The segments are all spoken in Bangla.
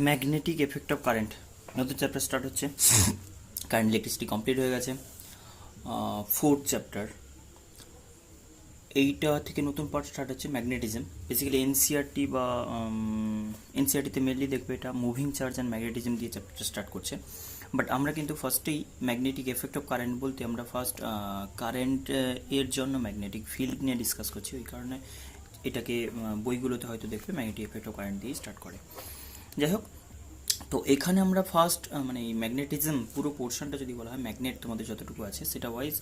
ম্যাগনেটিক এফেক্ট অফ কারেন্ট নতুন চ্যাপ্টার স্টার্ট হচ্ছে। কারেন্ট ইলেকট্রিসিটি কমপ্লিট হয়ে গেছে, ফোর্থ চ্যাপ্টার। এইটা থেকে নতুন পার্ট স্টার্ট হচ্ছে ম্যাগনেটিজম। বেসিক্যালি এনসিআরটি বা এনসিআরটিতে মেনলি দেখবে এটা মুভিং চার্জ অ্যান্ড ম্যাগনেটিজম দিয়ে চ্যাপ্টারটা স্টার্ট করছে। বাট আমরা কিন্তু ফার্স্টেই ম্যাগনেটিক এফেক্ট অফ কারেন্ট বলতে আমরা ফার্স্ট কারেন্ট এর জন্য ম্যাগনেটিক ফিল্ড নিয়ে ডিসকাস করছি। ওই কারণে এটাকে বইগুলোতে হয়তো দেখবে ম্যাগনেটিক এফেক্ট অফ কারেন্ট দিয়ে স্টার্ট করে। যাই হোক, তো এখানে আমরা ফার্স্ট মানে এই ম্যাগনেটিজম পুরো পোর্শনটা যদি বলা হয়, ম্যাগনেট তোমাদের যতটুকু আছে সেটা ওয়াইজ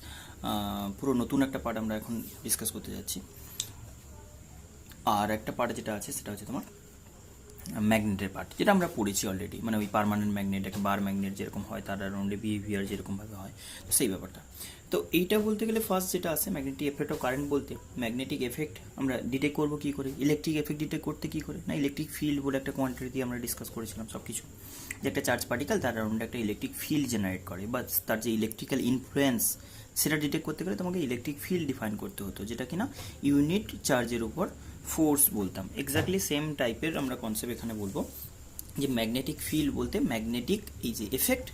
পুরো নতুন একটা পার্ট আমরা এখন ডিসকাস করতে যাচ্ছি। আর একটা পার্ট যেটা আছে সেটা হচ্ছে তোমার ম্যাগনেটের পার্ট, যেটা আমরা পড়েছি অলরেডি, মানে ওই পার্মানেন্ট ম্যাগনেট, একটা বার ম্যাগনেট যেরকম হয় তার অ্যারাউন্ডে বিহেভিয়ার যেরকমভাবে হয়, তো সেই ব্যাপারটা। তো এইটা বলতে গেলে ফার্স্ট যেটা আছে ম্যাগনেটিক এফেক্ট অফ কারেন্ট বলতে, ম্যাগনেটিক এফেক্ট আমরা ডিটেক্ট করবো কী করে, ইলেকট্রিক এফেক্ট ডিটেক্ট করতে কী করে, না ইলেকট্রিক ফিল্ড বলে একটা কোয়ান্টিটি দিয়ে আমরা ডিসকাস করেছিলাম সব কিছু, যে একটা চার্জ পার্টিকেল তার অ্যারাউন্ডে একটা ইলেকট্রিক ফিল্ড জেনারেট করে, বা তার যে ইলেকট্রিক্যাল ইনফ্লুয়েন্স সেটা ডিটেক্ট করতে গেলে তোমাকে ইলেকট্রিক ফিল্ড ডিফাইন করতে হতো, যেটা কিনা ইউনিট চার্জের উপর ফোর্স বলতাম। এক্স্যাক্টলি সেম টাইপের আমরা কনসেপ্ট এখানে বলবো, যে ম্যাগনেটিক ফিল্ড বলতে ম্যাগনেটিক এই যে এফেক্ট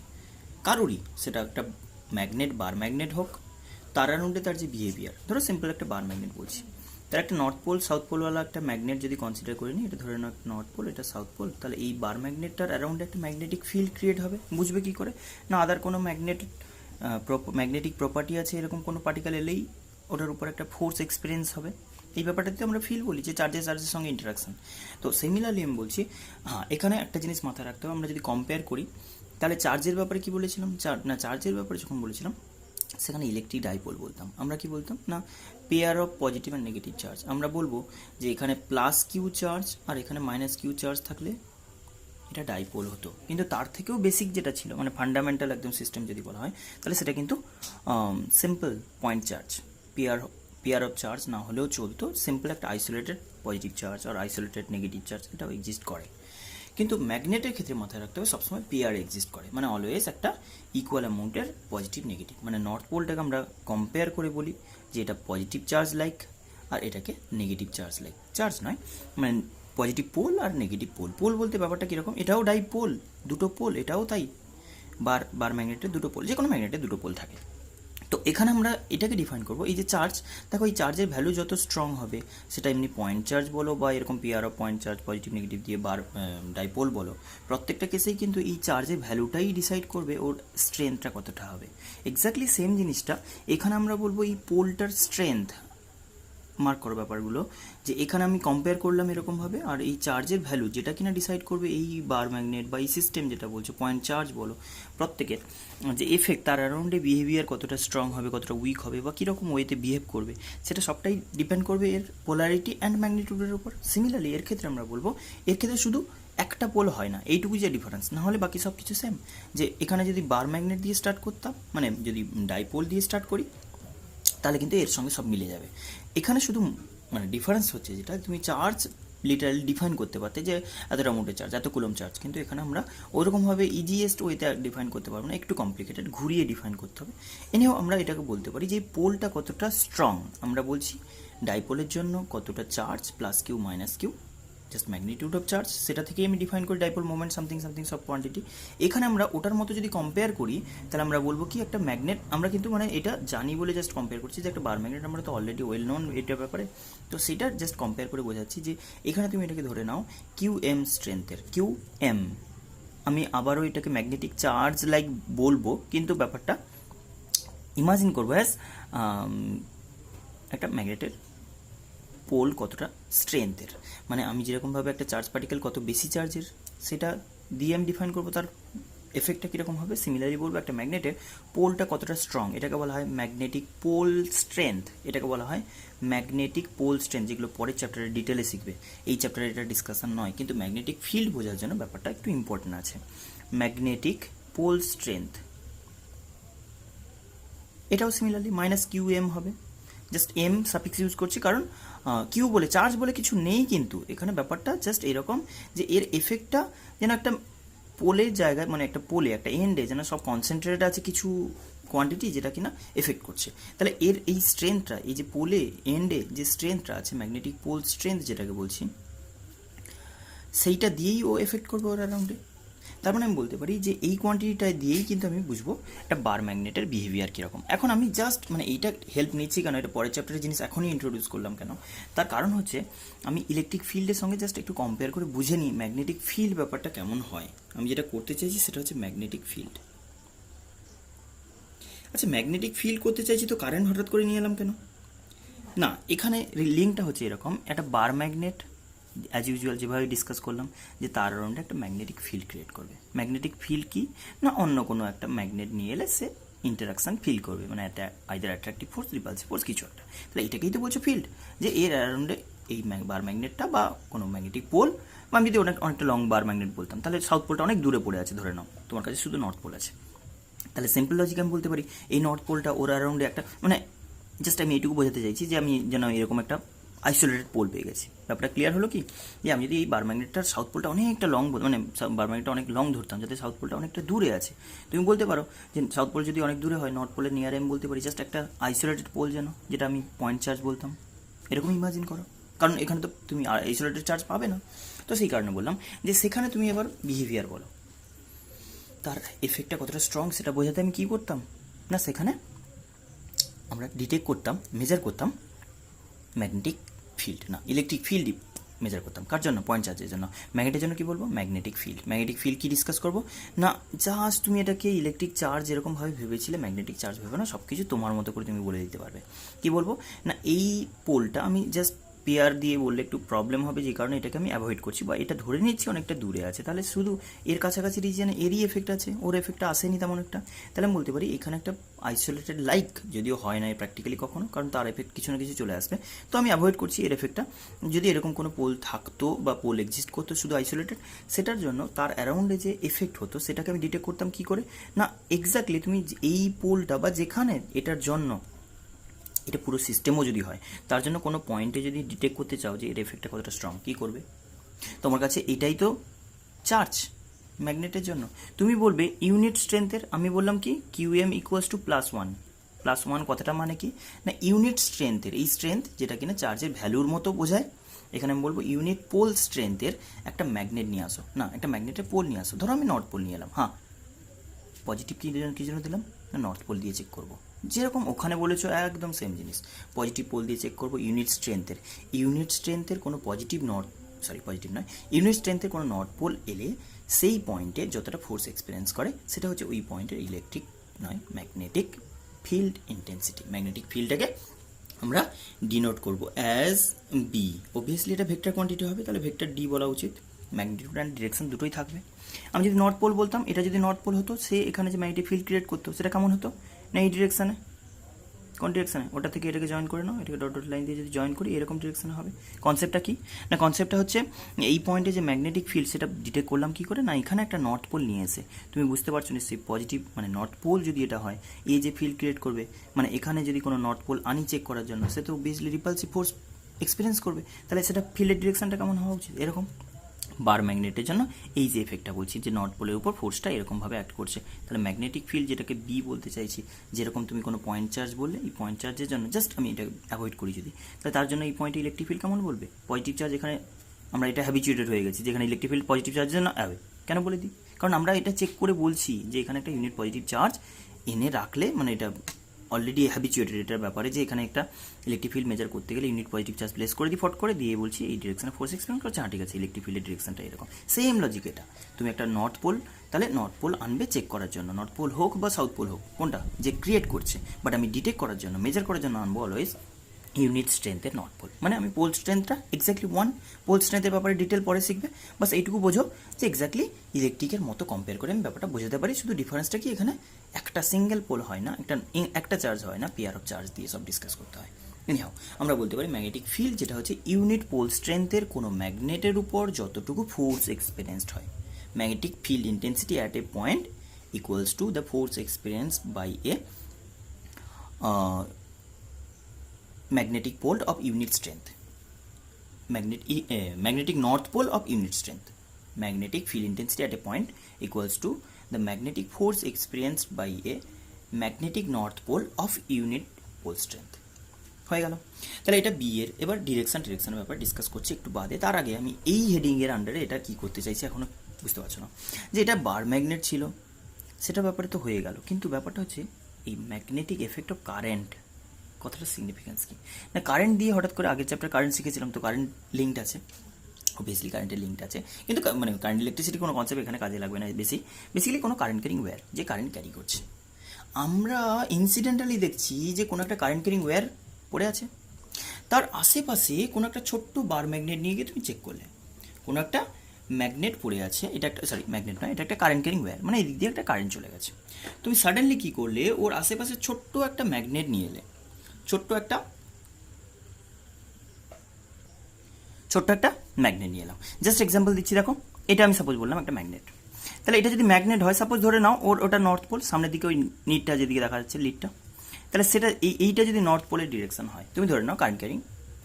কারোরই, সেটা একটা ম্যাগনেট বার ম্যাগনেট হোক, তার অ্যারাউন্ডে তার যে বিহেভিয়ার, ধরো সিম্পল একটা বার ম্যাগনেট বলছি, তার একটা নর্থ পোল সাউথ পোলওয়ালা একটা ম্যাগনেট যদি কনসিডার করে নিই, এটা ধরে নাও নর্থ পোল, এটা সাউথ পোল, তাহলে এই বার ম্যাগনেটটার অ্যারাউন্ডে একটা ম্যাগনেটিক ফিল্ড ক্রিয়েট হবে। বুঝবে কী করে, না আদার কোনো ম্যাগনেটিক প্রপার্টি আছে এরকম কোনো পার্টিকেল এলেই ওটার উপর একটা ফোর্স এক্সপিরিয়েন্স হবে। এই ব্যাপারটাতে আমরা ফিল বলি, যে চার্জের সঙ্গে ইন্টারাকশন। তো সিমিলারলি আমি বলছি, হ্যাঁ এখানে একটা জিনিস মাথায় রাখতে হবে, আমরা যদি কম্পেয়ার করি তাহলে চার্জের ব্যাপারে কি বলেছিলাম, চার্জের ব্যাপারে যখন বলেছিলাম সেখানে ইলেকট্রিক ডাইপোল বলতাম। আমরা কি বলতাম, না pair of positive and negative charge. আমরা বলবো যে এখানে প্লাস কিউ চার্জ আর এখানে মাইনাস কিউ চার্জ থাকলে এটা ডাইপোল হতো। কিন্তু তার থেকেও বেসিক যেটা ছিল, মানে ফান্ডামেন্টাল একদম সিস্টেম যদি বলা হয়, তাহলে সেটা কিন্তু simple point charge, pair of charge না হলেও চলতো, সিম্পল একটা আইসোলেটেড পজিটিভ চার্জ আর আইসোলেটেড নেগেটিভ চার্জ এটাও এক্সিস্ট করে। কিন্তু ম্যাগনেটের ক্ষেত্রে মাথায় রাখতে হবে সবসময় পেয়ার এক্সিস্ট করে, মানে অলওয়েজ একটা ইকুয়াল অ্যামাউন্টের পজিটিভ নেগেটিভ। মানে নর্থ পোলটাকে আমরা কম্পেয়ার করে বলি যে এটা পজিটিভ চার্জ লাইক, আর এটাকে নেগেটিভ চার্জ লাইক, চার্জ নয় মানে পজিটিভ পোল আর নেগেটিভ পোল। পোল বলতে ব্যাপারটা কীরকম, এটাও ডাইপোল, দুটো পোল, এটাও তাই, বার ম্যাগনেটের দুটো পোল, যে কোনো ম্যাগনেটের দুটো পোল থাকে। তো এখানে আমরা এটাকে ডিফাইন করবো, এই যে চার্জ, দেখো এই চার্জের ভ্যালু যত স্ট্রং হবে, সেটা এমনি পয়েন্ট চার্জ বলো বা এরকম pair of point charge positive negative দিয়ে ডাইপোল বলো, প্রত্যেকটা কেসেই কিন্তু এই চার্জের ভ্যালুটাই ডিসাইড করবে ওর স্ট্রেংথটা কতটা হবে। এক্স্যাক্টলি সেম জিনিসটা এখানে আমরা বলবো এই পোলটার স্ট্রেংথ। মার্ক করো ব্যাপারগুলো, যে এখানে আমি কম্পেয়ার করলাম এরকমভাবে, আর এই চার্জের ভ্যালু যেটা কিনা ডিসাইড করবে এই বার ম্যাগনেট বা এই সিস্টেম যেটা বলছো পয়েন্ট চার্জ বলো, প্রত্যেকের যে এফেক্ট, তার অ্যারাউন্ডে বিহেভিয়ার কতটা স্ট্রং হবে, কতটা উইক হবে, বা কীরকম ওয়েতে বিহেভ করবে, সেটা সবটাই ডিপেন্ড করবে এর পোলারিটি অ্যান্ড ম্যাগনিটিউডের উপর। সিমিলারলি এর ক্ষেত্রে আমরা বলবো, এর ক্ষেত্রে শুধু একটা পোল হয় না, এইটুকুই যে ডিফারেন্স, না হলে বাকি সব কিছু সেম। যে এখানে যদি বার ম্যাগনেট দিয়ে স্টার্ট করতাম, মানে যদি ডাইপোল দিয়ে স্টার্ট করি, তাহলে কিন্তু এর সঙ্গে সব মিলে যাবে। এখানে শুধু মানে ডিফারেন্স হচ্ছে যেটা, তুমি চার্জ লিটারালি ডিফাইন করতে পারতে যে এতটা মোটে চার্জ, এত কুলম চার্জ, কিন্তু এখানে আমরা ওরকমভাবে ইজিয়েস্ট ওয়েতে ডিফাইন করতে পারবো না, একটু কমপ্লিকেটেড, ঘুরিয়ে ডিফাইন করতে হবে। এনেও আমরা এটাকে বলতে পারি যে পোলটা কতটা স্ট্রং, আমরা বলছি ডাইপোলের জন্য কতটা charge, plus Q minus Q, just magnitude of charge, সেটা থেকেই আমি ডিফাইন করি ডাইপোল মোমেন্ট সামথিং সামথিং সব কোয়ান্টিটি। এখানে আমরা ওটার মতো যদি কম্পেয়ার করি, তাহলে আমরা বলবো কি একটা ম্যাগনেট, আমরা কিন্তু মানে এটা জানি বলে জাস্ট কম্পেয়ার করছি, যে একটা বার ম্যাগনেট আমরা তো অলরেডি ওয়েল নোন এটার ব্যাপারে, তো সেটা জাস্ট কম্পেয়ার করে বোঝাচ্ছি যে এখানে তুমি এটাকে ধরে নাও কিউ এম স্ট্রেংথের, কিউ এম, আমি আবারও এটাকে ম্যাগনেটিক চার্জ লাইক বলবো, কিন্তু ব্যাপারটা ইমাজিন করবো অ্যাজ একটা ম্যাগনেটের পোল কতটা স্ট্রেংথের, মানে আমি যেরকমভাবে একটা চার্জ পার্টিকেল কত বেশি চার্জের সেটা দিয়ে আমি ডিফাইন করবো তার এফেক্টটা কীরকম হবে। সিমিলারলি বলবো একটা ম্যাগনেটের পোলটা কতটা স্ট্রং, এটাকে বলা হয় ম্যাগনেটিক পোল স্ট্রেংথ, এটাকে বলা হয় ম্যাগনেটিক পোল স্ট্রেংথ, যেগুলো পরের চ্যাপ্টারে ডিটেলে শিখবে, এই চ্যাপ্টারে এটা ডিসকাশন নয়, কিন্তু ম্যাগনেটিক ফিল্ড বোঝার জন্য ব্যাপারটা একটু ইম্পর্টেন্ট আছে। ম্যাগনেটিক পোল স্ট্রেংথ এটাও সিমিলারলি মাইনাস কিউ এম হবে, জাস্ট এম সাফিক্স ইউজ করছি কারণ কিউ বলে চার্জ বলে কিছু নেই, কিন্তু এখানে ব্যাপারটা জাস্ট এরকম যে এর এফেক্টটা যেন একটা পোলের জায়গায়, মানে একটা পোলে একটা এন্ডে যেন সব কনসেন্ট্রেটেড আছে কিছু কোয়ান্টিটি, যেটা কিনা এফেক্ট করছে। তাহলে এর এই স্ট্রেংথটা, এই যে পোলে এন্ডে যে স্ট্রেংথটা আছে ম্যাগনেটিক পোল স্ট্রেংথ যেটাকে বলছি, সেইটা দিয়েই ও এফেক্ট করবে ওর অ্যারাউন্ডে। তার মানে আমি বলতে পারি যে এই কোয়ান্টিটিটা দিয়েই কিন্তু আমি বুঝবো একটা বার ম্যাগনেটের বিহেভিয়ার কীরকম। এখন আমি জাস্ট মানে এইটা হেল্প নিচ্ছি কেন, এটা পরের চ্যাপ্টারের জিনিস এখনই ইন্ট্রোডিউস করলাম কেন, তার কারণ হচ্ছে আমি ইলেকট্রিক ফিল্ডের সঙ্গে জাস্ট একটু কম্পেয়ার করে বুঝে নিই ম্যাগনেটিক ফিল্ড ব্যাপারটা কেমন হয়। আমি যেটা করতে চাইছি সেটা হচ্ছে ম্যাগনেটিক ফিল্ড। আচ্ছা, ম্যাগনেটিক ফিল্ড করতে চাইছি তো কারেন্ট হঠাৎ করে নিয়ে এলাম কেন? না, এখানে লিঙ্কটা হচ্ছে এরকম, একটা বার ম্যাগনেট অ্যাজ ইউজুয়াল যেভাবে ডিসকাস করলাম যে তার অ্যারাউন্ডে একটা ম্যাগনেটিক ফিল্ড ক্রিয়েট করবে। ম্যাগনেটিক ফিল্ড কি না, অন্য কোনো একটা ম্যাগনেট নিয়ে এলে সে ইন্টারাকশান ফিল করবে, মানে একটা either attractive force, repulsive force কিছু একটা। তাহলে এটাকেই তো বলছো ফিল্ড, যে এর অ্যারাউন্ডে এই বার ম্যাগনেটটা বা কোনো ম্যাগনেটিক পোল, বা আমি যদি অনেকটা লং বার ম্যাগনেট বলতাম তাহলে সাউথ পোলটা অনেক দূরে পড়ে আছে, ধরে নাও তোমার কাছে শুধু নর্থ পোল আছে, তাহলে সিম্পল লজিক আমি বলতে পারি এই নর্থ পোলটা ওর অ্যারাউন্ডে একটা, মানে জাস্ট আমি এইটুকু বোঝাতে চাইছি যে আমি যেন এরকম একটা আইসোলেটেড পোল পেয়ে গেছি। ব্যাপারটা ক্লিয়ার হলো কি, যে আমি যদি এই বার ম্যাগনেটটার সাউথ পোলটা অনেকটা লং, মানে বার ম্যাগনেটটা অনেক লং ধরতাম, যাতে সাউথ পোলটা অনেকটা দূরে আছে, তুমি বলতে পারো যে সাউথ পোল যদি অনেক দূরে হয়, নর্থ পোলের নিয়ারে আমি বলতে পারি জাস্ট একটা আইসোলেটেড পোল, যেন যেটা আমি পয়েন্ট চার্জ বলতাম। এরকম ইমাজিন করো, কারণ এখানে তো তুমি আইসোলেটেড চার্জ পাবে না, তো সেই কারণে বললাম যে সেখানে তুমি এবার বিহেভিয়ার বলো, তার এফেক্টটা কতটা স্ট্রং সেটা বোঝাতে আমি কী করতাম না, সেখানে আমরা ডিটেক্ট করতাম, মেজার করতাম ম্যাগনেটিক ফিল্ড, না ইলেকট্রিক ফিল্ড মেজার করতাম। কার জন্য? পয়েন্ট চার্জের জন্য। ম্যাগনেটের জন্য কি বলবো? Magnetic field. ম্যাগনেটিক ফিল্ড কি ডিসকাস করবো না, জাস্ট তুমি এটাকে ইলেকট্রিক চার্জ এরকমভাবে ভেবেছিলে, ম্যাগনেটিক চার্জ ভেবে না, সব কিছু তোমার মতো করে তুমি বলে দিতে পারবে। কি বলবো না, এই পোলটা আমি জাস্ট পেয়ার দিয়ে বললে একটু প্রবলেম হবে, যে কারণে এটাকে আমি অ্যাভয়েড করছি, বা এটা ধরে নিচ্ছি অনেকটা দূরে আছে, তাহলে শুধু এর কাছাকাছি রিজিয়নে এরই এফেক্ট আছে, ওর এফেক্টটা আসেনি তেমন একটা। তাহলে আমি বলতে পারি এখানে একটা আইসোলেটেড লাইক, যদিও হয় না প্র্যাকটিক্যালি কখনো, কারণ তার এফেক্ট কিছু না কিছু চলে আসবে, তো আমি অ্যাভয়েড করছি এর এফেক্টটা। যদি এরকম কোনো পোল থাকতো বা পোল এক্সিস্ট করতো শুধু আইসোলেটেড, সেটার জন্য তার অ্যারাউন্ডে যে এফেক্ট হতো সেটাকে আমি ডিটেক্ট করতাম কি করে না, এক্স্যাক্টলি তুমি এই পোলটা বা যেখানে এটার জন্য, এটা পুরো সিস্টেমও যদি হয়, তার জন্য কোনো পয়েন্টে যদি ডিটেক্ট করতে চাও যে এর এফেক্টটা কতটা স্ট্রং, কী করবে? তোমার কাছে এটাই তো চার্জ ম্যাগনেটের জন্য, তুমি বলবে ইউনিট স্ট্রেংথের, আমি বললাম কি কিউএম ইকুয়ালস টু +1। +1 কথাটা মানে কি না, ইউনিট স্ট্রেংথের, এই স্ট্রেংথ যেটা কিনা চার্জের ভ্যালুর মতো বোঝায়, এখানে আমি বলবো ইউনিট পোল স্ট্রেংথের একটা ম্যাগনেট নিয়ে আসো, না একটা ম্যাগনেটের পোল নিয়ে আসো, ধরো আমি নর্থ পোল নিয়ে এলাম, হ্যাঁ পজিটিভ কী জন্য দিলাম না, নর্থ পোল দিয়ে চেক করবো, যেরকম ওখানে বলেছো একদম সেম জিনিস, পজিটিভ পোল দিয়ে চেক করবো ইউনিট স্ট্রেংথের কোনো পজিটিভ পজিটিভ নয়, ইউনিট স্ট্রেংথের কোনো নর্থ পোল এলে সেই পয়েন্টে যতটা ফোর্স এক্সপিরিয়েন্স করে সেটা হচ্ছে ওই পয়েন্টের ইলেকট্রিক নয় ম্যাগনেটিক ফিল্ড ইন্টেন্সিটি। ম্যাগনেটিক ফিল্ডটাকে আমরা ডিনোট করবো অ্যাজ বি, অবভিয়াসলি এটা ভেক্টর কোয়ান্টিটি হবে, তাহলে ভেক্টর ডি বলা উচিত, ম্যাগনিটিউড অ্যান্ড ডিরেকশন দুটোই থাকবে। আমি যদি নর্থ পোল বলতাম, এটা যদি নর্থ পোল হতো, সে এখানে যে ম্যাগনেটিক ফিল্ড ক্রিয়েট করতো সেটা কেমন হতো না, এই ডিরেকশানে, কোন ডিরেকশানে, ওটা থেকে এটাকে জয়েন করে নাও, এটাকে ডট ডট লাইন দিয়ে যদি জয়েন করি এরকম ডিরেকশানে হবে। কনসেপ্টটা কি না, কনসেপ্টটা হচ্ছে এই পয়েন্টে যে ম্যাগনেটিক ফিল্ড সেটা ডিটেক্ট করলাম কী করে না, এখানে একটা নর্থ পোল নিয়ে এসে, তুমি বুঝতে পারছো নিশ্চয়ই পজিটিভ মানে নর্থ পোল যদি এটা হয়, এই যে ফিল্ড ক্রিয়েট করবে, মানে এখানে যদি কোনো নর্থ পোল আনি চেক করার জন্য, সে তো অবভিয়াসলি রিপালসিভ ফোর্স এক্সপিরিয়েন্স করবে, তাহলে সেটা ফিল্ডের ডিরেকশনটা কেমন হওয়া উচিত, এরকম। বার ম্যাগনেটের জন্য এই যে এফেক্টটা বলছি, যে নর্থ পোলের উপর ফোর্সটা এরকমভাবে অ্যাক্ট করছে, তাহলে ম্যাগনেটিক ফিল্ড যেটাকে বি বলতে চাইছি, যেরকম তুমি কোনো পয়েন্ট চার্জ বললে, এই পয়েন্ট চার্জের জন্য জাস্ট আমি এটা অ্যাভয়েড করি যদি, তাহলে তার জন্য এই পয়েন্টে ইলেকট্রিক ফিল্ড কেমন বলবে, পজিটিভ চার্জ, এখানে আমরা এটা হ্যাবিচুয়েটেড হয়ে গেছি, যেখানে ইলেকট্রিক ফিল্ড পজিটিভ চার্জের জন্য অ্যাবে, কেন বলে দিই, কারণ আমরা এটা চেক করে বলছি যে এখানে একটা ইউনিট পজিটিভ চার্জ এনে রাখলে, মানে এটা অলরেডি হ্যাবিচুয়েটেড এটার ব্যাপারে, যে এখানে একটা ইলেকট্রিক ফিল্ড মেজার করতে গেলে ইউনিট পজিটিভ চার্জ প্লেস করে দিই, ফট করে দিয়ে বলছি এই ডিরেকশনে ফোর্স এক্সপিরিয়েন্স করছে, হ্যাঁ ঠিক আছে ইলেকট্রিক ফিল্ডের ডিরেকশনটা এরকম, সেম লজিক এটা। তুমি একটা নর্থ পোল, তাহলে নর্থ পোল আনবে চেক করার জন্য, নর্থ পোল হোক বা সাউথ পোল হোক, কোনটা যে ক্রিয়েট করছে, বাট আমি ডিটেক্ট করার জন্য, মেজার করার জন্য আনবো অলওয়েজ ইউনিট স্ট্রেংথের নর্থ পোল, মানে আমি পোল স্ট্রেংথটা এক্স্যাক্টলি 1, পোল স্ট্রেংথের ব্যাপারে ডিটেল পরে শিখবে, বাস এইটুকু বোঝো যে এক্স্যাক্টলি ইলেকট্রিকের মতো কম্পেয়ার করে আমি ব্যাপারটা বোঝাতে পারি, শুধু ডিফারেন্সটা কি এখানে একটা সিঙ্গেল পোল হয় না, একটা চার্জ হয় না, পেয়ার অফ চার্জ দিয়ে সব ডিসকাস করতে হয়। এনিহাও আমরা বলতে পারি ম্যাগনেটিক ফিল্ড যেটা হচ্ছে ইউনিট পোল স্ট্রেংথের কোনো ম্যাগনেটের উপর যতটুকু ফোর্স এক্সপিরিয়েন্সড হয়, magnetic field intensity at a point equals to the force experience by a magnetic pole of unit strength, magnetic north pole of unit strength. Magnetic field intensity at a point equals to the magnetic force experienced by a magnetic north pole of unit pole strength. হয়ে গেল। তাহলে এটা বি এর। এবার ডিরেকশনের ব্যাপারে ডিসকাস করছি একটু বাদে। তার আগে আমি এই হেডিংয়ের আন্ডারে এটা কি করতে চাইছি এখনও বুঝতে পারছো না, যে এটা বার ম্যাগনেট ছিল সেটা ব্যাপারে তো হয়ে গেল, কিন্তু ব্যাপারটা হচ্ছে এই ম্যাগনেটিক এফেক্ট অফ কারেন্ট কথাটা সিগনিফিকেন্স কি না। কারেন্ট দিয়ে হঠাৎ করে আগের চ্যাপ্টার কারেন্ট শিখেছিলাম, তো কারেন্ট লিঙ্কড আছে, অবভিয়াসলি কারেন্টের লিঙ্কড আছে, কিন্তু মানে কারেন্ট ইলেকট্রিসিটি কোনো কনসেপ্ট এখানে কাজে লাগবে না। বেসিক্যালি কোনো কারেন্ট ক্যারিং ওয়্যার যে কারেন্ট ক্যারি করছে। আমরা ইনসিডেন্টালি দেখছি যে কোনো একটা কারেন্ট ক্যারিং ওয়্যার পড়ে আছে, তার আশেপাশে কোনো একটা ছোট্ট বার ম্যাগনেট নিয়ে গিয়ে তুমি চেক করলে কোনো একটা ম্যাগনেট পড়ে আছে, এটা একটা ম্যাগনেট নয়, এটা একটা কারেন্ট ক্যারিং ওয়্যার, মানে এদিক দিয়ে একটা কারেন্ট চলে গেছে। তুমি সাডেনলি কী করলে, ওর আশেপাশে ছোট্ট একটা ম্যাগনেট নিয়ে এলে, ছোট্ট একটা ম্যাগনেট নিয়ে এলাম। জাস্ট এক্সাম্পল দিচ্ছি, দেখো এটা আমি সাপোজ বললাম একটা ম্যাগনেট। তাহলে এটা যদি ম্যাগনেট হয়, সাপোজ ধরে নাও ওটা নর্থ পোল, সামনের দিকে ওই নিটটা যেদিকে দেখা যাচ্ছে লিডটা, তাহলে সেটা এইটা যদি নর্থ পোলের ডিরেকশন হয়, তুমি ধরে নাও কারেন্ট ক্যারিং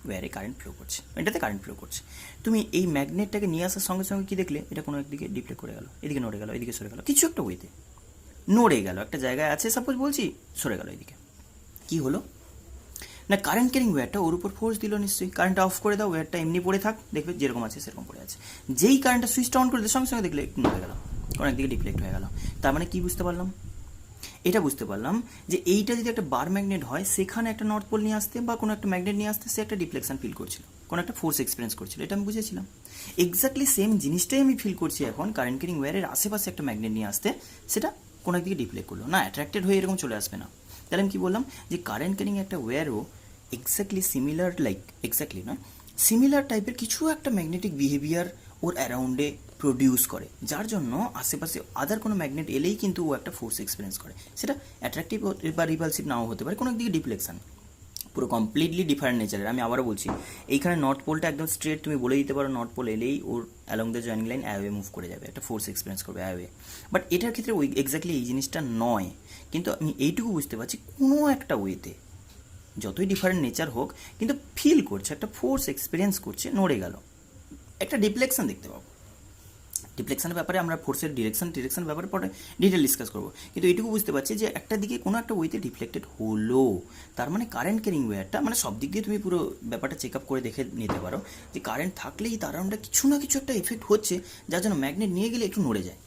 ওয়্যারে কারেন্ট ফ্লো করছে, এটাতে কারেন্ট ফ্লো করছে। তুমি এই ম্যাগনেটটাকে নিয়ে আসার সঙ্গে সঙ্গে কি দেখলে, এটা কোনো একদিকে ডিফ্লেক্ট করে গেল, এদিকে নড়ে গেল, এদিকে সরে গেল, কিছু একটা ওয়েতে নড়ে গেল, একটা জায়গায় আছে সাপোজ বলছি, সরে গেল এদিকে। কি হলো না, কারেন্ট ক্যারিং ওয়্যারটা ওর উপর ফোর্স দিল নিশ্চয়ই। কারেন্টটা অফ করে দাও, ওয়্যারটা এমনি পড়ে থাক, দেখবে যেরকম আছে সেরকম পড়ে আছে। যেই কারেন্টটা সুইচটা অন করে দেয় সঙ্গে সঙ্গে দেখলে একটু নড়ে গেল, কোনো একদিকে ডিফ্লেক্ট হয়ে গেল। তার মানে কি বুঝতে পারলাম, এটা বুঝতে পারলাম যে এইটা যদি একটা বার ম্যাগনেট হয়, সেখানে একটা নর্থ পোল নিয়ে আসতে বা কোনো একটা ম্যাগনেট নিয়ে আসতে সে একটা ডিফ্লেকশন ফিল করছিল, কোনো একটা ফোর্স এক্সপিরিয়েন্স করছিল, এটা আমি বুঝেছিলাম। এক্স্যাক্টলি সেম জিনিসটাই আমি ফিল করছি এখন কারেন্ট ক্যারিং ওয়্যারের আশেপাশে একটা ম্যাগনেট নিয়ে আসতে, সেটা কোনো একদিকে ডিফ্লেক্ট করলো না, অ্যাট্রাক্টেড হয়ে এরকম চলে আসবে না। তাহলে আমি কি বললাম, যে কারেন্ট ক্যারিং একটা ওয়্যারও এক্স্যাক্টলি সিমিলার, লাইক এক্স্যাক্টলি নয়, সিমিলার টাইপের কিছু একটা ম্যাগনেটিক বিহেভিয়ার ওর অ্যারাউন্ডে প্রডিউস করে, যার জন্য আশেপাশে আদার কোনো ম্যাগনেট এলেই কিন্তু ও একটা ফোর্স এক্সপিরিয়েন্স করে। সেটা অ্যাট্রাকটিভ বা রিপালসিভ নাও হতে পারে, কোনো একদিকে ডিফ্লেকশন, পুরো কমপ্লিটলি ডিফারেন্ট নেচারের। আমি আবারও বলছি, এইখানে নর্থ পোলটা একদম স্ট্রেট, তুমি বলে দিতে পারো নর্থ পোল এলেই ওর along the joining line away move করে যাবে, একটা ফোর্স এক্সপিরিয়েন্স করবে অ্যাওয়ে। বাট এটার ক্ষেত্রে ওই এক্স্যাক্টলি এই জিনিসটা নয়, কিন্তু আমি এইটুকু বুঝতে পারছি কোনো একটা ওয়েতে, যতই ডিফারেন্ট নেচার হোক, কিন্তু ফিল করছে, একটা ফোর্স এক্সপিরিয়েন্স করছে, নড়ে গেল, একটা ডিফ্লেকশন দেখতে পাবো। ডিফ্লেকশনের ব্যাপারে আমরা ফোর্সের ডিরেকশন ব্যাপারে পরে ডিটেল ডিসকাস করবো, কিন্তু এইটুকু বুঝতে পারছি যে একটা দিকে কোনো একটা ওয়েতে ডিফ্লেক্টেড হলো, তার মানে কারেন্ট ক্যারিং ওয়্যারটা, মানে সব দিক দিয়ে তুমি পুরো ব্যাপারটা চেক আপ করে দেখে নিতে পারো যে কারেন্ট থাকলেই তার আমরা কিছু না কিছু একটা এফেক্ট হচ্ছে, যার জন্য ম্যাগনেট নিয়ে গেলে একটু নড়ে যায়,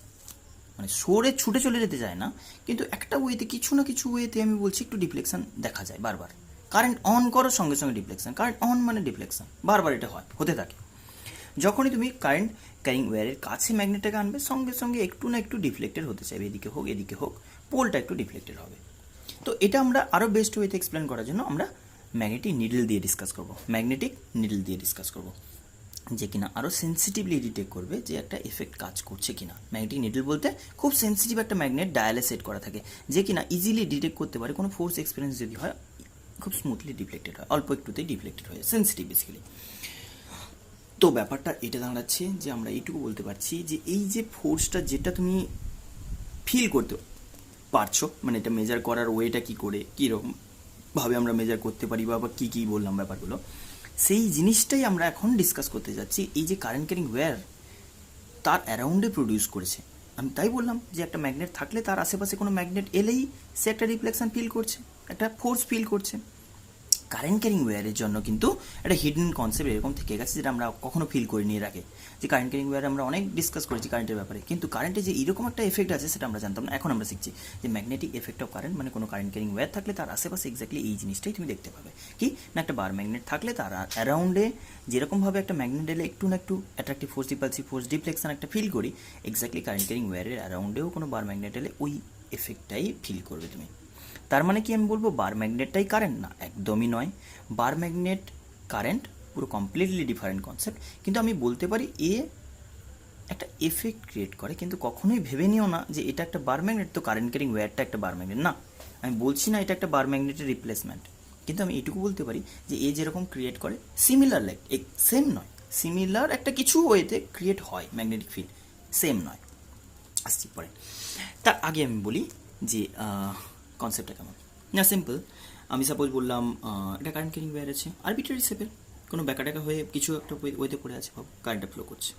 মানে সরে ছুটে চলে যেতে যায় না, কিন্তু একটা ওয়েতে কিছু না কিছু ওয়েতে আমি বলছি একটু ডিফ্লেকশন দেখা যায় বারবার। কারেন্ট অন করার সঙ্গে সঙ্গে ডিফ্লেকশন, কারেন্ট অন মানে ডিফ্লেকশন, বারবার এটা হতে থাকে। যখনই তুমি কারেন্ট ক্যারিং ওয়্যারের কাছে ম্যাগনেটটাকে আনবে, সঙ্গে সঙ্গে একটু না একটু ডিফ্লেক্টেড হতে চাইবে, এদিকে হোক, পোলটা একটু ডিফ্লেক্টেড হবে। তো এটা আমরা আরও বেস্ট ওয়েতে এক্সপ্লেন করার জন্য আমরা ম্যাগনেটিক নিডল দিয়ে ডিসকাস করবো, যে কিনা আরও সেন্সিটিভলি ডিটেক্ট করবে যে একটা এফেক্ট কাজ করছে কিনা। ম্যাগনেটিক নিডল বলতে খুব সেন্সিটিভ একটা ম্যাগনেট ডায়ালে সেট করা থাকে, যে কিনা ইজিলি ডিটেক্ট করতে পারে কোনো ফোর্স এক্সপিরিয়েন্স যদি হয়, খুব স্মুথলি ডিফ্লেক্টেড হয়, অল্প একটুতেই ডিফ্লেক্টেড হয়ে, সেন্সিটিভ বেসিক্যালি। তো ব্যাপারটা এটা দাঁড়াচ্ছে যে আমরা এইটুকু বলতে পারছি যে এই যে ফোর্সটা যেটা তুমি ফিল করতে পারছো, মানে এটা মেজার করার ওয়েটা কী করে, কীরকমভাবে আমরা মেজার করতে পারি, বা কী কী বললাম ব্যাপারগুলো, সেই জিনিসটাই আমরা এখন ডিসকাস করতে যাচ্ছি। এই যে কারেন্ট ক্যারিং ওয়্যার তার অ্যারাউন্ডে প্রডিউস করেছে, আমি তাই বললাম যে একটা ম্যাগনেট থাকলে তার আশেপাশে কোনো ম্যাগনেট এলেই সে একটা রিফ্লেকশন ফিল করছে, একটা ফোর্স ফিল করছে। কারেন্ট ক্যারিং ওয়্যারের জন্য কিন্তু একটা হিডেন কনসেপ্ট এরকম থেকে গেছে, যেটা আমরা কখনো ফিল করে নিয়ে রাখে, যে কারেন্ট ক্যারিং ওয়্যারে আমরা অনেক ডিসকাস করেছি কারেন্টের ব্যাপারে, কিন্তু কারেন্টে যে এরকম একটা এফেক্ট আছে সেটা আমরা জানতাম না। এখন আমরা শিখছি যে ম্যাগনেটিক এফেক্ট অফ কারেন্ট, মানে কোনো কারেন্ট ক্যারিং ওয়্যার থাকলে তার আশেপাশে এক্স্যাক্টলি এই জিনিসটাই তুমি দেখতে পাবে, কি না একটা বার ম্যাগনেট থাকলে তার অ্যারাউন্ডে যেরকমভাবে একটা ম্যাগনেট এলে একটু না একটু attractive force, repulsive force, deflection একটা ফিল করি, এক্স্যাক্টলি কারেন্ট ক্যারিং ওয়্যারের অ্যারাউন্ডেও কোনো বার ম্যাগনেট এলে ওই এফেক্টটাই ফিল করবে তুমি। তার মানে কি আমি বলবো বার ম্যাগনেটটাই কারেন্ট? না, একদমই নয়। বার ম্যাগনেট কারেন্ট পুরো কমপ্লিটলি ডিফারেন্ট কনসেপ্ট, কিন্তু আমি বলতে পারি এ একটা এফেক্ট ক্রিয়েট করে, কিন্তু কখনোই ভেবে নিও না যে এটা একটা বার ম্যাগনেট, তো কারেন্ট ক্যারিং ওয়্যারটা একটা বার ম্যাগনেট। না, আমি বলছি না এটা একটা বার ম্যাগনেটের রিপ্লেসমেন্ট, কিন্তু আমি এটুকু বলতে পারি যে এ যেরকম ক্রিয়েট করে সিমিলার, লাইক সেম নয়, সিমিলার একটা কিছু ওয়েতে ক্রিয়েট হয় ম্যাগনেটিক ফিল্ড, সেম নয়। আসছি পরে। তার আগে আমি বলি যে কনসেপ্টটা কেমন। না, সিম্পল। আমি সাপোজ বললাম এটা কারেন্ট ক্যারিং ওয়্যার আছে, আরবিট্রারি শেপের, কোনো ব্যাকা হয়ে কিছু একটা ওয়েতে পড়ে আছে, ভাবো কারেন্টটা ফ্লো করছে।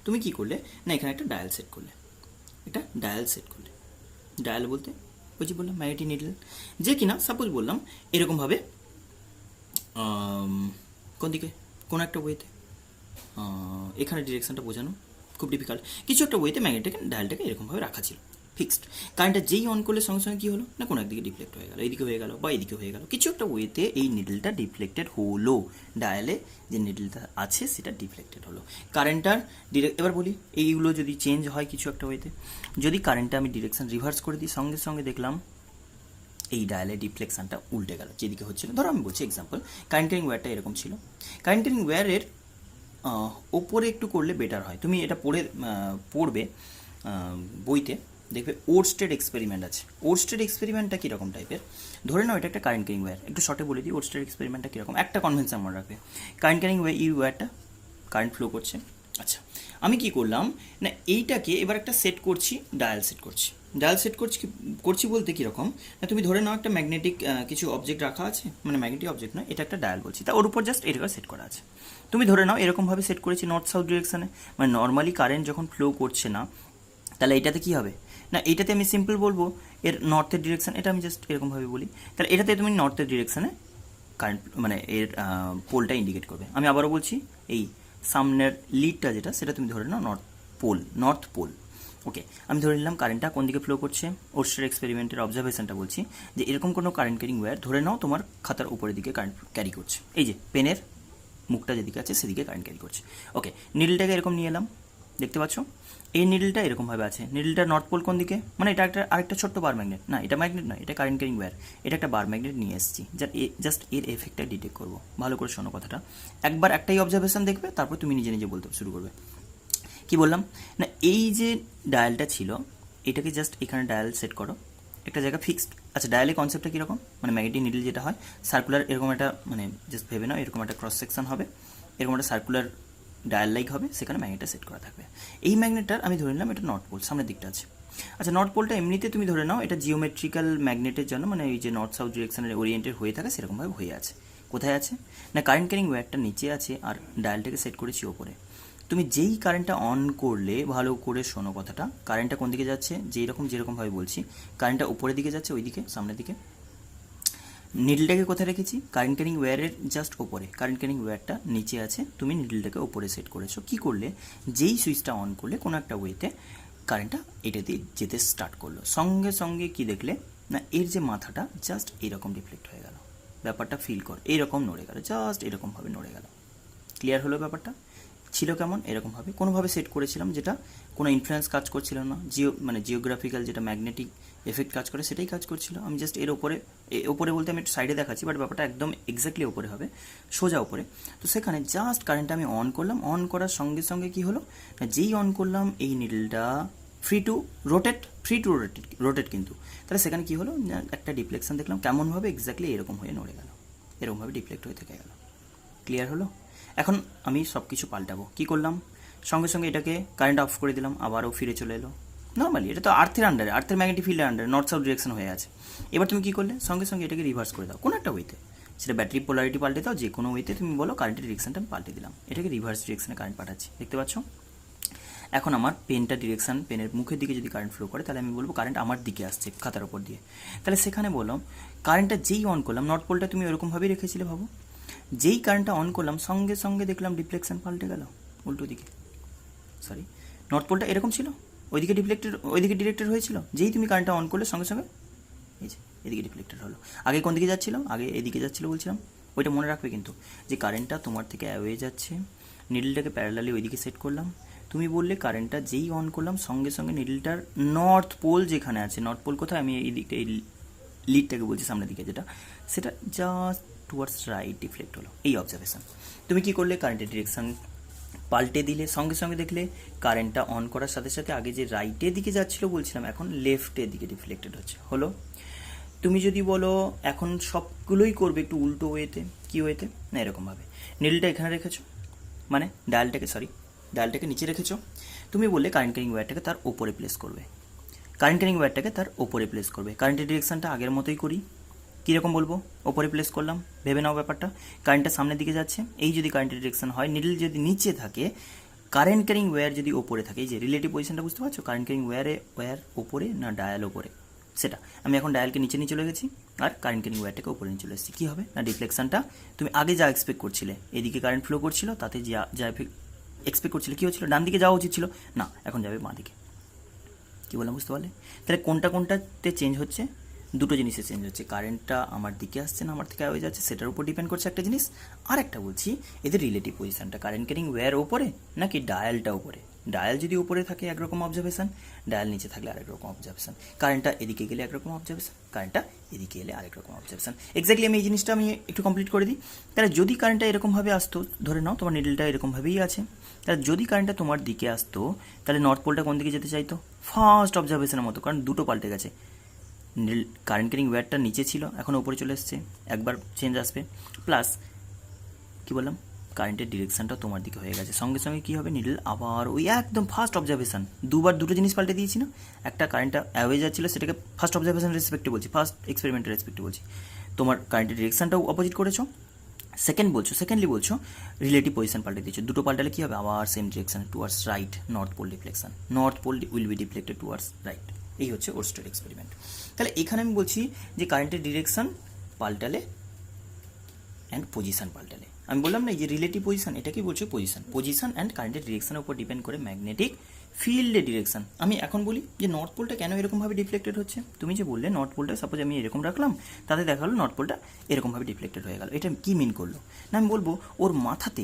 তুমি কি করলে না, এখানে একটা ডায়াল সেট করলে, ডায়াল বলতে ওই যে বললাম ম্যাগনেটিক নিডল, যে কিনা সাপোজ বললাম এরকমভাবে কোন দিকে, কোন একটা ওয়েতে, এখানে ডিরেকশনটা বোঝানো খুব ডিফিকাল্ট, কিছু একটা ওয়েতে ম্যাগনেটটাকে ডায়ালটাকে এরকমভাবে রাখা ছিল ফিক্সড। কারেন্টটা যেই অন করলে সঙ্গে সঙ্গে কী হলো না, কোনো একদিকে ডিফ্লেক্ট হয়ে গেল, এইদিকে হয়ে গেল বা এইদিকে হয়ে গেল, কিছু একটা ওয়েতে এই নিডলটা ডিফ্লেক্টেড হলো, ডায়ালে যে নিডলটা আছে সেটা ডিফ্লেক্টেড হলো। কারেন্টটার এবার বলি এইগুলো যদি চেঞ্জ হয় কিছু একটা ওয়েতে, যদি কারেন্টটা আমি ডিরেকশন রিভার্স করে দিই, সঙ্গে সঙ্গে দেখলাম এই ডায়ালে ডিফ্লেকশনটা উল্টে গেল যেদিকে হচ্ছিল। ধরো আমি বলছি এক্সাম্পল, কারেন্ট ক্যারিং ওয়্যারটা এরকম ছিল, কারেন্ট ক্যারিং ওয়্যারের ওপরে একটু করলে বেটার হয়। তুমি এটা পড়বে বইতে, দেখবে ওরস্টেড এক্সপেরিমেন্ট আছে। ওরস্টেড এক্সপেরিমেন্টটা কীরকম টাইপের, ধরে নাও এটা একটা কারেন্ট ক্যারিং ওয়্যার, একটু শর্টে বলে দিই ওরস্টেড এক্সপেরিমেন্টটা কীরকম। একটা কনভেনশন মনে রাখবে, কারেন্ট ক্যারিং ওয়্যারটা কারেন্ট ফ্লো করছে। আচ্ছা, আমি কি করলাম না, এইটাকে এবার একটা সেট করছি, ডায়াল সেট করছি। ডায়াল সেট করছি বলতে কীরকম না, তুমি ধরে নাও একটা ম্যাগনেটিক কিছু অবজেক্ট রাখা আছে, মানে ম্যাগনেটিক অবজেক্ট নয়, এটা একটা ডায়াল বলছি, তা ওর উপর জাস্ট এটা সেট করা আছে। তুমি ধরে নাও এরকমভাবে সেট করেছি নর্থ সাউথ ডিরেকশানে, মানে নর্মালি কারেন্ট যখন ফ্লো করছে না, তাহলে এটাতে কী হবে না, এইটাতে আমি সিম্পল বলবো এর নর্থের ডিরেকশান, এটা আমি জাস্ট এরকমভাবে বলি, তাহলে এটাতে তুমি নর্থের ডিরেকশানে কারেন্ট মানে এর পোলটা ইন্ডিকেট করবে। আমি আবারও বলছি, এই সামনের লিডটা যেটা, সেটা তুমি ধরে নাও নর্থ পোল। ওকে, আমি ধরে নিলাম কারেন্টটা কোন দিকে ফ্লো করছে, ওরস্টেড এক্সপেরিমেন্টের অবজারভেশনটা বলছি যে এরকম কোনো কারেন্ট ক্যারিং ওয়্যার ধরে নাও তোমার খাতার উপরের দিকে কারেন্ট ক্যারি করছে, এই যে পেনের মুখটা যেদিকে আছে সেদিকে কারেন্ট ক্যারি করছে। ওকে, নিডলটাকে এরকম নিয়ে এলাম, দেখতে পাচ্ছ এই নিডলটা এরকমভাবে আছে, নিডলটার নর্থ পোল কোন দিকে, মানে এটা একটা আরেকটা ছোট্ট বার ম্যাগনেট, না এটা ম্যাগনেট নয়, এটা কারেন্ট ক্যারিং ওয়্যার, এটা একটা বার ম্যাগনেট নিয়ে এসেছি, জাস্ট এর এফেক্টটা ডিটেক্ট করবো। ভালো করে শোনো কথাটা, একবার একটাই অবজারভেশন দেখবে, তারপর তুমি নিজে নিজে বলতে শুরু করবে। কি বললাম না, এই যে ডায়ালটা ছিল এটাকে জাস্ট এখানে ডায়াল সেট করো, একটা জায়গা ফিক্সড। আচ্ছা, ডায়ালের কনসেপ্টটা কীরকম, মানে ম্যাগনেটিক নিডল যেটা হয় সার্কুলার, এরকম একটা মানে জাস্ট ভেবে নাও এরকম একটা ক্রস সেকশন হবে, এরকম একটা সার্কুলার ডায়াল লাইক হবে, সেখানে ম্যাগনেটটা সেট করা থাকবে। এই ম্যাগনেটটার আমি ধরে নিলাম এটা নর্থ পোল, সামনের দিকটা আছে। আচ্ছা, নর্থ পোলটা এমনিতে তুমি ধরে নাও এটা জিওমেট্রিক্যাল ম্যাগনেটের জন্য, মানে এই যে নর্থ সাউথ ডিরেকশনের ওরিয়েন্টেড হয়ে থাকে সেরকমভাবে হয়ে আছে। কোথায় আছে না, কারেন্ট ক্যারিং ওয়্যারটা নিচে আছে আর ডায়ালটাকে সেট করেছি ওপরে। তুমি যেই কারেন্টটা অন করলে, ভালো করে শোনো কথাটা, কারেন্টটা কোন দিকে যাচ্ছে, যেরকমভাবে বলছি, কারেন্টটা উপরের দিকে যাচ্ছে, ওই দিকে সামনের দিকে। নিডলটাকে কোথায় রেখেছি, কারেন্ট ক্যারিং ওয়্যারের জাস্ট ওপরে, কারেন্ট ক্যারিং ওয়্যারটা নিচে আছে, তুমি নিডলটাকে ওপরে সেট করেছো। কি করলে, যেই সুইচটা অন করলে কোনো একটা ওয়েতে কারেন্টটা এটা দিয়ে যেতে স্টার্ট করলো, সঙ্গে সঙ্গে কি দেখলে না, এর যে মাথাটা জাস্ট এরকম ডিফ্লেক্ট হয়ে গেল, ব্যাপারটা ফিল কর, এইরকম নড়ে গেল, জাস্ট এরকমভাবে নড়ে গেল। ক্লিয়ার হলো ব্যাপারটা? ছিল কেমন, এরকমভাবে কোনোভাবে সেট করেছিলাম, যেটা কোনো ইনফ্লুয়েন্স কাজ করছিল না, জিওগ্রাফিক্যাল যেটা ম্যাগনেটিক এফেক্ট কাজ করে সেটাই কাজ করছিল। আমি জাস্ট এর ওপরে বলতে আমি একটু সাইডে দেখাচ্ছি, বাট ব্যাপারটা একদম এক্স্যাক্টলি ওপরে হবে, সোজা ওপরে। তো সেখানে জাস্ট কারেন্টটা আমি অন করলাম, অন করার সঙ্গে সঙ্গে কি হলো না, যেই অন করলাম এই নিডলটা ফ্রি টু রোটেট কিন্তু, তাহলে সেখানে কি হলো না, একটা ডিফ্লেকশন দেখলাম, কেমনভাবে এক্স্যাক্টলি এরকম হয়ে নড়ে গেল, এরকমভাবে ডিফ্লেক্ট হয়ে থেকে গেল। ক্লিয়ার হলো? এখন আমি সব কিছু পাল্টাবো। কী করলাম, সঙ্গে সঙ্গে এটাকে কারেন্ট অফ করে দিলাম, আবারও ফিরে চলে এলো নর্মালি, এটা তো আর্থের আন্ডারে, আর্থের ম্যাগনেটিক ফিল্ডের আন্ডারে নর্থ সাউথ ডিরেকশন হয়ে আছে। এবার তুমি কী করলে, সঙ্গে সঙ্গে এটাকে রিভার্স করে দাও কোনো একটা ওয়েতে, সেটা ব্যাটারি পোলারিটি পাল্টে দাও, যে কোনো ওয়েতে তুমি বলো কারেন্টের ডিরেকশনটা আমি পাল্টে দিলাম, এটাকে রিভার্স ডিরেকশনে কারেন্ট পাঠাচ্ছি, দেখতে পাচ্ছ? এখন আমার পেনের মুখের দিকে যদি কারেন্ট ফ্লো করে, তাহলে আমি বলবো কারেন্ট আমার দিকে আসছে খাতার ওপর দিয়ে। তাহলে সেখানে বললাম কারেন্টটা যেই অন করলাম, নর্থ পোলটা তুমি ওরকমভাবেই রেখেছিলে, ভাবো, যেই কারেন্টটা অন করলাম সঙ্গে সঙ্গে দেখলাম ডিফ্লেকশন পাল্টে গেল উল্টো দিকে, সরি, নর্থ পোলটা এরকম ছিল, ওইদিকে ডিরেক্টেড হয়েছিল, যেই তুমি কারেন্টটা অন করলে সঙ্গে সঙ্গে এই যে এদিকে ডিফ্লেক্টেড হলো। আগে কোন দিকে যাচ্ছিল, আগে এদিকে যাচ্ছিল বলছিলাম, ওইটা মনে রাখবে কিন্তু, যে কারেন্টটা তোমার থেকে অ্যাওয়ে যাচ্ছে, নিডলটাকে প্যারালালি ওইদিকে সেট করলাম, তুমি বললে কারেন্টটা যেই অন করলাম সঙ্গে সঙ্গে নিডলটার নর্থ পোল যেখানে আছে, নর্থ পোল কোথায়, আমি এই দিকটা এই লিডটাকে বলছি সামনের দিকে যেটা, সেটা জাস্ট টুয়ার্ডস রাইট ডিফ্লেক্ট হলো। এই অবজারভেশন তুমি কি করলে, কারেন্টের ডিরেকশন পাল্টে দিলে, সঙ্গে সঙ্গে দেখলে কারেন্টটা অন করার সাথে সাথে আগে যে রাইটের দিকে যাচ্ছিলো বলছিলাম, এখন লেফটের দিকে ডিফ্লেক্টেড হচ্ছে, হলো। তুমি যদি বলো এখন সবগুলোই করবে একটু উল্টো ওয়েতে, কি ওয়েতে না, এরকমভাবে নিডলটা এখানে রেখেছো, মানে ডায়ালটাকে নিচে রেখেছো, তুমি বললে কারেন্ট ক্যারিং ওয়্যারটাকে তার ওপরে প্লেস করবে, কারেন্টের ডিরেকশনটা আগের মতোই করি, কীরকম বলবো, ওপরে প্লেস করলাম, ভেবে নাও ব্যাপারটা, কারেন্টটা সামনের দিকে যাচ্ছে, এই যদি কারেন্টের ডিরেকশন হয়, নিডল যদি নিচে থাকে, কারেন্ট ক্যারিং ওয়্যার যদি ওপরে থাকে, এই যে রিলেটিভ পজিশনটা বুঝতে পারছো, কারেন্ট ক্যারিং ওয়্যার ওপরে না ডায়াল ওপরে, সেটা আমি এখন ডায়ালকে নিচে নিয়ে চলে গেছি আর কারেন্ট ক্যারিং ওয়্যারটাকে উপরে নিয়ে চলে এসেছি। কী হবে না, ডিফ্লেকশনটা তুমি আগে যা এক্সপেক্ট করছিলে, এদিকে কারেন্ট ফ্লো করছিল, তাতে যা যা এক্সপেক্ট করছিলে কী হচ্ছিল, ডান দিকে যাওয়া উচিত ছিল, না এখন যাবে বাঁ দিকে। কী বললাম বুঝতে পারলে? তাহলে কোনটা কোনটাতে চেঞ্জ হচ্ছে, দুটো জিনিসে চেঞ্জ হচ্ছে, কারেন্টটা আমার দিকে আসছে না আমার থেকে হয়ে যাচ্ছে সেটার উপর ডিপেন্ড করছে একটা জিনিস, আর একটা বলছি এদের রিলেটিভ পজিশনটা, কারেন্ট ক্যারিং ওয়্যার ওপরে নাকি ডায়ালটা উপরে। ডায়াল যদি উপরে থাকে একরকম অবজারভেশন, ডায়াল নিচে থাকলে আরেক রকম অবজারভেশন, কারেন্টটা এদিকে গেলে একরকম অবজারভেশন, কারেন্টটা এদিকে এলে আরেক রকম অবজারভেশন। এক্স্যাক্টলি আমি এই জিনিসটা আমি একটু কমপ্লিট করে দিই। তাহলে যদি কারেন্টটা এরকমভাবে আসতো, ধরে নাও তোমার নিডলটা এরকমভাবেই আছে, তাহলে যদি কারেন্টটা তোমার দিকে আসতো তাহলে নর্থ পোলটা কোন দিকে যেতে চাইতো, ফার্স্ট অবজারভেশনের মতো, কারণ দুটো পাল্টে গেছে, কারেন্ট ক্যারিং ওয়্যারটা নিচে ছিল এখন উপরে চলে এসছে, একবার চেঞ্জ আসবে, প্লাস কী বললাম কারেন্টের ডিরেকশনটাও তোমার দিকে হয়ে গেছে, সঙ্গে সঙ্গে কী হবে নিডল আবার ওই একদম ফার্স্ট অবজারভেশন, দুবার দুটো জিনিস পাল্টে দিয়েছি না, একটা কারেন্টটা অ্যাওয়ে যাচ্ছিলো সেটাকে ফার্স্ট অবজারভেশন রেসপেক্টে বলছি, ফার্স্ট এক্সপেরিমেন্টের রেসপেক্টে বলছি, তোমার কারেন্টের ডিরেকশনটাও অপোজিট করেছো, সেকেন্ডলি বলছো রিলেটিভ পজিশন পাল্টে দিয়েছো, দুটো পাল্টালে কী হবে আবার same direction towards right, north pole deflection, north pole will be deflected towards right. এই হচ্ছে ওরস্টেড এক্সপেরিমেন্ট। তাহলে এখানে আমি বলছি যে কারেন্টের ডিরেকশন পাল্টালে অ্যান্ড পজিশন পাল্টালে, আমি বললাম না এই যে রিলেটিভ পজিশন, এটা কি বলছো পজিশন অ্যান্ড কারেন্টের ডিরেকশনের উপর ডিপেন্ড করে ম্যাগনেটিক ফিল্ডের ডিরেকশন। আমি এখন বলি যে নর্থ পোলটা কেন এরকমভাবে ডিফ্লেক্টেড হচ্ছে, তুমি যে বললে নর্থ পোলটা সাপোজ আমি এরকম রাখলাম, তাতে দেখা হলো নর্থ পোলটা এরকমভাবে ডিফ্লেক্টেড হয়ে গেল, এটা কি মিন করলো না, আমি বলবো ওর মাথাতে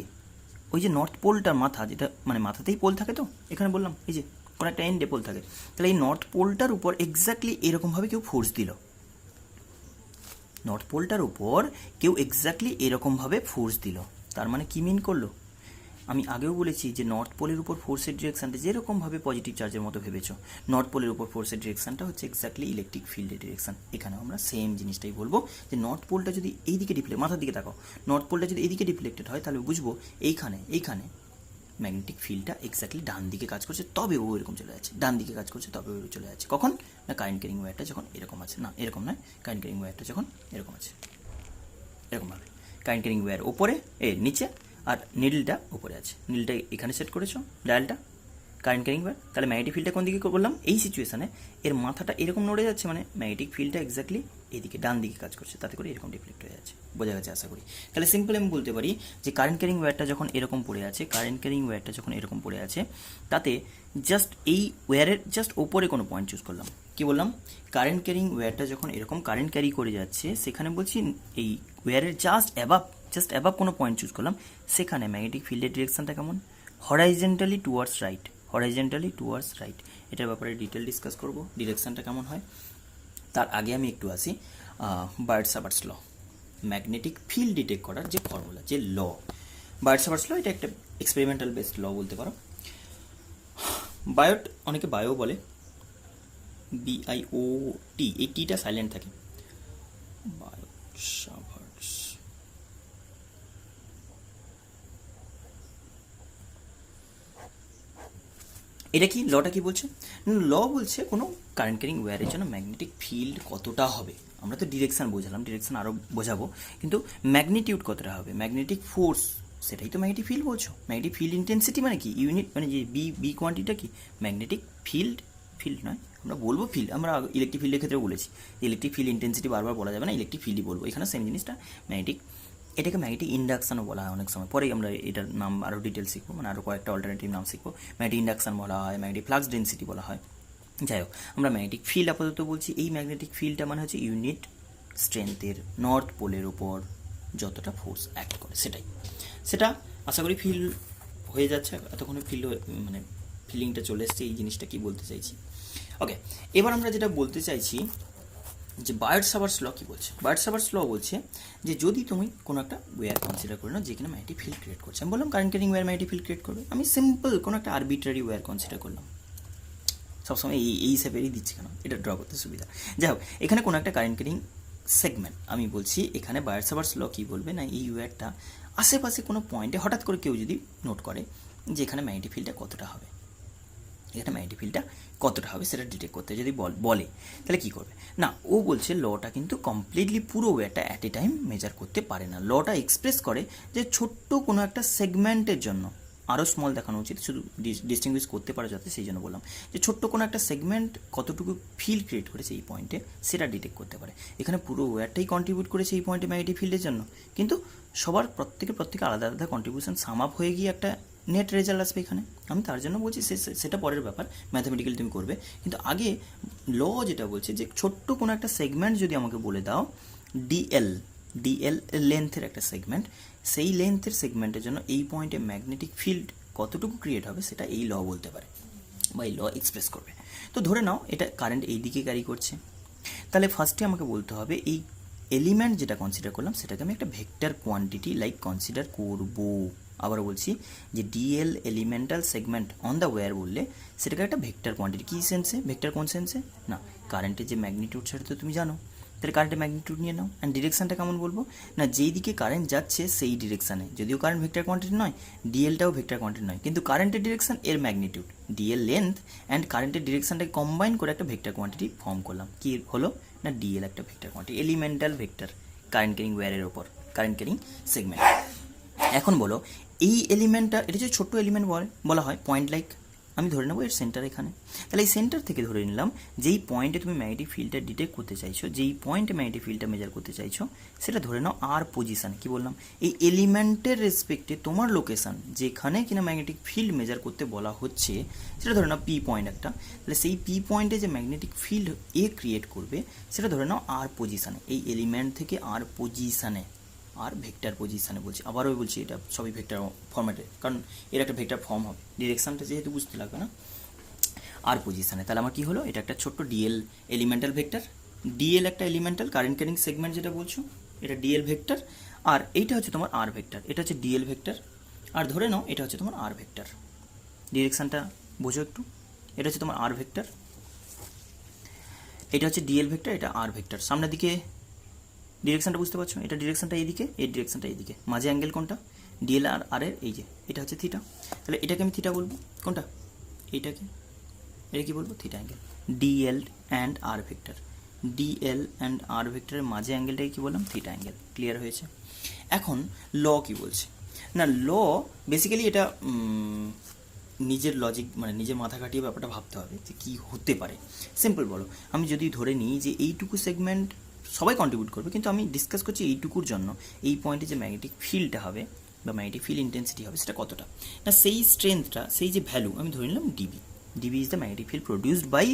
ওই যে নর্থ পোলটার মাথা, যেটা মানে মাথাতেই পোল থাকে, তো এখানে বললাম এই যে কোনো একটা এন্ডে পোল থাকে, তাহলে এই নর্থ পোলটার উপর এক্স্যাক্টলি এরকমভাবে কেউ ফোর্স দিল, নর্থ পোলটার উপর কেউ এক্স্যাক্টলি এরকমভাবে ফোর্স দিল, তার মানে কি মিন করলো, আমি আগেও বলেছি যে নর্থ পোলের উপর ফোর্সের ডিরেকশানটা যেরকমভাবে পজিটিভ চার্জের মতো ভেবেছো, নর্থ পোলের উপর ফোর্সের ডিরেকশানটা হচ্ছে এক্স্যাক্টলি ইলেকট্রিক ফিল্ডের ডিরেকশান। এখানেও আমরা সেম জিনিসটাই বলবো যে নর্থ পোলটা যদি এইদিকে ডিফ্লেক্ট, মাথার দিকে তাকাও, নর্থ পোলটা যদি এইদিকে ডিফ্লেক্টেড হয় তাহলে বুঝবো এইখানে ম্যাগনেটিক ফিল্ডটা এক্স্যাক্টলি ডান দিকে কাজ করছে, তবে ও এরকম চলে যাচ্ছে, ডান দিকে কাজ করছে তবে ও চলে যাচ্ছে, কখন না কারেন্ট ক্যারিং ওয়্যারটা যখন এরকম আছে, না এরকম নয়, কারেন্ট ক্যারিং ওয়্যারটা যখন এরকম আছে, এরকমভাবে কারেন্ট ক্যারিং ওয়্যার ওপরে নিচে আর নিডলটা উপরে আছে, নিডলটা এখানে সেট করেছো, ডায়ালটা কারেন্ট ক্যারিং ওয়্যার, তাহলে ম্যাগনেটিক ফিল্ডটা কোন দিকে বললাম, এই সিচুয়েশানে এর মাথাটা এরকম নড়ে যাচ্ছে, মানে ম্যাগনেটিক ফিল্ডটা এক্স্যাক্টলি এদিকে ডান দিকে কাজ করছে, তাতে করে এরকম ডিফ্লেক্ট হয়ে যাচ্ছে, বোঝা গেছে আশা করি। তাহলে সিম্পল আমি বলতে পারি যে কারেন্ট ক্যারিং ওয়্যারটা যখন এরকম পড়ে আছে, তাতে জাস্ট এই ওয়্যারের জাস্ট ওপরে কোনো পয়েন্ট চুজ করলাম, কি বললাম কারেন্ট ক্যারিং ওয়্যারটা যখন এরকম কারেন্ট ক্যারি করে যাচ্ছে, সেখানে বলছি এই ওয়্যারের জাস্ট অ্যাবাভ কোনো পয়েন্ট চুজ করলাম, সেখানে ম্যাগনেটিক ফিল্ডের ডিরেকশনটা কেমন, হরাইজেন্টালি টুয়ার্ডস রাইট, এটার ব্যাপারে ডিটেল ডিসকাস করব, ডিরেকশনটা কেমন হয়। তার আগে আমি একটু আসি বার্ডস-সাবার্টস ল, ম্যাগনেটিক ফিল্ড ডিটেক্ট করার যে ফর্মুলা, যে ল, বার্ডস-সাবার্টস ল, এটা একটা এক্সপেরিমেন্টাল বেসড ল বলতে পারো। বায়োট, অনেকে বায়ো বলে, BIOT, এই টিটা সাইলেন্ট থাকে, বার্ডস-সাবার্টস, এটা কি লটা কি বলছে, ল বলছে কোনো কারেন্ট ক্যারিং ওয়্যারের জন্য ম্যাগনেটিক ফিল্ড কতটা হবে, আমরা তো ডিরেকশন বোঝালাম, ডিরেকশন আরও বোঝাবো, কিন্তু ম্যাগনিটিউড কতটা হবে, ম্যাগনেটিক ফোর্স, সেটাই তো ম্যাগনেটিক ফিল্ড বলছো, ম্যাগনেটিক ফিল্ড ইন্টেন্সিটি মানে কি ইউনিট, মানে যে বি কোয়ান্টিটিটা কি ম্যাগনেটিক ফিল্ড নয়, আমরা বলবো ফিল্ড, আমরা ইলেকট্রিক ফিল্ডের ক্ষেত্রে বলেছি ইলেকট্রিক ফিল্ড ইন্টেন্সিটি বারবার বলা যাবে না, ইলেকট্রিক ফিল্ডই বলবো, এখানে সেম জিনিসটা ম্যাগনেটিক, এটাকে ম্যাগনেটিক ইন্ডাকশানও বলা হয় অনেক সময়, পরেই আমরা এটার নাম আরও ডিটেল শিখবো, মানে আরও কয়েকটা অল্টারনেটিভ নাম শিখবো, ম্যাগনেটিক ইন্ডাকশান বলা হয়, ম্যাগনেটিক ফ্লাক্স ডেন্সিটি বলা হয়, যাই হোক আমরা ম্যাগনেটিক ফিল্ড আপাতত বলছি, এই ম্যাগনেটিক ফিল্ডটা মানে হচ্ছে ইউনিট স্ট্রেংথের নর্থ পোলের ওপর যতটা ফোর্স অ্যাক্ট করে সেটা আশা করি ফিল হয়ে যাচ্ছে, এতক্ষণে মানে ফিলিংটা চলে এসছে, এই জিনিসটা কি বলতে চাইছি। ওকে, এবার আমরা যেটা বলতে চাইছি যে বার্ডস-সাবার্টস ল কী বলছে, বার্ডস-সাবার্টস ল বলছে যে যদি তুমি কোনো একটা ওয়্যার কনসিডার করে নাও যেখানে ম্যাগনেটিক ফিল্ড ক্রিয়েট করছে, আমি বললাম current carrying wire magnetic field create করবে, আমি সিম্পল কোনো একটা আরবিট্রারি ওয়্যার কনসিডার করলাম, সবসময় এই হিসেবেই দিচ্ছি কেন, এটা ড্র করতে সুবিধা, যাই হোক এখানে কোনো একটা কারেন্ট ক্যারিং সেগমেন্ট, আমি বলছি এখানে বার্ডস-সাবার্টস ল কী বলবে না, এই ওয়্যারটা আশেপাশে কোনো পয়েন্টে হঠাৎ করে কেউ যদি নোট করে যে এখানে ম্যাগনেটিক ফিল্ডটা কতটা হবে, এখানে ম্যাগনেটিক ফিল্ডটা কতটা হবে সেটা ডিটেক্ট করতে যদি বলে তাহলে কী করবে না, ও বলছে লটা কিন্তু কমপ্লিটলি পুরো ওয়্যারটা অ্যাট এ টাইম মেজার করতে পারে না, লটা এক্সপ্রেস করে যে ছোট্ট কোনো একটা সেগমেন্টের জন্য আরও স্মল দেখানো উচিত, শুধু ডিস্টিংগুইশ করতে পারো যাতে, সেই জন্য বললাম যে ছোট্ট কোনো একটা সেগমেন্ট কতটুকু ফিল্ড ক্রিয়েট করেছে এই পয়েন্টে সেটা ডিটেক্ট করতে পারে। এখানে পুরো ওয়্যারটাই কন্ট্রিবিউট করেছে এই পয়েন্টে ম্যাগনেটিক ফিল্ডের জন্য, কিন্তু সবার প্রত্যেকে আলাদা আলাদা কন্ট্রিবিউশন সাম আপ হয়ে গিয়ে একটা নেট রেজাল্ট আসবে এখানে। আমি তার জন্য বলছি সেটা পরের ব্যাপার, ম্যাথামেটিক্যালি তুমি করবে, কিন্তু আগে ল যেটা বলছে যে ছোট্ট কোনো একটা সেগমেন্ট যদি আমাকে বলে দাও ডিএল, ডিএল লেন্থের একটা সেগমেন্ট, সেই লেন্থের সেগমেন্টের জন্য এই পয়েন্টে ম্যাগনেটিক ফিল্ড কতটুকু ক্রিয়েট হবে সেটা এই ল বলতে পারে বা এই ল এক্সপ্রেস করবে। তো ধরে নাও এটা কারেন্ট এই দিকে ক্যারি করছে, তাহলে ফার্স্টে আমাকে বলতে হবে এই এলিমেন্ট যেটা কনসিডার করলাম সেটাকে আমি একটা ভেক্টর কোয়ান্টিটি লাইক কনসিডার করব। আবার বলছি যে DL elemental segment on the wire বললে সেটাকে একটা ভেক্টর কোয়ান্টিটি, কী সেন্সে, ভেক্টর কোন সেন্সে না, কারেন্টের যে ম্যাগনিটিউড সেটা তো তুমি জানো, তাহলে কারেন্টের ম্যাগনিটিউড নিয়ে নাও। অ্যান্ড ডিরেকশানটা কেমন বলবো না, যেই দিকে কারেন্ট যাচ্ছে সেই ডিরেকশানে, যদিও কারেন্ট ভেক্টর কোয়ান্টিটি নয়, ডিএলটাও ভেক্টর কোয়ান্টিটি নয়, কিন্তু কারেন্টের ডিরেকশান এর ম্যাগনিটিউড, ডিএল লেন্থ অ্যান্ড কারেন্টের ডিরেকশানটাকে কম্বাইন করে একটা ভেক্টর কোয়ান্টিটি ফর্ম করলাম। কি হলো না, ডিএল একটা vector quantity, elemental vector current carrying ওয়্যারের ওপর, কারেন্ট ক্যারিং সেগমেন্ট। এখন বলো এই এলিমেন্টটা, এটা যে ছোট্ট এলিমেন্ট বলা হয় পয়েন্ট লাইক, আমি ধরে নেবো এর সেন্টার এখানে, তাহলে এই সেন্টার থেকে ধরে নিলাম যেই পয়েন্টে তুমি ম্যাগনেটিক ফিল্ডটা ডিটেক্ট করতে চাইছো, যেই পয়েন্টে ম্যাগনেটিক ফিল্ডটা মেজার করতে চাইছো সেটা ধরে নাও আর পজিশান, কি বললাম এই এলিমেন্টের রেসপেক্টে তোমার লোকেশান যেখানে কিনা ম্যাগনেটিক ফিল্ড মেজার করতে বলা হচ্ছে সেটা ধরে নাও পি পয়েন্ট একটা, তাহলে সেই পি পয়েন্টে যে ম্যাগনেটিক ফিল্ড এ ক্রিয়েট করবে সেটা ধরে নাও আর পজিশানে, এই এলিমেন্ট থেকে আর পজিশানে, আর ভেক্টর পজিশানে বলছি, আবারও বলছি এটা সবই ভেক্টর ফর্ম্যাটে, কারণ এর একটা ভেক্টর ফর্ম হবে, ডিরেকশানটা যেহেতু বুঝতে লাগবে না, আর পজিশানে। তাহলে আমার কি হলো, এটা একটা ছোট্ট ডিএল এলিমেন্টাল ভেক্টর, ডিএল একটা এলিমেন্টাল কারেন্ট ক্যারিং সেগমেন্ট যেটা বলছো এটা ডিএল ভেক্টর, আর এইটা হচ্ছে তোমার আর ভেক্টর, এটা হচ্ছে ডিএল ভেক্টর, আর ধরে নাও এটা হচ্ছে তোমার আর ভেক্টর, ডিরেকশানটা বোঝো একটু, এটা হচ্ছে তোমার আর ভেক্টর, এটা হচ্ছে ডিএল ভেক্টর, এটা আর ভেক্টর, সামনের দিকে ডিরেকশানটা বুঝতে পারছো, এটা ডিরেকশানটা এইদিকে, এই ডিরেকশানটা এইদিকে, মাঝে অ্যাঙ্গেল কোনটা, ডিএল আর আর এর এই যে এটা হচ্ছে থিটা, তাহলে এটাকে আমি থিটা বলবো, কোনটা এইটাকে, এটা কি বলবো theta angle, DL and R vector, DL and r ভেক্টরের মাঝে অ্যাঙ্গেলটাকে কি বললাম থিটা অ্যাঙ্গেল, ক্লিয়ার হয়েছে। এখন ল কি বলছে না, ল বেসিক্যালি এটা নিজের লজিক মানে নিজের মাথা কাটিয়ে ব্যাপারটা ভাবতে হবে যে কী হতে পারে। সিম্পল বলো, আমি যদি ধরে নিই যে এইটুকু সেগমেন্ট সবাই কন্ট্রিবিউট করবে, কিন্তু আমি ডিসকাস করছি এইটুকুর জন্য এই পয়েন্টে যে ম্যাগনেটিক ফিল্ডটা হবে বা ম্যাগনেটিক ফিল্ড ইন্টেন্সিটি হবে সেটা কতটা, না সেই স্ট্রেংথটা, সেই যে ভ্যালু আমি ধরে নিলাম DB, DB is the magnetic field produced by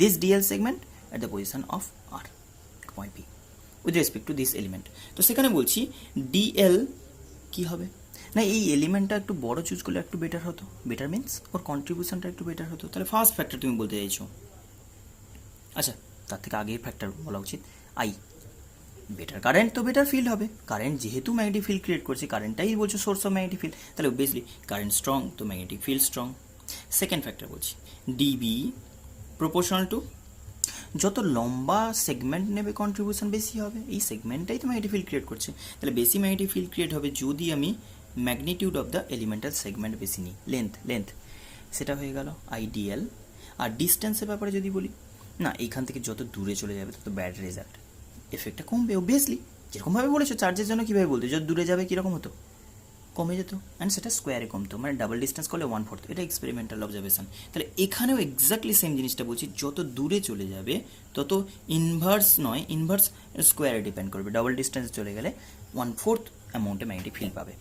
this DL segment at the position of R point P with respect to this element. তো সেখানে বলছি ডিএল কি হবে না, এই এলিমেন্টটা একটু বড় চুজ করলে একটু বেটার হতো, বেটার মিনস ওর কন্ট্রিবিউশনটা একটু বেটার হতো, তাহলে ফার্স্ট ফ্যাক্টর তুমি বলতে চাইছো, আচ্ছা তার থেকে আগের ফ্যাক্টর বলা উচিত আই, বেটার কারেন্ট তো বেটার ফিল্ড হবে, কারেন্ট যেহেতু ম্যাগনেটিক ফিল্ড ক্রিয়েট করছে, কারেন্টটাই বলছো সোর্স অফ ম্যাগনেটিক ফিল্ড, তাহলে অবভিয়াসলি কারেন্ট স্ট্রং তো magnetic field strong. Second factor বলছি ডিবি প্রপোর্শনাল টু, যত লম্বা সেগমেন্ট নেবে কন্ট্রিবিউশন বেশি হবে, এই সেগমেন্টটাই তো ম্যাগনেটিক ফিল্ড ক্রিয়েট করছে, তাহলে বেশি ম্যাগনেটিক ফিল্ড ক্রিয়েট হবে যদি আমি magnitude of the elemental segment বেশি নিই, লেন্থ সেটা হয়ে গেল আইডিয়াল। আর ডিস্টেন্সের ব্যাপারে যদি বলি না, এইখান থেকে যত দূরে চলে যাবে তত ব্যাড রেজাল্ট, এফেক্টটা কমবে অবভিয়াসলি, যেরকমভাবে বলেছো চার্জের জন্য কীভাবে বলতে, যত দূরে যাবে কীরকম হতো, কমে যেত, অ্যান্ড সেটা স্কোয়ারে কমতো, মানে ডাবল ডিস্টেন্স করলে 1/4, এটা এক্সপেরিমেন্টাল অবজারভেশন। তাহলে এখানেও এক্স্যাক্টলি সেম জিনিসটা বলছি, যত দূরে চলে যাবে তত ইনভার্স নয়, ইনভার্স স্কোয়ারে ডিপেন্ড করবে, ডাবল ডিস্টেন্স চলে গেলে 1/4 অ্যামাউন্টে ম্যাগনেটিক ফিল্ড পাবে।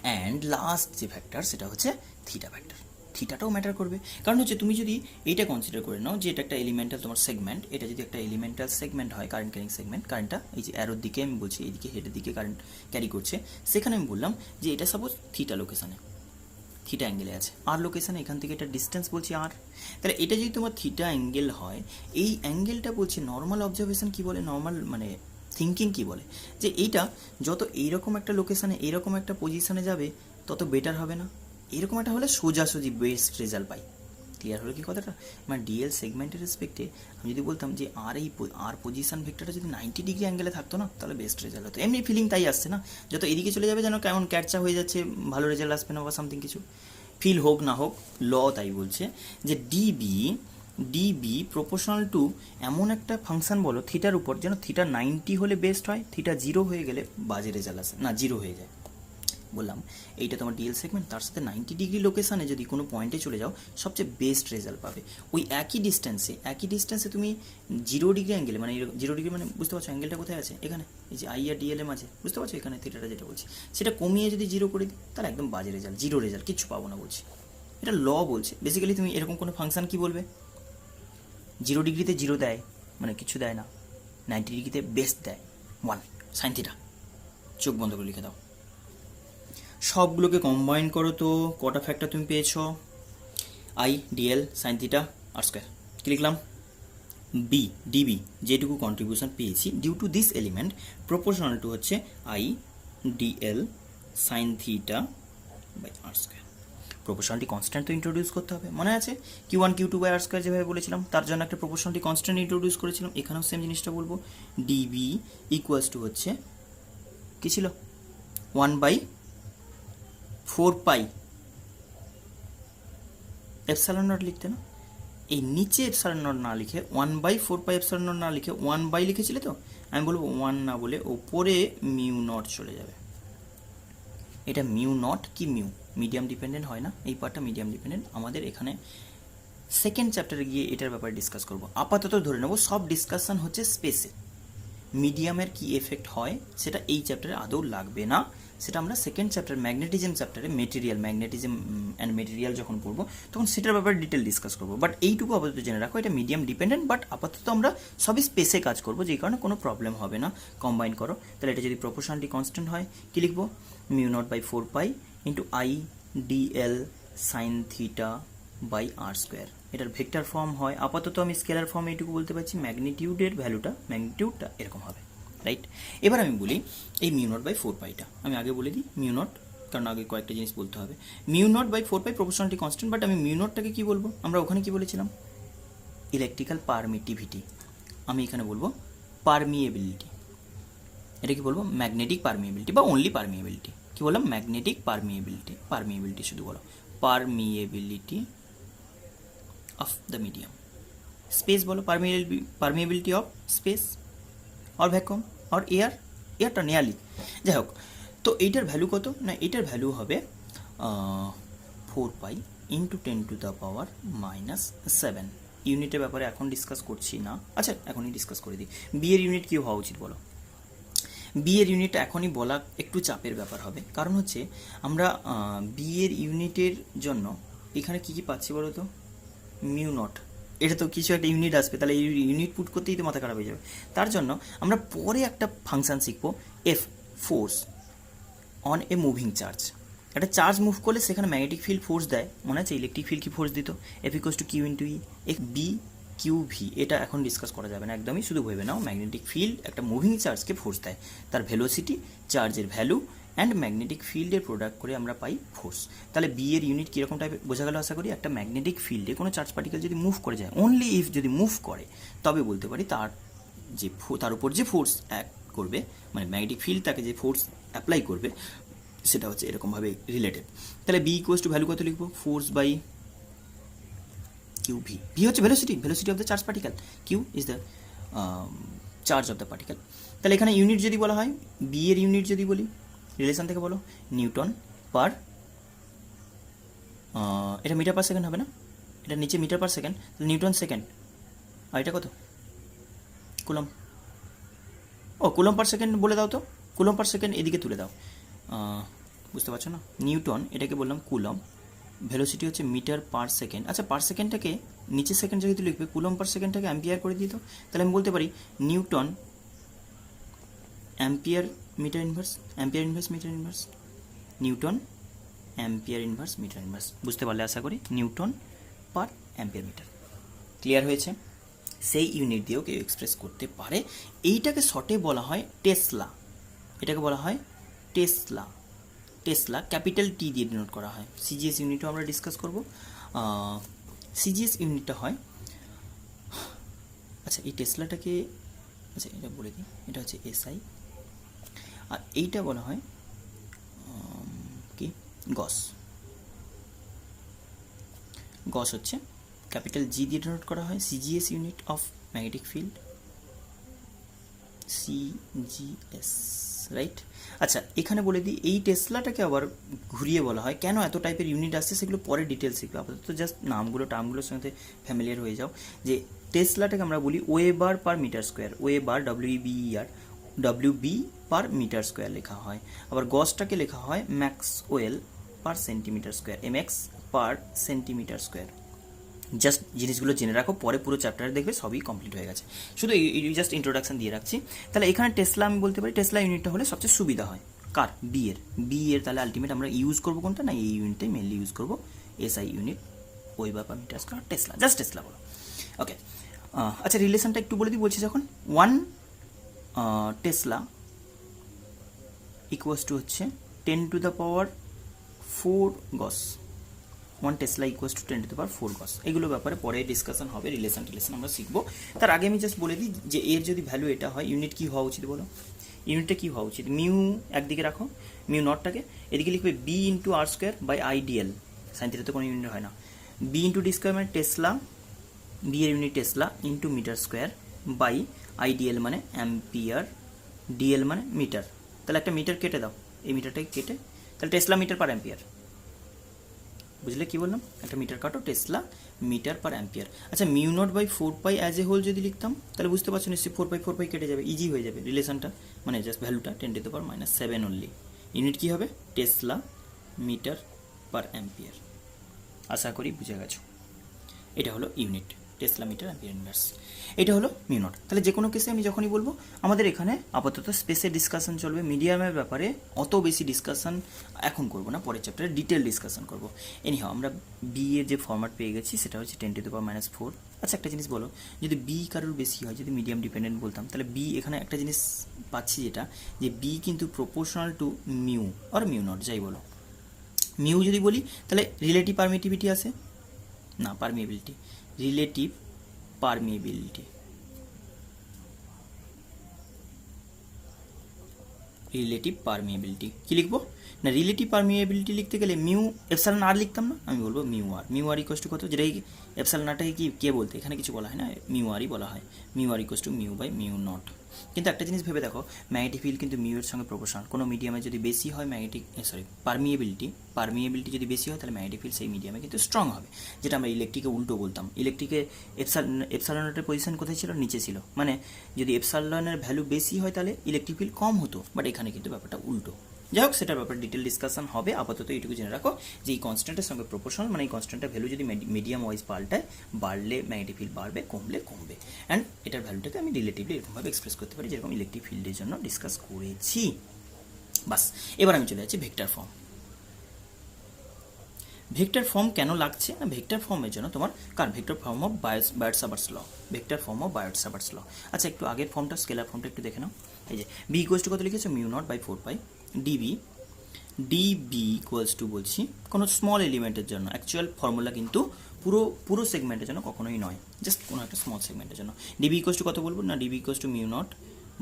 অ্যান্ড লাস্ট যে ফ্যাক্টর সেটা হচ্ছে থিটা ফ্যাক্টর, থিটাটাও ম্যাটার করবে, কারণ হচ্ছে তুমি যদি এইটা কনসিডার করে নাও যে এটা একটা এলিমেন্টাল তোমার সেগমেন্ট, এটা যদি একটা এলিমেন্টাল সেগমেন্ট হয় কারেন্ট ক্যারিং সেগমেন্ট, কারেন্টটা এই যে অ্যারোর দিকে আমি বলছি এইদিকে হেডের দিকে কারেন্ট ক্যারি করছে, সেখানে আমি বললাম যে এটা সাপোজ থিটা লোকেশানে, থিটা অ্যাঙ্গেলে আছে, আর লোকেশানে এখান থেকে এটা ডিস্টেন্স বলছি আর, তাহলে এটা যদি তোমার থিটা অ্যাঙ্গেল হয়, এই অ্যাঙ্গেলটা বলছি নর্মাল অবজারভেশন কি বলে, নর্মাল মানে থিঙ্কিং কি বলে, যে এইটা যত এইরকম একটা লোকেশানে এইরকম একটা পজিশানে যাবে তত বেটার হবে না, এরকম একটা হলে সোজাসুজি বেস্ট রেজাল্ট পাই। ক্লিয়ার হলো কি কথাটা, মানে ডিএল সেগমেন্টের রেসপেক্টে আমি যদি বলতাম যে আর এই আর পজিশন ভেক্টরটা যদি 90 ডিগ্রি অ্যাঙ্গেলে থাকতো না তাহলে বেস্ট রেজাল্ট হতো, এমনি ফিলিং তাই আসছে না, যত এদিকে চলে যাবে যেন কেমন ক্যাটচা হয়ে যাচ্ছে, ভালো রেজাল্ট আসবে না বা সামথিং কিছু, ফিল হোক না হোক ল তাই বলছে যে ডিবি প্রপোর্শনাল টু এমন একটা ফাংশন বলো থিটার উপর যেন থিটা 90 হলে বেস্ট হয়, থিটা 0 হয়ে গেলে বাজে রেজাল্ট আসে, না 0 হয়ে যায়, বললাম এইটা তোমার ডিএল সেগমেন্ট, তার সাথে 90 ডিগ্রি লোকেশানে যদি কোনো পয়েন্টে চলে যাও সবচেয়ে বেস্ট রেজাল্ট পাবে। ওই একই ডিস্টেন্সে তুমি 0 ডিগ্রি অ্যাঙ্গেলে, মানে 0 ডিগ্রি মানে বুঝতে পারছো অ্যাঙ্গেলটা কোথায় আছে, এখানে এই যে আই আর ডিএল এর মাঝে, বুঝতে পারছো এখানে থিটাটা যেটা বলছি, সেটা কমিয়ে যদি 0 করে দিই তাহলে একদম বাজে রেজাল্ট, 0 রেজাল্ট, কিচ্ছু পাবো না বলছি। এটা ল বলছে বেসিক্যালি। তুমি এরকম কোনো ফাংশন কি বলবে, 0 ডিগ্রিতে 0 দেয় মানে কিছু দেয় না, 90 ডিগ্রিতে বেস্ট দেয় 1 সাইন থিটা, চোখ বন্ধ করে লিখে দাও। সবগুলোকে কম্বাইন করো তো কটা ফ্যাক্টর তুমি পেয়েছো, I DL sine theta r square. কি লিখলাম, বি ডিবি যেটুকু কন্ট্রিবিউশন পেয়েছি due to this element proportional to হচ্ছে I DL sine theta by R square. Proportionality constant তো ইন্ট্রোডিউস করতে হবে, মনে আছে Q1 Q2 by R square যেভাবে বলেছিলাম, তার জন্য একটা প্রপোর্শনালিটি কনস্ট্যান্ট ইন্ট্রোডিউস করেছিলাম। এখানেও সেম জিনিসটা বলবো, ডিবি ইকুয়ালস টু হচ্ছে কী ছিল 1/4 পাই এপসাইলন নট লিখতে না, এই নিচে এপসাইলন নট না লিখে 1/4 পাই এপসাইলন নট না লিখে 1 বাই লিখেছিলে তো, আমি বলবো 1 না বলে ওপরে মিউ নট চলে যাবে। এটা মিউ নট কি মিউ মিডিয়াম ডিপেন্ডেন্ট হয় না, এই পার্টটা মিডিয়াম ডিপেন্ডেন্ট। আমাদের এখানে সেকেন্ড চ্যাপ্টারে গিয়ে এটার ব্যাপারে ডিসকাস করব। আপাতত ধরে নেব সব ডিসকাশন হচ্ছে স্পেসে, মিডিয়ামের কি এফেক্ট হয় সেটা এই চ্যাপ্টারে আদৌ লাগবে না, সেটা আমরা সেকেন্ড চ্যাপ্টার ম্যাগনেটিজম চ্যাপ্টারে ম্যাগনেটিজম অ্যান্ড মেটেরিয়াল যখন পড়বো তখন সেটার ব্যাপারে ডিটেল ডিসকাস করবো। বাট এইটুকু আপাতত জেনে রাখো এটা মিডিয়াম ডিপেন্ডেন্ট, বাট আপাতত আমরা সবই স্পেসে কাজ করবো, যেই কারণে কোনো প্রবলেম হবে না। কম্বাইন করো তাহলে এটা যদি প্রপোর্শনালিটি কনস্ট্যান্ট হয় কি লিখবো, mu not by 4 pi into I DL sine theta by R square. এটার ভেক্টর ফর্ম হয়, আপাতত আমি স্কেলার ফর্মে এইটুকু বলতে পারছি, ম্যাগনিটিউডের ম্যাগনিটিউডটা এরকম হবে, রাইট। এবার আমি বলি এই মিউ নট বাই 4 পাইটা আমি আগে বলে দিই, মিউ নট, কারণ আগে কয়েকটা জিনিস বলতে হবে। Mu not by 4 pi proportionality constant, but আমি মিউ নটটাকে কি বলবো, আমরা ওখানে কি বলেছিলাম ইলেকট্রিক্যাল পারমিটিভিটি, আমি এখানে বলবো পারমিয়েবিলিটি। এটা কি বলবো ম্যাগনেটিক পারমিয়েবিলিটি বা অনলি পারমিয়েবিলিটি। কি বললাম ম্যাগনেটিক পারমিয়েবিলিটি শুধু বলো, permeability of the medium. Space বলো পারমিয়েবিলিটি অফ স্পেস और ভ্যাকুয়াম और এয়ারটা নিয়ারলি, যাই হোক। তো এইটার ভ্যালু কত না, এইটার ভ্যালু হবে 4 pi into 10 to the power -7। ইউনিটের ব্যাপারে এখন ডিসকাস করছি না, আচ্ছা এখনই ডিসকাস করে দিই। বি এর ইউনিট কী হওয়া উচিত বলো, বি এর ইউনিটটা এখনই বলা একটু চাপের ব্যাপার হবে, কারণ হচ্ছে আমরা বি এর ইউনিটের জন্য এখানে কী কী পাচ্ছি বলো তো, মিউ নট, এটা তো কিছু একটা ইউনিট আসবে, তাহলে এই ইউনিট পুট করতেই তো মাথা খারাপ হয়ে যাবে। তার জন্য আমরা পরে একটা ফাংশন শিখবো F, force on a moving charge. একটা চার্জ মুভ করলে সেখানে ম্যাগনেটিক ফিল্ড ফোর্স দেয়, মনে আছে ইলেকট্রিক ফিল্ড কি ফোর্স দিত, F equals to Q into E, F B Q V. এটা এখন ডিসকাস করা যাবে না একদমই, শুধু ভেবে নাও ম্যাগনেটিক ফিল্ড একটা মুভিং চার্জকে ফোর্স দেয়, তার ভেলোসিটি, চার্জের ভ্যালু অ্যান্ড ম্যাগনেটিক ফিল্ডের প্রোডাক্ট করে আমরা পাই ফোর্স। তাহলে বি এর ইউনিট কীরকম টাইপের বোঝা গেল আশা করি। একটা ম্যাগনেটিক ফিল্ডে কোনো চার্জ পার্টিকেল যদি মুভ করে যায়, অনলি ইফ যদি মুভ করে তবে বলতে পারি তার উপর যে ফোর্স অ্যাক্ট করবে, মানে ম্যাগনেটিক ফিল্ড তাকে যে ফোর্স অ্যাপ্লাই করবে সেটা হচ্ছে এরকমভাবে রিলেটেড। তাহলে বি ইকুয়ালস টু ভ্যালু কত লিখবো, force by q v. V হচ্ছে velocity of the charge particle, q is the charge of the particle. তাহলে এখানে ইউনিট যদি বলা হয়, বি এর ইউনিট যদি বলি রিলেশন থেকে বলো, নিউটন পার, এটা মিটার পার সেকেন্ড হবে না, এটা নিচে মিটার পার সেকেন্ড, তাহলে নিউটন সেকেন্ড, আর এটা কত কুলম, ও কুলম পার সেকেন্ড বলে দাও তো, কুলম পার সেকেন্ড এদিকে তুলে দাও, বুঝতে পারছো না, নিউটন এটাকে বললাম কুলম, ভেলোসিটি হচ্ছে মিটার পার সেকেন্ড। আচ্ছা পার সেকেন্ডটাকে নিচে সেকেন্ড যেহেতু লিখবে, কুলম পার সেকেন্ডটাকে অ্যাম্পিয়ার করে দিত, তাহলে আমি বলতে পারি newton ampere metre inverse, newton ampere inverse metre inverse. বুঝতে পারলে আশা করি, newton per ampere metre. Clear হয়েছে? সেই ইউনিট দিয়েও কেউ এক্সপ্রেস করতে পারে। এইটাকে শর্টে বলা হয় টেসলা, এটাকে বলা হয় টেসলা ক্যাপিটাল টি দিয়ে ডিনোট করা হয়। সিজিএস ইউনিটও আমরা ডিসকাস করব। সিজিএস ইউনিটটা হয়, আচ্ছা এই টেসলাটাকে, আচ্ছা এটা বলে দিই, এটা হচ্ছে এসআই, আর এইটা বলা হয় কি গস হচ্ছে ক্যাপিটাল জি দিয়ে ডিনোট করা হয়। CGS unit of magnetic field, CGS right. আচ্ছা, এখানে বলে দিই এই টেসলাটাকে আবার ঘুরিয়ে বলা হয়, কেন এত টাইপের ইউনিট আসছে সেগুলো পরে ডিটেলস শিখবে, আপাতত জাস্ট নামগুলো টার্মগুলোর সঙ্গে ফ্যামিলিয়ার হয়ে যাও। যে টেসলাটাকে আমরা বলি weber per metre square, weber WBER, WB per metre square লেখা হয়। আবার গসটাকে লেখা হয় Maxwell per centimetre square, MX per centimetre square. Just জিনিসগুলো জেনে রাখো, পরে পুরো চ্যাপ্টারে দেখবে সবই কমপ্লিট হয়ে গেছে, শুধু এই জাস্ট ইন্ট্রোডাকশন দিয়ে রাখছি। তাহলে এখানে টেসলা আমি বলতে পারি টেসলা ইউনিটটা হলে সবচেয়ে সুবিধা হয় কার, বি এর তাহলে আলটিমেট আমরা ইউজ করবো কোনটা না, এই ইউনিটটাই মেনলি ইউজ করবো, SI unit, weber per metre square, tesla, just tesla বলো। ওকে, আচ্ছা রিলেশনটা একটু বলে দিই, বলছি যখন 1 টেসলা ইকুয়ালস টু হচ্ছে 10⁴ গস, 1 টেসলা ইকুয়ালস টু 10⁴ গস। এগুলো ব্যাপারে পরে ডিসকাশন হবে, রিলেশন আমরা শিখবো। তার আগে আমি জাস্ট বলে দিই যে এর যদি ভ্যালু এটা হয়, ইউনিট কি হওয়া উচিত বলো, ইউনিটটা কি হওয়া উচিত, মিউ একদিকে রাখো, মিউ নটটাকে এদিকে লিখবে B into R square by IDL, sine theta তো কোনো ইউনিট হয় না, বি ইন্টু ডি স্কোয়ার মানে টেসলা, বি এর unit tesla into metre square by IDL মানে অ্যাম্পিয়ার, ডিএল মানে মিটার। তাহলে একটা মিটার কেটে দাও, এই মিটারটাকে কেটে, তাহলে টেসলা মিটার পার অ্যাম্পিয়ার, বুঝলে কি বললাম, একটা মিটার কাটো, টেসলা মিটার পার অ্যাম্পিয়ার। আচ্ছা mu not by 4 pi as a whole যদি লিখতাম তাহলে বুঝতে পারছো নিশ্চয়ই 4 পাই কেটে যাবে, ইজি হয়ে যাবে রিলেশনটা, মানে জাস্ট ভ্যালুটা 10⁻⁷ অনলি। ইউনিট কি হবে, টেসলা মিটার পার অ্যাম্পিয়ার। আশা করি বুঝে গেছো, এটা হলো unit, tesla metre ampere inverse, এটা হলো মিউ নট। তাহলে যে কোনো কেসে আমি যখনই বলবো, আমাদের এখানে আপাতত স্পেসের ডিসকাশন চলবে, মিডিয়ামের ব্যাপারে অত বেশি ডিসকাশন এখন করবো না, পরের চ্যাপ্টারে ডিটেল ডিসকাশন করবো। এনিহাও আমরা বি এর যে ফরম্যাট পেয়ে গেছি সেটা হচ্ছে 10⁻⁴। আচ্ছা একটা জিনিস বলো, যদি বি কারোর বেশি হয়, যদি মিডিয়াম ডিপেন্ডেন্ট বলতাম, তাহলে বি এখানে একটা জিনিস পাচ্ছি যেটা, যে বি কিন্তু proportional to mu R mu naught, যাই বলো। মিউ যদি বলি তাহলে রিলেটিভ পারমিটিভিটি আছে না, পারমিএবিলিটি, রিলেটিভ পারমিএবিলিটি, রিলেটিভ পারমিএবিলিটি কি লিখবো না, রিলেটিভ পারমিএবিলিটি লিখতে গেলে মিউ এপসাইলন আর লিখতাম না, আমি বলবো মিউ আর ইকুয়ালস টু কত, যেটা এপসাইলন আরটাকে কি কে বলতে, এখানে কিছু বলা হয় না, মিউ আরই বলা হয়, mu R equals to mu by mu naught. কিন্তু একটা জিনিস ভেবে দেখো, ম্যাগনেটিক ফিল্ড কিন্তু মিউ এর সঙ্গে প্রপোর্শনাল, কোনো মিডিয়ামে যদি বেশি হয় পারমিএবিলিটি যদি বেশি হয় তাহলে ম্যাগনেটিক ফিল্ড সেই মিডিয়ামে কিন্তু স্ট্রং হবে, যেটা আমরা ইলেকট্রিকে উল্টো বলতাম। ইলেকট্রিকে এপসাইলনের পজিশন কোথায় ছিল, নিচে ছিল, মানে যদি এপসাইলনের ভ্যালু বেশি হয় তাহলে ইলেকট্রিক ফিল্ড কম হতো, বাট এখানে কিন্তু ব্যাপারটা উল্টো। যাই হোক, সেটার ব্যাপারে ডিটেল ডিসকাশন হবে, আপাতত এইটুকু জেনে রাখো যে এই কনস্ট্যান্টের সঙ্গে প্রপোর্শনাল, মানে এই কনস্ট্যান্টের ভ্যালু যদি মিডিয়াম ওয়াইজ পাল্টায়, বাড়লে ম্যাগনেটিক ফিল্ড বাড়বে, কমবে, অ্যান্ড এটার ভ্যালুটাকে আমি রিলেটিভলি এরকমভাবে এক্সপ্রেস করতে পারি যেরকম ইলেকট্রিক ফিল্ডের জন্য ডিসকাস করেছি। বাস, এবার আমি চলে যাচ্ছি ভেক্টর ফর্ম। ভেক্টর ফর্ম কেন লাগছে না, ভেক্টর ফর্মের জন্য তোমার vector form of Biot Savart's law, vector form of Biot Savart's law. আচ্ছা একটু আগের ফর্মটা, স্কেলার ফর্মটা একটু দেখে নাও। এই যে বি ইকুয়ালস টু কত লিখেছো, mu not by 4 pi dB equals to বলছি কোনো স্মল এলিমেন্টের জন্য, অ্যাকচুয়াল ফর্মুলা কিন্তু পুরো সেগমেন্টের জন্য কখনোই নয়, জাস্ট কোনো একটা স্মল সেগমেন্টের জন্য। ডিবি ইকুয়ালস টু কত বলবো না, DB equals to mu not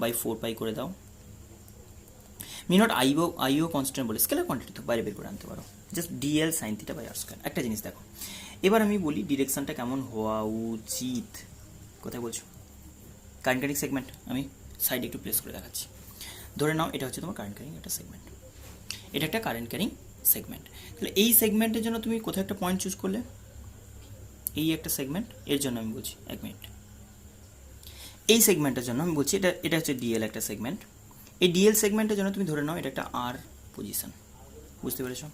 by 4 pi করে দাও, মিউ নট আইও কনস্ট্যান্ট বলে স্কেলার কোয়ান্টিটি তো বাইরে বের করে আনতে পারো, just DL sine theta by R square. একটা জিনিস দেখো, এবার আমি বলি ডিরেকশনটা কেমন হওয়া উচিত, কোথায় বলছো, কারেন্ট ক্যারিং সেগমেন্ট, আমি সাইডে একটু প্লেস করে দেখাচ্ছি। ধরে নাও এটা হচ্ছে তোমার কারেন্ট ক্যারিং একটা সেগমেন্ট, এটা একটা কারেন্ট ক্যারিং সেগমেন্ট। তাহলে এই সেগমেন্টের জন্য তুমি কোথায় একটা পয়েন্ট চুজ করলে, এই একটা সেগমেন্ট, এর জন্য আমি বলছি 1 মিনিট, এই সেগমেন্টের জন্য আমি বলছি এটা হচ্ছে ডিএল একটা সেগমেন্ট, এই ডিএল সেগমেন্টের জন্য তুমি ধরে নাও এটা একটা আর পজিশন, বুঝতে পেরেছো,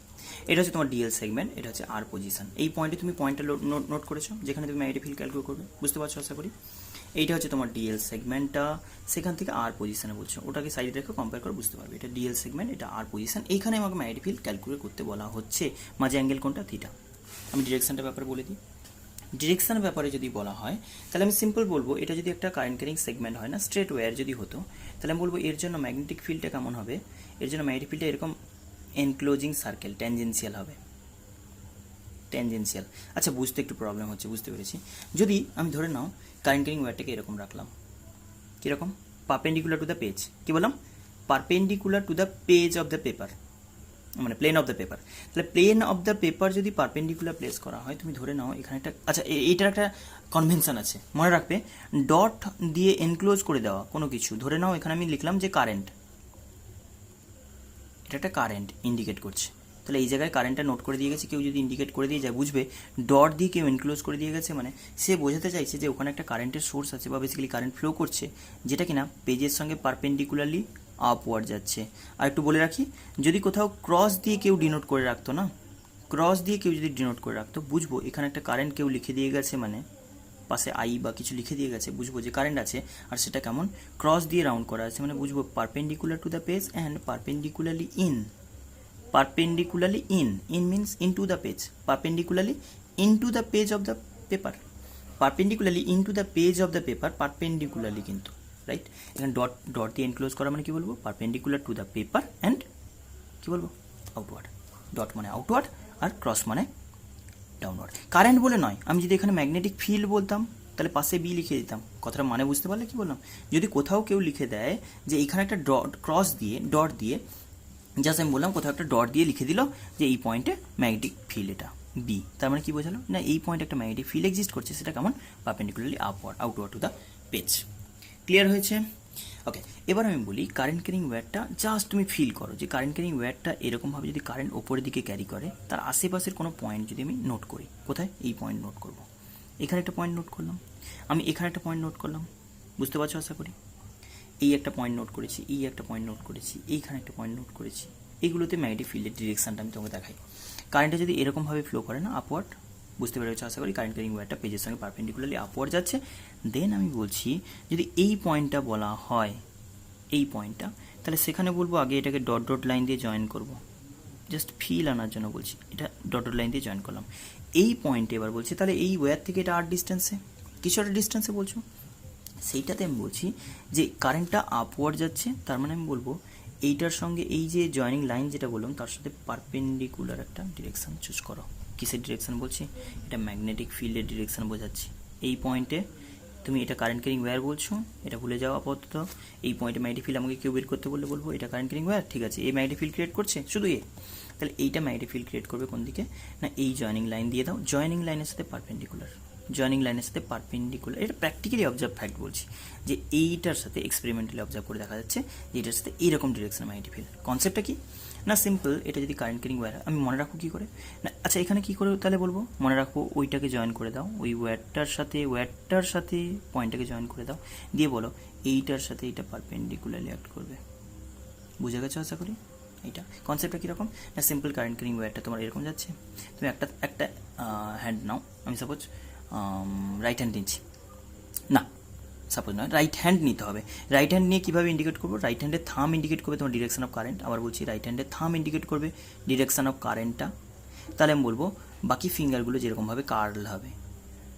এটা হচ্ছে তোমার ডিএল সেগমেন্ট, এটা হচ্ছে আর পজিশন। এই পয়েন্টে তুমি পয়েন্টটা নোট করেছো, যেখানে তুমি ম্যাগনেটিক ফিল্ড ক্যালকুলেট করবে, বুঝতে পারছো আশা করি। এইটা হচ্ছে তোমার ডিএল সেগমেন্টটা, সেখান থেকে আর পজিশনে বলছো, ওটাকে সাইডে রেখে কম্পেয়ার করে বুঝতে পারবে, এটা ডিএল সেগমেন্ট, এটা আর পজিশন, এইখানে আমাকে ম্যাগনেটিক ফিল্ড ক্যালকুলেট করতে বলা হচ্ছে, মাঝে অ্যাঙ্গেল কোনটা, থিটা। আমি ডিরেকশনটার ব্যাপারে বলে দিই, ডিরেকশনের ব্যাপারে যদি বলা হয় তাহলে আমি সিম্পল বলবো, এটা যদি একটা কারেন্ট ক্যারিং সেগমেন্ট হয় না, স্ট্রেট ওয়্যার যদি হতো, তাহলে আমি বলবো এর জন্য ম্যাগনেটিক ফিল্ডটা কেমন হবে, এর জন্য ম্যাগনেটিক ফিল্ডটা এরকম এনক্লোজিং সার্কেল, ট্যানজেন্সিয়াল হবে, ট্যানজেন্সিয়াল। আচ্ছা বুঝতে একটু প্রবলেম হচ্ছে, বুঝতে পেরেছি। যদি আমি ধরে নাও কারেন্ট ক্যারিং ওয়্যারটাকে এরকম রাখলাম, কীরকম, পারপেন্ডিকুলার টু দ্য পেজ, কী বললাম, perpendicular to the page of the paper, মানে প্লেন অফ দ্য পেপার। তাহলে প্লেন অফ দ্য পেপার যদি পারপেন্ডিকুলার প্লেস করা হয়, তুমি ধরে নাও এখানে একটা, আচ্ছা এইটার একটা কনভেনশন আছে, মনে রাখবে, ডট দিয়ে এনক্লোজ করে দেওয়া কোনো কিছু, ধরে নাও এখানে আমি লিখলাম যে কারেন্ট, এটা একটা কারেন্ট ইন্ডিকেট করছে। তাহলে এই জায়গায় কারেন্টটা নোট করে দিয়ে গেছে, কেউ যদি ইন্ডিকেট করে দিয়ে যায় বুঝবে ডট দিয়ে কেউ এনক্লোজ করে দিয়ে গেছে, মানে সে বোঝাতে চাইছে যে ওখানে একটা কারেন্টের সোর্স আছে বা বেসিক্যালি কারেন্ট ফ্লো করছে, যেটা কিনা পেজের সঙ্গে পারপেন্ডিকুলারলি আপওয়ার্ড যাচ্ছে। আর একটু বলে রাখি, যদি কোথাও ক্রস দিয়ে কেউ ডিনোট করে রাখতো না, ক্রস দিয়ে কেউ যদি ডিনোট করে রাখতো বুঝবো এখানে একটা কারেন্ট কেউ লিখে দিয়ে গেছে, মানে পাশে আই বা কিছু লিখে দিয়ে গেছে, বুঝবো যে কারেন্ট আছে। আর সেটা কেমন, ক্রস দিয়ে রাউন্ড করা আছে, মানে বুঝবো perpendicular to the page and perpendicularly in. Perpendicularly in means into the page, perpendicularly into the page of the paper, perpendicularly into the page of the paper, perpendicularly কিন্তু রাইট। এখানে ডট ডট দিয়ে এনক্লোজ করা মানে কি বলবো, perpendicular to the paper and কি বলবো আউটওয়ার্ড। ডট মানে আউটওয়ার্ড আর ক্রস মানে ডাউনওয়ার্ড। কারেন্ট বলে নয়, আমি যদি এখানে ম্যাগনেটিক ফিল্ড বলতাম তাহলে পাশে বি লিখে দিতাম। কথাটা মানে বুঝতে পারলে কি বললাম, যদি কোথাও কেউ লিখে দেয় যে এখানে একটা ডট ক্রস দিয়ে ডট দিয়ে, জাস্ট আমি বললাম কোথাও একটা ডট দিয়ে লিখে দিল যে এই পয়েন্টে ম্যাগনেটিক ফিল্ড এটা বি, তার মানে কি বোঝালো না এই পয়েন্টে একটা ম্যাগনেটিক ফিল্ড এক্সিস্ট করছে, সেটা কেমন perpendicularly upward outward to the page. Clear হয়েছে? ওকে, এবার আমি বলি কারেন্ট ক্যারিং ওয়্যারটা জাস্ট তুমি ফিল করো যে কারেন্ট ক্যারিং ওয়্যারটা এরকমভাবে যদি কারেন্ট ওপরের দিকে ক্যারি করে, তার আশেপাশের কোনো পয়েন্ট যদি আমি নোট করি, কোথায় এই পয়েন্ট নোট করব, এখানে একটা পয়েন্ট নোট করলাম, আমি এখানে একটা পয়েন্ট নোট করলাম, বুঝতে পারছো আশা করি। এই একটা পয়েন্ট নোট করেছি, এই একটা পয়েন্ট নোট করেছি, এইখানে একটা পয়েন্ট নোট করেছি, এইগুলোতে ম্যাগনেটিক ফিল্ডের ডিরেকশনটা আমি তোমাকে দেখাই। কারেন্টটা যদি এরকমভাবে ফ্লো করে না আপওয়ার্ড, বুঝতে পেরেছো আশা করি, কারেন্ট ক্যারিং ওয়্যারটা পেজের সঙ্গে পারপেন্ডিকুলারলি আপওয়ার্ড যাচ্ছে। দেন আমি বলছি যদি এই পয়েন্টটা বলা হয়, এই পয়েন্টটা, তাহলে সেখানে বলবো আগে এটাকে ডট ডট লাইন দিয়ে জয়েন করব, জাস্ট ফিল আনার জন্য বলছি, এটা ডট ডট লাইন দিয়ে জয়েন করলাম। এই পয়েন্টে এবার বলছি তাহলে এই ওয়্যার থেকে এটা আর ডিস্টেন্সে, কিছু একটা ডিস্টেন্সে বলছো, সেইটাতে আমি বলছি যে কারেন্টটা আপওয়ার্ড যাচ্ছে, তার মানে আমি বলবো এইটার সঙ্গে এই যে জয়েনিং লাইন যেটা বললাম তার সাথে পারপেন্ডিকুলার একটা ডিরেকশন চুজ করো। কিসের ডিরেকশন বলছি, এটা ম্যাগনেটিক ফিল্ডের ডিরেকশন বোঝাচ্ছি। এই পয়েন্টে তুমি এটা কারেন্ট ক্যারিং ওয়্যার বলছো, এটা ভুলে যাও আপাতত। এই পয়েন্টে ম্যাগনেটিক ফিল্ড আমাকে কেউ বের করতে বললে বলবো এটা কারেন্ট ক্যারিং ওয়্যার, ঠিক আছে, এই ম্যাগনেটিক ফিল্ড ক্রিয়েট করছে শুধু এ, তাহলে এইটা ম্যাগনেটিক ফিল্ড ক্রিয়েট করবে কোন দিকে না এই জয়েনিং লাইন দিয়ে দাও, জয়েনিং লাইনের সাথে পারপেন্ডিকুলার, জয়েনিং লাইনের সাথে পারপেন্ডিকুলার। এটা প্র্যাকটিক্যালি অবজার্ভ ফ্যাক্ট বলছি যে এইটার সাথে এক্সপেরিমেন্টালি অবজার্ভ করে দেখা যাচ্ছে যে এটার সাথে এইরকম ডিরেকশন ম্যাগনেটিক ফিল্ড। কনসেপ্টটা কি না সিম্পল, এটা যদি কারেন্ট ক্যারিং ওয়্যার আমি মনে রাখবো কী করে না, আচ্ছা এখানে কী করে তাহলে বলবো, মনে রাখবো ওইটাকে জয়েন করে দাও, ওই ওয়্যারটার সাথে পয়েন্টটাকে জয়েন করে দাও, দিয়ে বলো এইটার সাথে এইটা পারপেন্ডিকুলারলি অ্যাক্ট করবে। বুঝে গেছো আশা করি? এইটা কনসেপ্টটা কীরকম না সিম্পল কারেন্ট ক্যারিং ওয়্যারটা তোমার এরকম যাচ্ছে, তুমি একটা হ্যান্ড নাও, আমি সাপোজ রাইট হ্যান্ড নিচ্ছি, না সাপোজ নয় রাইট হ্যান্ড নিতে হবে। রাইট হ্যান্ড নিয়ে কীভাবে ইন্ডিকেট করবো, রাইট হ্যান্ডের থাম ইন্ডিকেট করবে তোমার ডিরেকশন অফ কারেন্ট, আবার বলছি রাইট হ্যান্ডের থাম ইন্ডিকেট করবে ডিরেকশন অফ কারেন্টটা। তাহলে আমি বলবো বাকি ফিঙ্গারগুলো যেরকমভাবে কার্ল হবে,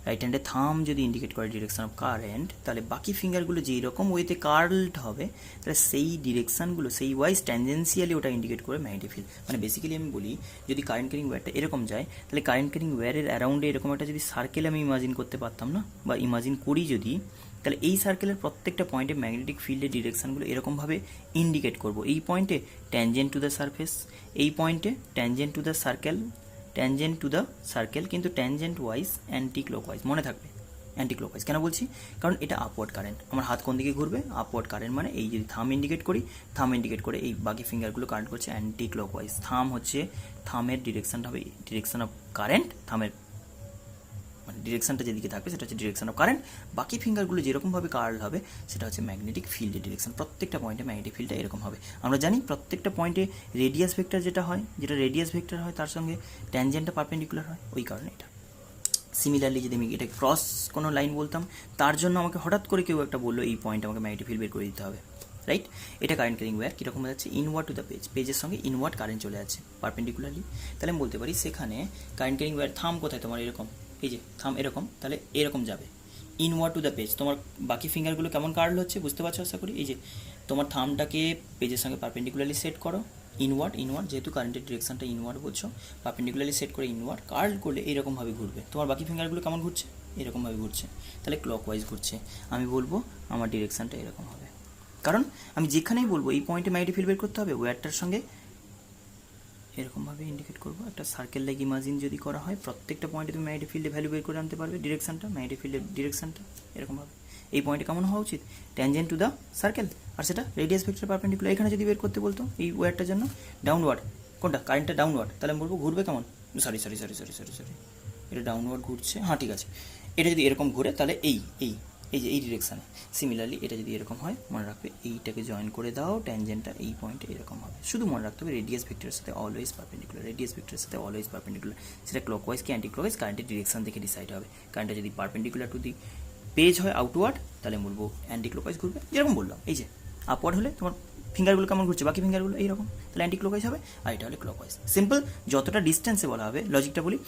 রাইট হ্যান্ডের থাম যদি ইন্ডিকেট করে ডিরেকশন অফ কারেন্ট, তাহলে বাকি ফিঙ্গারগুলো যেই রকম ওয়েতে কার্লড হবে, তাহলে সেই ডিরেকশানগুলো সেই ওয়াইজ ট্যানজেন্সিয়ালি ওটা ইন্ডিকেট করে ম্যাগনেটিক ফিল্ড। মানে বেসিক্যালি আমি বলি যদি কারেন্ট ক্যারিং ওয়্যারটা এরকম যায়, তাহলে কারেন্ট ক্যারিং ওয়্যারের অ্যারাউন্ডে এরকম একটা যদি সার্কেল আমি ইমাজিন করতে পারতাম না, বা ইমাজিন করি যদি, তাহলে এই সার্কেলের প্রত্যেকটা পয়েন্টে ম্যাগনেটিক ফিল্ডের ডিরেকশানগুলো এরকমভাবে ইন্ডিকেট করব। এই পয়েন্টে ট্যানজেন্ট টু দ্য সারফেস, এই পয়েন্টে tangent to the circle, tangent to the circle কিন্তু ট্যানজেন্ট ওয়াইজ অ্যান্টি ক্লকওয়াইজ, মনে থাকবে অ্যান্টি ক্লকওয়াইজ। কেন বলছি, কারণ এটা আপওয়ার্ড কারেন্ট, আমার হাত কোন দিকে ঘুরবে আপওয়ার্ড কারেন্ট, মানে এই যদি থাম ইন্ডিকেট করি, থাম ইন্ডিকেট করে এই বাকি ফিঙ্গারগুলো কারেন্ট করছে অ্যান্টি ক্লকওয়াইজ। থাম হচ্ছে থামের ডিরেকশানটা হবে ডিরেকশন অফ কারেন্ট, থামের মানে ডিরেকশানটা যেদিকে থাকবে সেটা হচ্ছে ডিরেকশন অফ কারেন্ট, বাকি ফিঙ্গারগুলো যেরকমভাবে কার্ল হবে সেটা হচ্ছে ম্যাগনেটিক ফিল্ডের ডিরেকশন। প্রত্যেকটা পয়েন্টে ম্যাগনেটিক ফিল্ডটা এরকম হবে। আমরা জানি প্রত্যেকটা পয়েন্টে রেডিয়াস ভেক্টর যেটা হয়, যেটা রেডিয়াস ভেক্টর হয় তার সঙ্গে ট্যানজেন্টটা পারপেন্ডিকুলার হয়, ওই কারণে এটা। সিমিলারলি যদি আমি এটা ক্রস কোনো লাইন বলতাম, তার জন্য আমাকে হঠাৎ করে কেউ একটা বললো এই পয়েন্ট আমাকে ম্যাগনেটিক ফিল্ড বের করে দিতে হবে, রাইট। এটা কারেন্ট ক্যারিং ওয়্যার কীরকম যাচ্ছে, ইনওয়ার্ড টু দ্য পেজ, পেজের সঙ্গে ইনওয়ার্ড কারেন্ট চলে যাচ্ছে পারপেন্ডিকুলারলি। তাহলে আমি বলতে পারি সেখানে কারেন্ট ক্যারিং ওয়্যার থাম কোথায় তোমার এরকম, এই যে থাম এরকম, তাহলে এরকম যাবে ইনওয়ার্ড টু দ্য পেজ। তোমার বাকি ফিঙ্গারগুলো কেমন কার্ল হচ্ছে বুঝতে পারছো আশা করি। এই যে তোমার থামটাকে পেজের সঙ্গে পারপেন্ডিকুলারলি সেট করো, ইনওয়ার্ড যেহেতু কারেন্টের ডিরেকশনটা ইনওয়ার্ড বলছো, পারপেন্ডিকুলারলি সেট করে ইনওয়ার্ড কার্ল করলে এইরকমভাবে ঘুরবে। তোমার বাকি ফিঙ্গারগুলো কেমন ঘুরছে, এরকমভাবে ঘুরছে, তাহলে ক্লকওয়াইজ ঘুরছে। আমি বলবো আমার ডিরেকশনটা এরকম হবে, কারণ আমি যেখানেই বলবো এই পয়েন্টে ম্যাগনেটিক ফিল্ড বের করতে হবে, ওয়্যারটার সঙ্গে এরকমভাবে ইন্ডিকেট করবো। একটা সার্কেল লাইক ইমাজিন যদি করা হয়, প্রত্যেকটা পয়েন্টে তুমি ম্যাগনেটিক ফিল্ডে ভ্যালু বের করে আনতে পারবে, ডিরেকশনটা ম্যাগনেটিক ফিল্ডের ডিরেকশনটা এরকমভাবে। এই পয়েন্টে কেমন হওয়া উচিত, ট্যানজেন্ট টু দ্য সার্কেল, আর সেটা রেডিয়াস ভেক্টর পারপেন্ডিকুলার। এখানে যদি বের করতে বলতো এই ওয়্যারটার জন্য ডাউনওয়ার্ড, কোনটা কারেন্টটা ডাউনওয়ার্ড, তাহলে আমি বলবো ঘুরবে কেমন, সরি, এটা ডাউনওয়ার্ড ঘুরছে, হ্যাঁ ঠিক আছে। এটা যদি এরকম ঘুরে তাহলে এই যে এই ডিরেকশানে। সিমিলারলি এটা যদি এরকম হয়, মনে রাখবে এইটাকে জয়েন করে দাও, ট্যানজেন্টটা এই পয়েন্টে এরকম হবে। শুধু মনে রাখতে হবে রেডিয়াস ভেক্টরের সাথে অলওয়েজ পারপেন্ডিকুলার, রেডিয়াস ভেক্টরের সাথে অলওয়েজ পারপেন্ডিকুলার। সেটা ক্লকওয়াইজ কি অ্যান্টি ক্লকওয়াইজ কারেন্টের ডিরেকশন দেখে ডিসাইড হবে। কারেন্টটা যদি পারপেন্ডিকুলার টু দি পেজ হয় আউটওয়ার্ড, তাহলে বলবো অ্যান্টি ক্লকওয়াইজ ঘুরবে। যেরকম বললাম, এই যে আপওয়ার্ড হলে তোমার ফিঙ্গারগুলো কেমন ঘুরছে, বাকি ফিঙ্গারগুলো এইরকম, তাহলে অ্যান্টি ক্লকওয়াইজ হবে। আর এটা হলে ক্লকওয়াইজ। সিম্পল, যতটা ডিস্টেন্সে বলা হবে, লজিকটা বলি,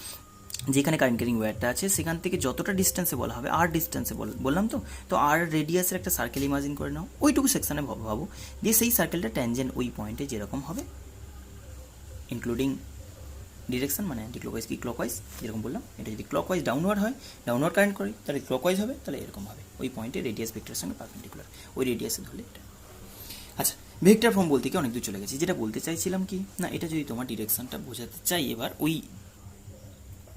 যেখানে কারেন্ট ক্যারিং ওয়্যারটা আছে সেখান থেকে যতটা ডিস্টেন্সে বলা হবে, আর ডিস্টেন্সে বললাম তো আর রেডিয়াসের একটা সার্কেল ইমাজিন করে নাও, ওইটুকু সেকশানে ভাবো, দিয়ে সেই সার্কেলটা ট্যানজেন্ট ওই পয়েন্টে যেরকম হবে, ইনক্লুডিং ডিরেকশন মানে অ্যান্টি ক্লকওয়াইজ কি ক্লকওয়াইজ, যেরকম বললাম। এটা যদি ক্লকওয়াইজ ডাউনওয়ার্ড হয়, ডাউনওয়ার্ড কারেন্ট করে, তাহলে ক্লকওয়াইজ হবে, তাহলে এরকম হবে ওই পয়েন্টে রেডিয়াস ভেক্টরের সঙ্গে পারপেন্ডিকুলার, ওই রেডিয়াসে ধরলে এটা। আচ্ছা, ভেক্টর ফর্ম বলতে কি অনেক দূর চলে গেছি। যেটা বলতে চাইছিলাম কি না, এটা যদি তোমার ডিরেকশনটা বোঝাতে চাই, এবার ওই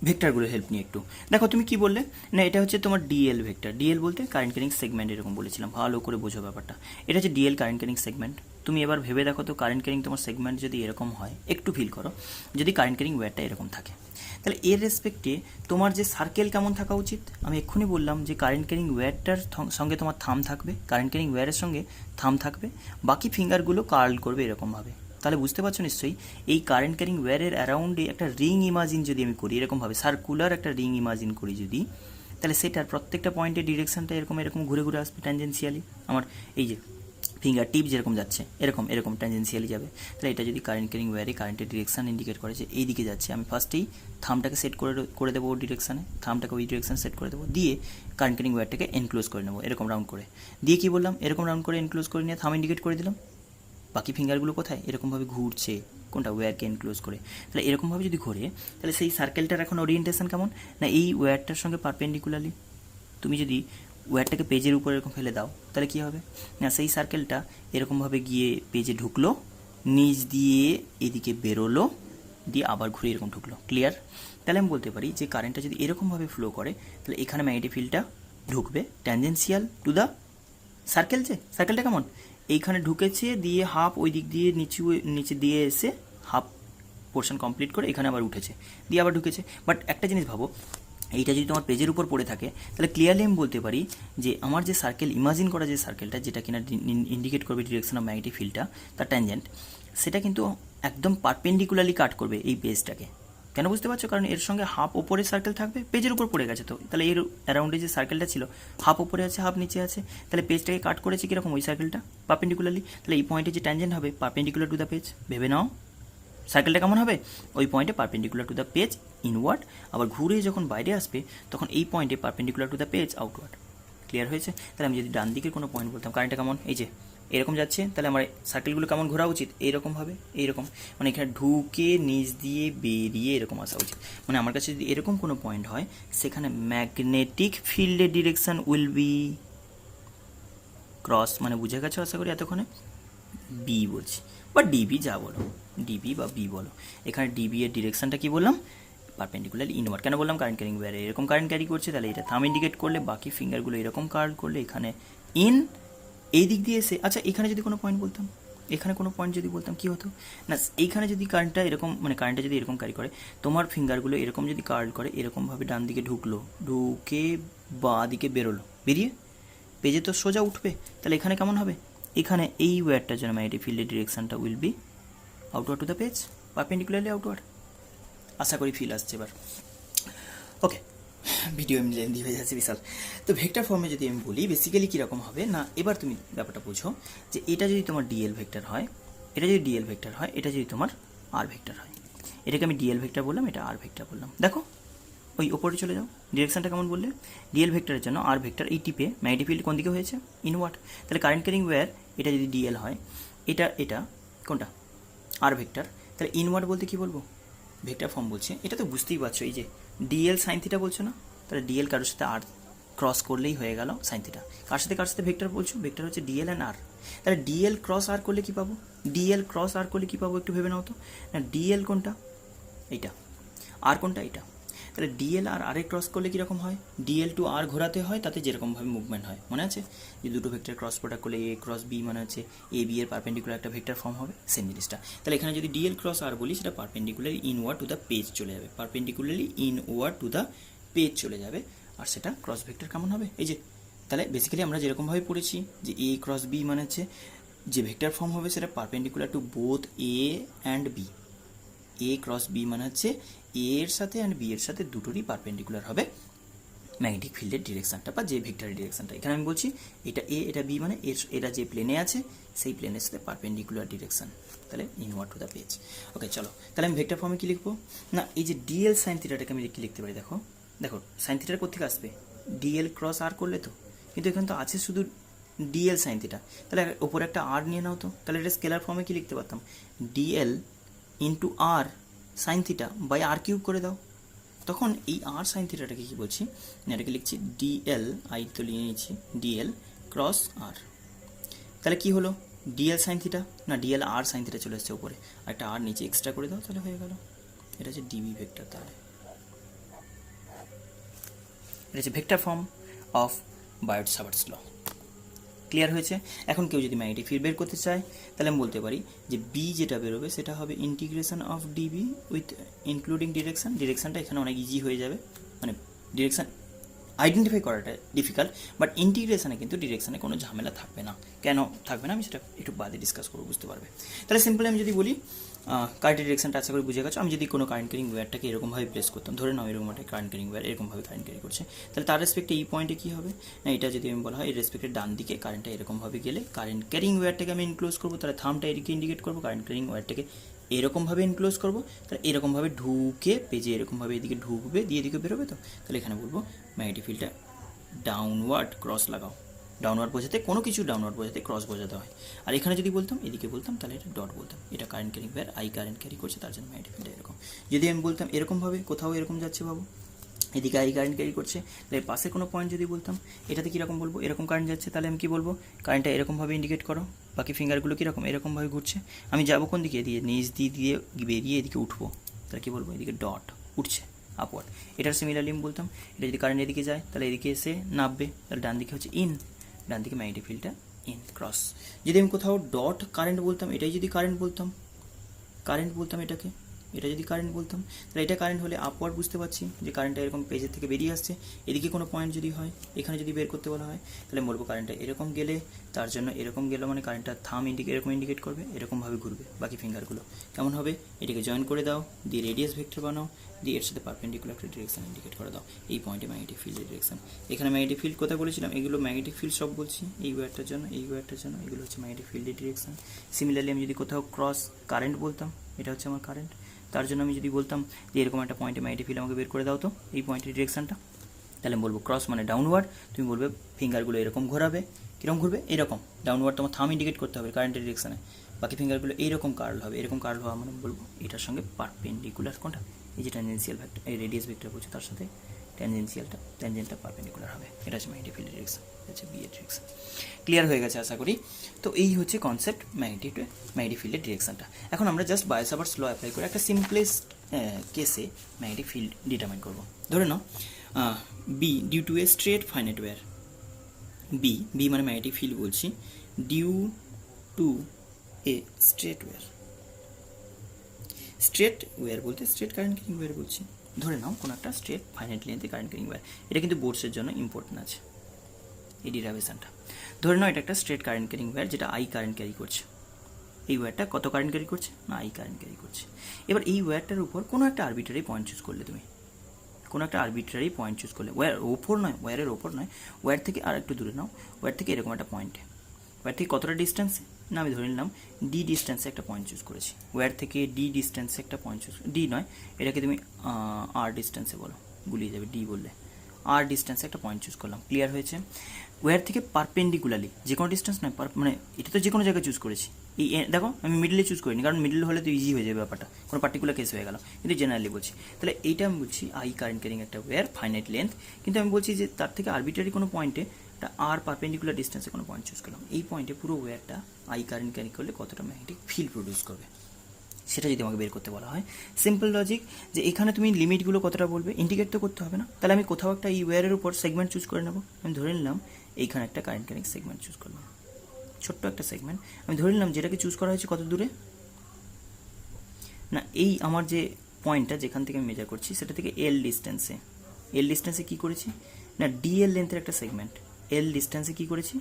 ভেক্টরগুলো হেল্প নিয়ে একটু দেখো। তুমি কি বললে না, এটা হচ্ছে তোমার ডিএল ভেক্টর। ডিএল বলতে কারেন্ট ক্যারিং সেগমেন্ট, এরকম বলেছিলাম, ভালো করে বোঝো ব্যাপারটা। এটা হচ্ছে ডিএল কারেন্ট ক্যারিং সেগমেন্ট। তুমি এবার ভেবে দেখো তো, কারেন্ট ক্যারিং তোমার সেগমেন্ট যদি এরকম হয়, একটু ফিল করো, যদি কারেন্ট ক্যারিং ওয়্যারটা এরকম থাকে, তাহলে এর রেসপেক্টে তোমার যে সার্কেল কেমন থাকা উচিত। আমি এক্ষুনি বললাম যে কারেন্ট ক্যারিং ওয়্যারটার সঙ্গে তোমার থাম থাকবে, কারেন্ট ক্যারিং ওয়্যারের সঙ্গে থাম থাকবে, বাকি ফিঙ্গারগুলো কার্ল করবে এরকমভাবে। তাহলে বুঝতে পারছো নিশ্চয়ই, এই কারেন্ট ক্যারিং ওয়্যারের অ্যারাউন্ডে একটা রিং ইমাজিন যদি আমি করি, এরকমভাবে সার্কুলার একটা রিং ইমাজিন করি যদি, তাহলে সেটার প্রত্যেকটা পয়েন্টের ডিরেকশনটা এরকম ঘুরে ঘুরে আসবে ট্যানজেন্সিয়ালি। আমার এই যে ফিঙ্গার টিপ যেরকম যাচ্ছে, এরকম ট্যানজেন্সিয়ালি যাবে। তাহলে এটা যদি কারেন্ট ক্যারিং ওয়্যারে কারেন্টের ডিরেকশন ইন্ডিকেট করে যে এই দিকে যাচ্ছে, আমি ফার্স্টেই থামটাকে সেট করে দেবো ওর ডিরেকশানে, থামটাকে ওই ডিরেকশন সেট করে দেবো, দিয়ে কারেন্ট ক্যারিং ওয়্যারটাকে এনক্লোজ করে নেবো এরকম রাউন্ড করে, দিয়ে কি বললাম, এরকম রাউন্ড করে এনক্লোজ করে নিয়ে থাম ইন্ডিকেট করে দিলাম। বাকি ফিঙ্গারগুলো কোথায়, এরকমভাবে ঘুরছে, কোনটা ওয়্যারকে এনক্লোজ করে। তাহলে এরকমভাবে যদি ঘোরে, তাহলে সেই সার্কেলটার এখন ওরিয়েন্টেশন কেমন না, এই ওয়্যারটার সঙ্গে পারপেন্ডিকুলারলি। তুমি যদি ওয়্যারটাকে পেজের উপর এরকম ফেলে দাও, তাহলে কী হবে না, সেই সার্কেলটা এরকমভাবে গিয়ে পেজে ঢুকলো, নিচ দিয়ে এদিকে বেরোলো, দিয়ে আবার ঘুরে এরকম ঢুকলো। ক্লিয়ার? তাহলে আমি বলতে পারি যে কারেন্টটা যদি এরকমভাবে ফ্লো করে, তাহলে এখানে ম্যাগনেটিক ফিল্ডটা ঢুকবে ট্যানজেন্সিয়াল টু দ্য সার্কেল। যে সার্কেলটা কেমন এইখানে ঢুকেছে, দিয়ে হাফ ওই দিক দিয়ে নিচে দিয়ে এসে হাফ পোর্শন কমপ্লিট করে এখানে আবার উঠেছে, দিয়ে আবার ঢুকেছে। বাট একটা জিনিস ভাবো, এইটা যদি তোমার পেজের উপর পড়ে থাকে, তাহলে ক্লিয়ারলি আমি বলতে পারি যে আমার যে সার্কেল ইমাজিন করা, যে সার্কেলটা যেটা কিনা ইন্ডিকেট করবে ডিরেকশন অফ ম্যাগনেটিক ফিল্ডটা, তার ট্যানজেন্ট, সেটা কিন্তু একদম পারপেন্ডিকুলারলি কাট করবে এই পেজটাকে। কেন বুঝতে পারছো? কারণ এর সঙ্গে হাফ ওপরে সার্কেল থাকবে, পেজের উপর পড়ে গেছে, তো তাহলে এর অ্যারাউন্ডে যে সার্কেলটা ছিল হাফ ওপরে আছে হাফ নিচে আছে, তাহলে পেজটাকে কাট করেছে কীরকম, ওই সার্কেলটা পারপেন্ডিকুলারলি। তাহলে এই পয়েন্টে যে ট্যানজেন্ট হবে পারপেন্ডিকুলার টু দ্য পেজ, ভেবে নাও সার্কেলটা কেমন হবে, ওই পয়েন্টে perpendicular to the page inward, আবার ঘুরে যখন বাইরে আসবে তখন এই পয়েন্টে perpendicular to the page outward. Clear হয়েছে? তাহলে আমি যদি ডান দিকের কোনো পয়েন্ট বলতাম, কারেন্টটা কেমন এই যে এরকম যাচ্ছে, তাহলে আমার সার্কেলগুলো কেমন ঘোরা উচিত, এইরকমভাবে, এইরকম, মানে এখানে ঢুকে নিচ দিয়ে বেরিয়ে এরকম আসা উচিত। মানে আমার কাছে যদি এরকম কোনো পয়েন্ট হয়, সেখানে ম্যাগনেটিক ফিল্ডের ডিরেকশন উইল বি ক্রস, মানে বুঝে গেছো আশা করি এতক্ষণে, বি বলছি বা ডিবি, যা বলো ডিবি বা বি বলো। এখানে ডিবি এর ডিরেকশনটা কি বললাম, পারপেন্ডিকুলার ইনওয়ার্ড। কেন বললাম, কারেন্ট ক্যারিং ওয়্যারে এরকম কারেন্ট ক্যারি করছে, তাহলে এটা থাম ইন্ডিকেট করলে, বাকি ফিঙ্গারগুলো এরকম কার্ল করলে, এখানে ইন এই দিক দিয়ে এসে, আচ্ছা এখানে যদি কোনো পয়েন্ট বলতাম, এখানে কোনো পয়েন্ট যদি বলতাম কী হতো না, এইখানে যদি কারেন্টটা এরকম, মানে কারেন্টটা যদি এরকম ক্যারি করে, তোমার ফিঙ্গারগুলো এরকম যদি কার্ল করে, এরকমভাবে ডান দিকে ঢুকলো, ঢুকে বাঁ দিকে বেরোলো, বেরিয়ে পেজে তো সোজা উঠবে, তাহলে এখানে কেমন হবে, এখানে এই ওয়্যারটার জন্য ম্যাগনেটিক ফিল্ডের ডিরেকশনটা will be outward to the page, perpendicularly outward. আশা করি ফিল আসছে এবার। ওকে, ভিডিও এমনি লেন্দি হয়ে যাচ্ছে বিশাল। তো ভেক্টর ফর্মে যদি আমি বলি, বেসিক্যালি কীরকম হবে না, এবার তুমি ব্যাপারটা বুঝো যে এটা যদি তোমার ডিএল ভেক্টর হয়, এটা যদি ডিএল ভেক্টর হয়, এটা যদি তোমার আর ভেক্টর হয়, এটাকে আমি ডিএল ভেক্টর বললাম, এটা আর ভেক্টর বললাম। দেখো ওই ওপরে চলে যাও, ডিরেকশনটা কেমন বললে, ডিএল ভেক্টরের জন্য আর ভেক্টর এই টিপে ম্যাগনেটিক ফিল্ড কোন দিকে হয়েছে, ইনওয়ার্ড। তাহলে কারেন্ট ক্যারিং ওয়্যার এটা যদি ডিএল হয়, এটা কোনটা আর ভেক্টর, তাহলে ইনওয়ার্ড বলতে কী বলবো, ভেক্টর ফর্ম বলছে, এটা তো বুঝতেই পারছো, এই যে ডিএল সাইন থিটা বলছো না, তাহলে ডিএল কারোর সাথে আর ক্রস করলেই হয়ে গেল সাইন থিটা। কার সাথে ভেক্টর বলছো, ভেক্টর হচ্ছে ডিএল অ্যান্ড আর। তাহলে ডিএল ক্রস আর করলে কী পাবো, ডিএল ক্রস আর করলে কী পাবো একটু ভেবে নাও তো, না ডিএল কোনটা এইটা, আর কোনটা এইটা, তাহলে ডিএল আর আর এ ক্রস করলে কীরকম হয়, ডিএল টু আর ঘোরাতে হয়, তাতে যেরকমভাবে মুভমেন্ট হয় মনে আছে, যে দুটো ভেক্টর ক্রস প্রোডাক্ট করলে এ ক্রস বি মানে হচ্ছে এ বি এর পারপেন্ডিকুলার একটা ভেক্টর ফর্ম হবে, সেম জিনিসটা। তাহলে এখানে যদি ডিএল ক্রস আর বলি, সেটা perpendicularly inward two the page চলে যাবে, perpendicularly inward two the page চলে যাবে, আর সেটা ক্রস ভেক্টর কেমন হবে, এই যে। তাহলে বেসিক্যালি আমরা যেরকমভাবে পড়েছি যে এ ক্রস বি মানে হচ্ছে যে ভেক্টর ফর্ম হবে সেটা perpendicular to both A and B, A cross B মানে হচ্ছে এ এর সাথে অ্যান্ড বি এর সাথে দুটোরই পারপেন্ডিকুলার হবে ম্যাগনেটিক ফিল্ডের ডিরেকশনটা বা যে ভেক্টরের ডিরেকশনটা। এখানে আমি বলছি এটা এ এটা বি মানে এরা যে প্লেনে আছে সেই প্লেনের সাথে পারপেন্ডিকুলার ডিরেকশন, তাহলে ইনওয়ার্ড টু দ্য পেজ। ওকে চলো, তাহলে আমি ভেক্টর ফর্মে কী লিখবো না, এই যে ডিএল সাইন থিটাটাকে আমি কী লিখতে পারি, দেখো দেখো সাইন থিটার কোথেকে আসবে, ডিএল ক্রস আর করলে তো, কিন্তু এখানে তো আছে শুধু ডিএল সাইন থিটা, তাহলে ওপরে একটা আর নিয়ে নাও তো, তাহলে এটা স্কেলার ফর্মে কী লিখতে পারতাম, DL into R sine theta by R cube করে দাও। তখন এই আর সাইন থিটাটাকে কী বলছি, এটাকে লিখছি ডিএল, আই তো নিয়ে নিচ্ছি ডিএল ক্রস আর, তাহলে কি হলো ডিএল সাইন থিটা না ডিএল আর সাইন থিটা চলে এসছে উপরে, আর একটা আর নিচে এক্সট্রা করে দাও, তাহলে হয়ে গেল, এটা হচ্ছে ডিবি ভেক্টর। তাহলে এটা হচ্ছে vector form of Biot Savart's law. Clear হয়েছে? এখন কেউ যদি ম্যাগনেটিক ফিল্ড বের করতে চায়, তাহলে আমি বলতে পারি যে বি যেটা বেরোবে সেটা হবে integration of dB with including direction. ডিরেকশনটা এখানে অনেক ইজি হয়ে যাবে, মানে ডিরেকশন আইডেন্টিফাই করাটা ডিফিকাল্ট, বাট ইন্টিগ্রেশনে কিন্তু ডিরেকশনে কোনো ঝামেলা থাকবে না। কেন থাকবে না আমি সেটা একটু বাদে ডিসকাস করবো, বুঝতে পারবে। তাহলে সিম্পলি আমি যদি বলি কারেন্টের ডিরেকশনটা আশা করি বুঝে গেছো। আমি যদি কোনো কারেন্ট ক্যারিং ওয়্যারটাকে এরকমভাবে প্লেস করতাম, ধরে নাও এরকম একটা কারেন্ট ক্যারিং ওয়্যার এরকমভাবে কারেন্ট ক্যারি করছে, তাহলে তার রেসপেক্টে এই পয়েন্টে কী হবে না, এটা যদি আমি বলা হয় এই রেসপেক্টের ডান দিকে কারেন্টটা এরকমভাবে গেলে কারেন্ট ক্যারিং ওয়্যারটাকে আমি ইনক্লোজ করবো, তাহলে থামটা এদিকে ইন্ডিকেট করবো, কারেন্ট ক্যারিং ওয়্যারটাকে এরকমভাবে ইনক্লোজ করবো, তাহলে এরকমভাবে ঢুকে পেজে এরকমভাবে এদিকে ঢুকবে দিয়ে এদিকে বেরোবে। তো তাহলে এখানে বলবো ম্যাগনেটিক ফিল্ডটা ডাউনওয়ার্ড ক্রস লাগাও, ডাউনওয়ার্ড বোঝাতে কোনো কিছু ডাউনওয়ার্ড বোঝাতে ক্রস বোঝাতে হয়। আর এখানে যদি বলতাম এদিকে বলতাম তাহলে এটা ডট বলতাম, এটা current carrying wire, I current carry করছে তার জন্য ম্যাগনেটিক ফিল্ড এরকম। যদি আমি বলতাম এরকমভাবে কোথাও এরকম যাচ্ছে বাবু, এদিকে আই কারেন্ট ক্যারি করছে, তাহলে পাশে কোনো পয়েন্ট যদি বলতাম এটাতে কীরকম বলবো, এরকম কারেন্ট যাচ্ছে, তাহলে আমি কী বলবো কারেন্টটা এরকমভাবে ইন্ডিকেট করো, বাকি ফিঙ্গারগুলো কীরকম এরকমভাবে ঘুরছে, আমি যাবো কোন দিকে দিয়ে নিচ দিয়ে বেরিয়ে এদিকে উঠবো, তাহলে কী বলবো এদিকে ডট উঠছে আপওয়ার্ড। এটার সিমিলারলি আমি বলতাম এটা যদি কারেন্ট এদিকে যায় তাহলে এদিকে এসে নামবে, তাহলে ডান দিকে হচ্ছে ইন, ডান দিকে ম্যাগনেটিক ফিল্ডটা ইন ক্রস। যদি আমি কোথাও ডট কারেন্ট বলতাম, এটাই যদি কারেন্ট বলতাম এটাকে, এটা যদি কারেন্ট বলতাম তাহলে এটা কারেন্ট হলে আপওয়ার্ড বুঝতে পারছি যে কারেন্টটা এরকম পেজের থেকে বেরিয়ে আসছে। এদিকে কোনো পয়েন্ট যদি হয় এখানে যদি বের করতে বলা হয় তাহলে বলবো কারেন্টটা এরকম গেলে, তার জন্য এরকম গেলে মানে কারেন্টটা থাম এরকম ইন্ডিকেট করবে, এরকমভাবে ঘুরবে, বাকি ফিঙ্গারগুলো কেমন হবে এটাকে জয়েন করে দাও, দিয়ে রেডিয়াস ভেক্টর বানাও, দিয়ে এর সাথে পারপেন্ডিকুলার একটা ডিরেকশন ইন্ডিকেট করে দাও, এই পয়েন্টে ম্যাগনেটিক ফিল্ডের ডিরেকশন। এখানে ম্যাগনেটিক ফিল্ড কথা বলেছিলাম, এগুলো ম্যাগনেটিক ফিল্ড সব বলছি এই ওয়্যারটার জন্য, এই ওয়্যারটার জন্য এগুলো হচ্ছে ম্যাগনেটিক ফিল্ডের ডিরেকশন। সিমিলারলি আমি যদি কোথাও ক্রস কারেন্ট বলতাম, এটা হচ্ছে আমার কারেন্ট, তার জন্য আমি যদি বলতাম যে এরকম একটা পয়েন্টে ম্যাগনেটিক ফিল্ড আমাকে বের করে দাও তো এই পয়েন্টের ডিরেকশনটা, তাহলে আমি বলবো ক্রস মানে ডাউনওয়ার্ড, তুমি বলবে ফিঙ্গারগুলো এরকম ঘোরাবে, কীরকম ঘুরবে এরকম ডাউনওয়ার্ড, তোমার থাম ইন্ডিকেট করতে হবে কারেন্টের ডিরেকশনে, বাকি ফিঙ্গারগুলো এইরকম কার্ল হবে, এরকম কার্ল হওয়া মানে বলবো এটার সঙ্গে পারপেন্ডিকুলার কোনটা, এই যে ট্যানজেন্সিয়াল ভেক্টর এই রেডিয়াস ভেক্টর বলছে তার সাথে ট্যানজেন্টটা পারপেন্ডিকুলার হবে, এটা হচ্ছে ম্যাগনেটিক ফিল্ডের ডিরেকশন, এটা হচ্ছে বি এর ডিরেকশন। ক্লিয়ার হয়ে গেছে আশা করি। তো এই হচ্ছে কনসেপ্ট ম্যাগনেটিক ফিল্ডের ডিরেকশনটা। এখন আমরা জাস্ট বায়োট-সাভার্টস ল অ্যাপ্লাই করে একটা সিম্পলেস্ট কেসে ম্যাগনেটিক ফিল্ড ডিটারমাইন করবো। ধরে নাও B due to a straight finite wire, B মানে ম্যাগনেটিক ফিল্ড বলছি, due to a straight wire বলতে স্ট্রেট কারেন্ট ক্যারিং ওয়্যার বলছি। ধরে নাও কোনো একটা স্ট্রেট ফাইনাইট লেন্থে কারেন্ট ক্যারিং ওয়্যার, এটা কিন্তু বোর্ডসের জন্য ইম্পর্টেন্ট আছে এই ডিরাইভেশনটা। ধরে নাও এটা একটা স্ট্রেট কারেন্ট ক্যারিং ওয়্যার যেটা আই কারেন্ট ক্যারি করছে, এই ওয়্যারটা কত কারেন্ট ক্যারি করছে না আই কারেন্ট ক্যারি করছে। এবার এই ওয়্যারটার উপর কোনো একটা আরবিট্রারি পয়েন্ট চুজ করলে, তুমি কোনো একটা আরবিট্রারি পয়েন্ট চুজ করলে, ওয়্যারের ওপর নয়, ওয়্যার থেকে আর একটু দূরে নাও, ওয়্যার থেকে এরকম একটা পয়েন্টে, ওয়্যার থেকে কতটা ডিস্টেন্সে না আমি ধরে নিলাম ডি ডিস্টেন্সে একটা পয়েন্ট চুজ করেছি, ওয়্যার থেকে ডি ডিস্টেন্সে একটা পয়েন্ট চুজ, ডি নয় এটাকে তুমি আর ডিস্টেন্সে বলো, গুলিয়ে যাবে ডি বললে, আর ডিস্টেন্সে একটা পয়েন্ট চুজ করলাম। ক্লিয়ার হয়েছে? ওয়্যার থেকে পারপেন্ডিকুলারলি যে কোনো ডিস্টেন্স নয়, মানে এটা তো যে কোনো জায়গায় চুজ করেছি, এই দেখো আমি মিডলে চুজ করিনি, কারণ মিডল হলে তো ইজি হয়ে যাবে ব্যাপারটা, কোনো পার্টিকুলার কেস হয়ে গেল, কিন্তু জেনারেলি বলছি। তাহলে এইটা আমি বলছি আই কারেন্ট ক্যারিং একটা ওয়্যার ফাইনাইট লেন্থ, কিন্তু আমি বলছি যে তার থেকে আরবিট্রারি কোনো পয়েন্টে একটা আর পারপেন্ডিকুলার ডিস্টেন্সে কোনো পয়েন্ট চুজ করলাম, এই পয়েন্টে পুরো ওয়্যারটা আই কারেন্ট ক্যারি করলে কতটা ম্যাগনেটিক ফিল্ড প্রডিউস করবে। সেটা যদি আমাকে বের করতে বলা হয়, সিম্পল লজিক যে এখানে তুমি লিমিটগুলো কতটা বলবে, ইন্ডিকেট তো করতে হবে না, তাহলে আমি কোথাও একটা এই ওয়্যারের উপর সেগমেন্ট চুজ করে নেবো। আমি ধরে নিলাম এইখানে একটা কারেন্ট কানেক্ট সেগমেন্ট চুজ করলাম, ছোট্ট একটা সেগমেন্ট আমি ধরে নিলাম, যেটাকে চুজ করা হয়েছে কত দূরে না, এই আমার যে পয়েন্টটা যেখান থেকে আমি মেজার করছি সেটা থেকে এল ডিস্টেন্সে কী করেছি না, ডিএল লেন্থের একটা সেগমেন্ট, এল ডিস্টেন্সে কী করেছি,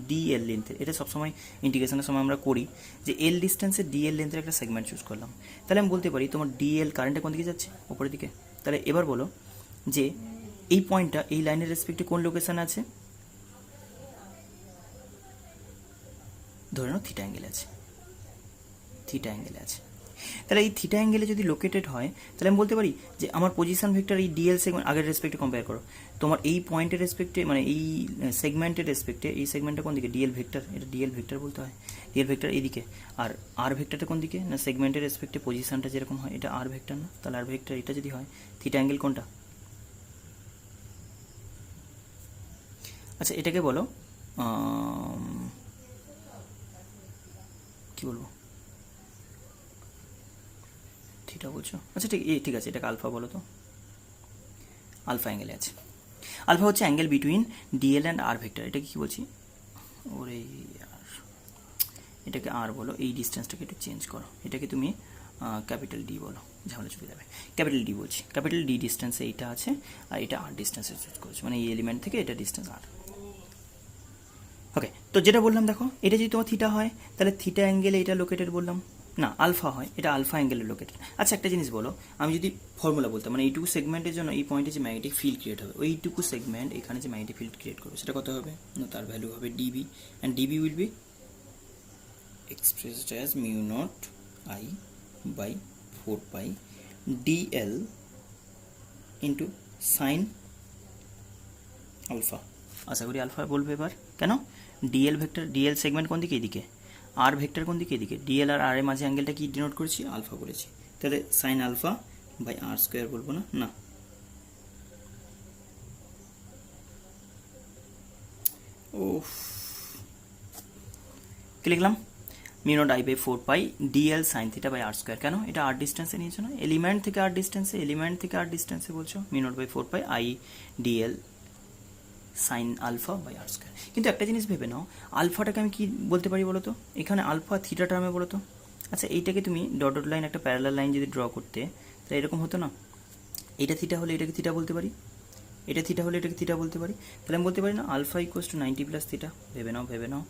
ডিএল লেন্থের, এটা সবসময় ইন্টিগ্রেশনের সময় আমরা করি যে এল ডিস্টেন্সে ডিএল লেন্থের একটা সেগমেন্ট চুজ করলাম। তাহলে আমি বলতে পারি তোমার ডিএল কারেন্টটা কোন দিকে যাচ্ছে, ওপরের দিকে। তাহলে এবার বলো যে এই পয়েন্টটা এই লাইনের রেসপেক্টে কোন লোকেশানে আছে, ধরে নাও থিটা অ্যাঙ্গেলে আছে। তাহলে এই থিটা অ্যাঙ্গেলে যদি লোকেটেড হয়, তাহলে আমি বলতে পারি যে আমার পজিশন ভেক্টর এই ডিএল সেগমেন্ট আগের রেসপেক্টে কম্পেয়ার করো, তোমার এই পয়েন্টের রেসপেক্টে মানে এই সেগমেন্টের রেসপেক্টে এই সেগমেন্টটা কোন দিকে, ডিএল ভেক্টর, এটা ডিএল ভেক্টর বলতে হয়, ডিএল ভেক্টর এইদিকে, আর আর ভেক্টরটা কোন দিকে না, সেগমেন্টের রেসপেক্টে পজিশনটা যেরকম হয় এটা আর ভেক্টর না, তাহলে আর ভেক্টর এটা যদি হয়, থিটা অ্যাঙ্গেল কোনটা, আচ্ছা এটাকে বলো কি বলবো, থিটা বলছো, আচ্ছা ঠিক আছে, এটাকে আলফা বলো তো, আলফা অ্যাঙ্গেলে আছে। আলফা হচ্ছে angle between DL and R vector, এটাকে কি বলছি, ওরে আর এটাকে আর বলো, এই ডিস্টেন্সটাকে একটু চেঞ্জ করো, এটাকে তুমি ক্যাপিটাল ডি বলো, ঝামেলা চলে যাবে, ক্যাপিটাল ডি বলছি, ক্যাপিটাল ডি ডিস্টেন্সে এইটা আছে, আর এটা আর ডিস্টেন্সে চুজ করেছে, মানে এই এলিমেন্ট থেকে এটা ডিস্টেন্স আর। ওকে, তো যেটা বললাম দেখো, এটা যদি তোমার থিটা হয় তাহলে থিটা অ্যাঙ্গেলে এটা লোকেটেড বললাম, না আলফা হয় এটা আলফা অ্যাঙ্গেলে লোকেটেড। আচ্ছা একটা জিনিস বলো, আমি যদি ফর্মুলা বলতাম মানে এইটুকু সেগমেন্টের জন্য এই পয়েন্টে যে ম্যাগনেটিক ফিল্ড ক্রিয়েট হবে, ওইটুকু সেগমেন্ট এখানে যে ম্যাগনেটিক ফিল্ড ক্রিয়েট করবে সেটা কত হবে না, তার ভ্যালু হবে DB, and DB will be expressed as mu naught I by 4 pi dl into sin alpha। আশা করি আলফা বলবে এবার, কেন ডিএল ভেক্টর, ডিএল সেগমেন্ট কোন দিকে, এদিকে, আর ভেক্টর কোন দিকে, এদিকে, ডিএল আর আর এর মাঝে অ্যাঙ্গেলটা কি ডিনোট করেছি, আলফা বলেছি, তাহলে sine alpha by R square বলবো না, না ও কি লিখলাম, mu not I by 4 pi DL sine theta by R square, কেন এটা আর ডিস্টেন্সে নিয়েছো না, এলিমেন্ট থেকে আর ডিস্টেন্সে বলছো, mu not by 4 pi I DL sine alpha by R square. কিন্তু একটা জিনিস ভেবে নাও, আলফাটাকে আমি কি বলতে পারি বলো তো, এখানে আলফা থিটা টার্মে বলো তো, আচ্ছা এইটাকে তুমি ডট লাইন একটা প্যারালাল লাইন যদি ড্র করতে, তাহলে এরকম হতো না, এটা থিটা হলে এটাকে থিটা বলতে পারি, এটা থিটা হলে এটাকে থিটা বলতে পারি, তাহলে আমি বলতে পারি না alpha equals to 90 plus theta, ভেবে নাও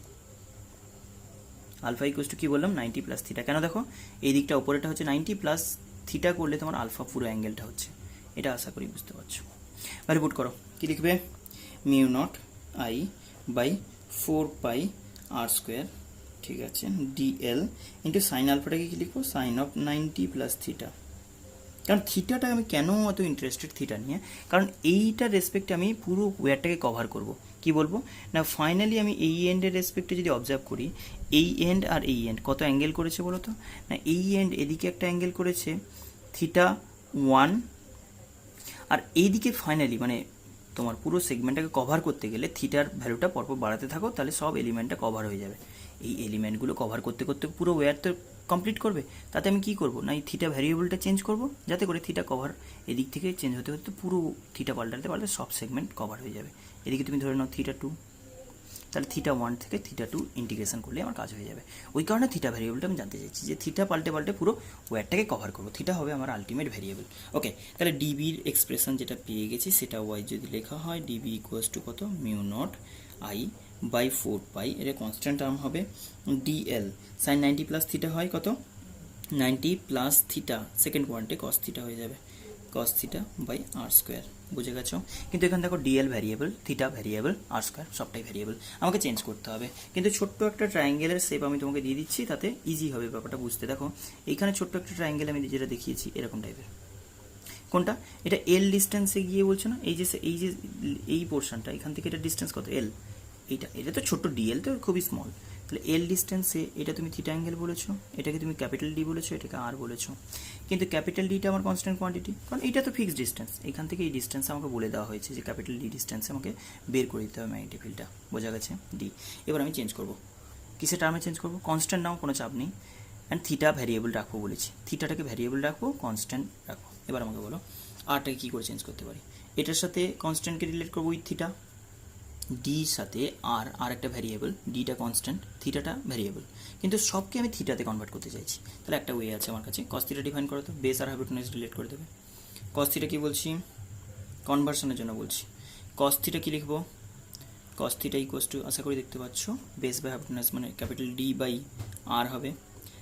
আলফা ইকুয়াস টু কী বললাম 90 প্লাস থিটা, কেন দেখো এই দিকটা ওপরেটা হচ্ছে 90 প্লাস থিটা করলে তোমার আলফা পুরো অ্যাঙ্গেলটা হচ্ছে, এটা আশা করি বুঝতে পারছো। বা রিপোর্ট করো, কি লিখবে, mu not I by 4 pi R square, ঠিক আছে, ডিএল ইন্টু সাইন আলফাটাকে কী লিখবো, সাইন অফ 90 প্লাস থিটা। কারণ থিটাটা আমি কেন অত ইন্টারেস্টেড থিটা নিয়ে, কারণ এইটার রেসপেক্টে আমি পুরো ওয়্যারটাকে কভার করব, কি বলবো না, ফাইনালি আমি এই এন্ডের রেসপেক্টে যদি অবজার্ভ করি, এই এন্ড আর এই এন্ড কত অ্যাঙ্গেল করেছে বলো তো, না এই এন্ড এদিকে একটা অ্যাঙ্গেল করেছে থিটা 1, আর এইদিকে ফাইনালি মানে তোমার পুরো সেগমেন্টটাকে কভার করতে গেলে থিটার ভ্যালুটা পরপর বাড়াতে থাকো, তাহলে সব এলিমেন্টটা কভার হয়ে যাবে। এই এলিমেন্টগুলো কভার করতে করতে পুরো ওয়্যার তো কমপ্লিট করবে, তাতে আমি কী করবো না, এই থিটা ভ্যারিয়েবলটা চেঞ্জ করবো, যাতে করে থিটা কভার এদিক থেকে চেঞ্জ হতে হতে পুরো থিটা পাল্টাতে সব সেগমেন্ট কভার হয়ে যাবে। এদিকে তুমি ধরে নাও থিটা 2, তাহলে থিটা 1 থেকে থিটা 2 ইন্টিগ্রেশন করলে আমার কাজ হয়ে যাবে। ওই কারণে থিটা ভ্যারিয়েবলটা আমি জানতে চাইছি যে থিটা পাল্টে পুরো ওয়্যারটাকে কভার করবো, থিটা হবে আমার আলটিমেট ভ্যারিয়েবল। ওকে, তাহলে ডিবির এক্সপ্রেশন যেটা পেয়ে গেছি সেটা ওয়াই যদি লেখা হয়, ডিবি ইকুয়ালস টু কত, mu not I by 4 pi, এটা কনস্ট্যান্ট টার্ম হবে, ডিএল সাইন 90 প্লাস থিটা হয় কত, 90 প্লাস থিটা সেকেন্ড কোয়ান্টে কস থিটা হয়ে যাবে, cos theta by R square, বুঝে গেছো। কিন্তু এখানে দেখো DL variable, theta variable, r square সবটাই ভ্যারিয়েবল, আমাকে চেঞ্জ করতে হবে। কিন্তু ছোট্ট একটা ট্রায়াঙ্গেলের শেপ আমি তোমাকে দিয়ে দিচ্ছি, তাতে ইজি হবে ব্যাপারটা বুঝতে। দেখো এইখানে ছোট্ট একটা ট্রায়াঙ্গেল আমি যেটা দেখিয়েছি এরকম টাইপের, কোনটা এটা এল ডিস্টেন্সে গিয়ে বলছো না, এই পোর্শনটা এখান থেকে এটা ডিস্টেন্স কত এল, এটা তো ছোট্ট ডিএল তো খুবই স্মল, তাহলে এল ডিস্টেন্সে এটা তুমি থিটা অ্যাঙ্গেল বলেছো, এটাকে তুমি ক্যাপিটাল ডি বলেছো, এটাকে আর বলেছো। কিন্তু ক্যাপিটাল ডিটা আমার কনস্ট্যান্ট কোয়ান্টিটি, কারণ এটা তো ফিক্সড ডিস্টেন্স, এখান থেকে এই ডিস্টেন্স আমাকে বলে দেওয়া হয়েছে যে ক্যাপিটাল ডি ডিস্টেন্সে আমাকে বের করে দিতে হবে ম্যাগনেটিক ফিল্ডটা, বোঝা গেছে ডি। এবার আমি চেঞ্জ করবো, কিসের টার্মে চেঞ্জ করবো, কনস্ট্যান্ট নাও কোনো চাপ নেই, অ্যান্ড থিটা ভ্যারিয়েবল রাখবো বলেছি, থিটাটাকে ভ্যারিয়েবল রাখবো, কনস্ট্যান্ট রাখবো। এবার আমাকে বলো আরটাকে কী করে চেঞ্জ করতে পারি? এটার সাথে কনস্ট্যান্টকে রিলেট করবো উইথ থিটা, ডির সাথে আর একটা ভ্যারিয়েবল, ডিটা কনস্ট্যান্ট, থিটাটা ভ্যারিয়েবল, কিন্তু সবকে আমি থিটাতে কনভার্ট করতে চাইছি। তাহলে একটা ওয়ে আছে আমার কাছে, কস থিটা ডিফাইন করো তো, বেস আর হাইপোটেনাস রিলেট করে দেবে। কস থিটা কী বলছি? কনভার্সনের জন্য বলছি। কস থিটা কী লিখবো? কস থিটা ইকুয়াস টু, আশা করি দেখতে পাচ্ছ, বেস বাই হাইপোটেনাস মানে ক্যাপিটাল ডি বাই আর হবে।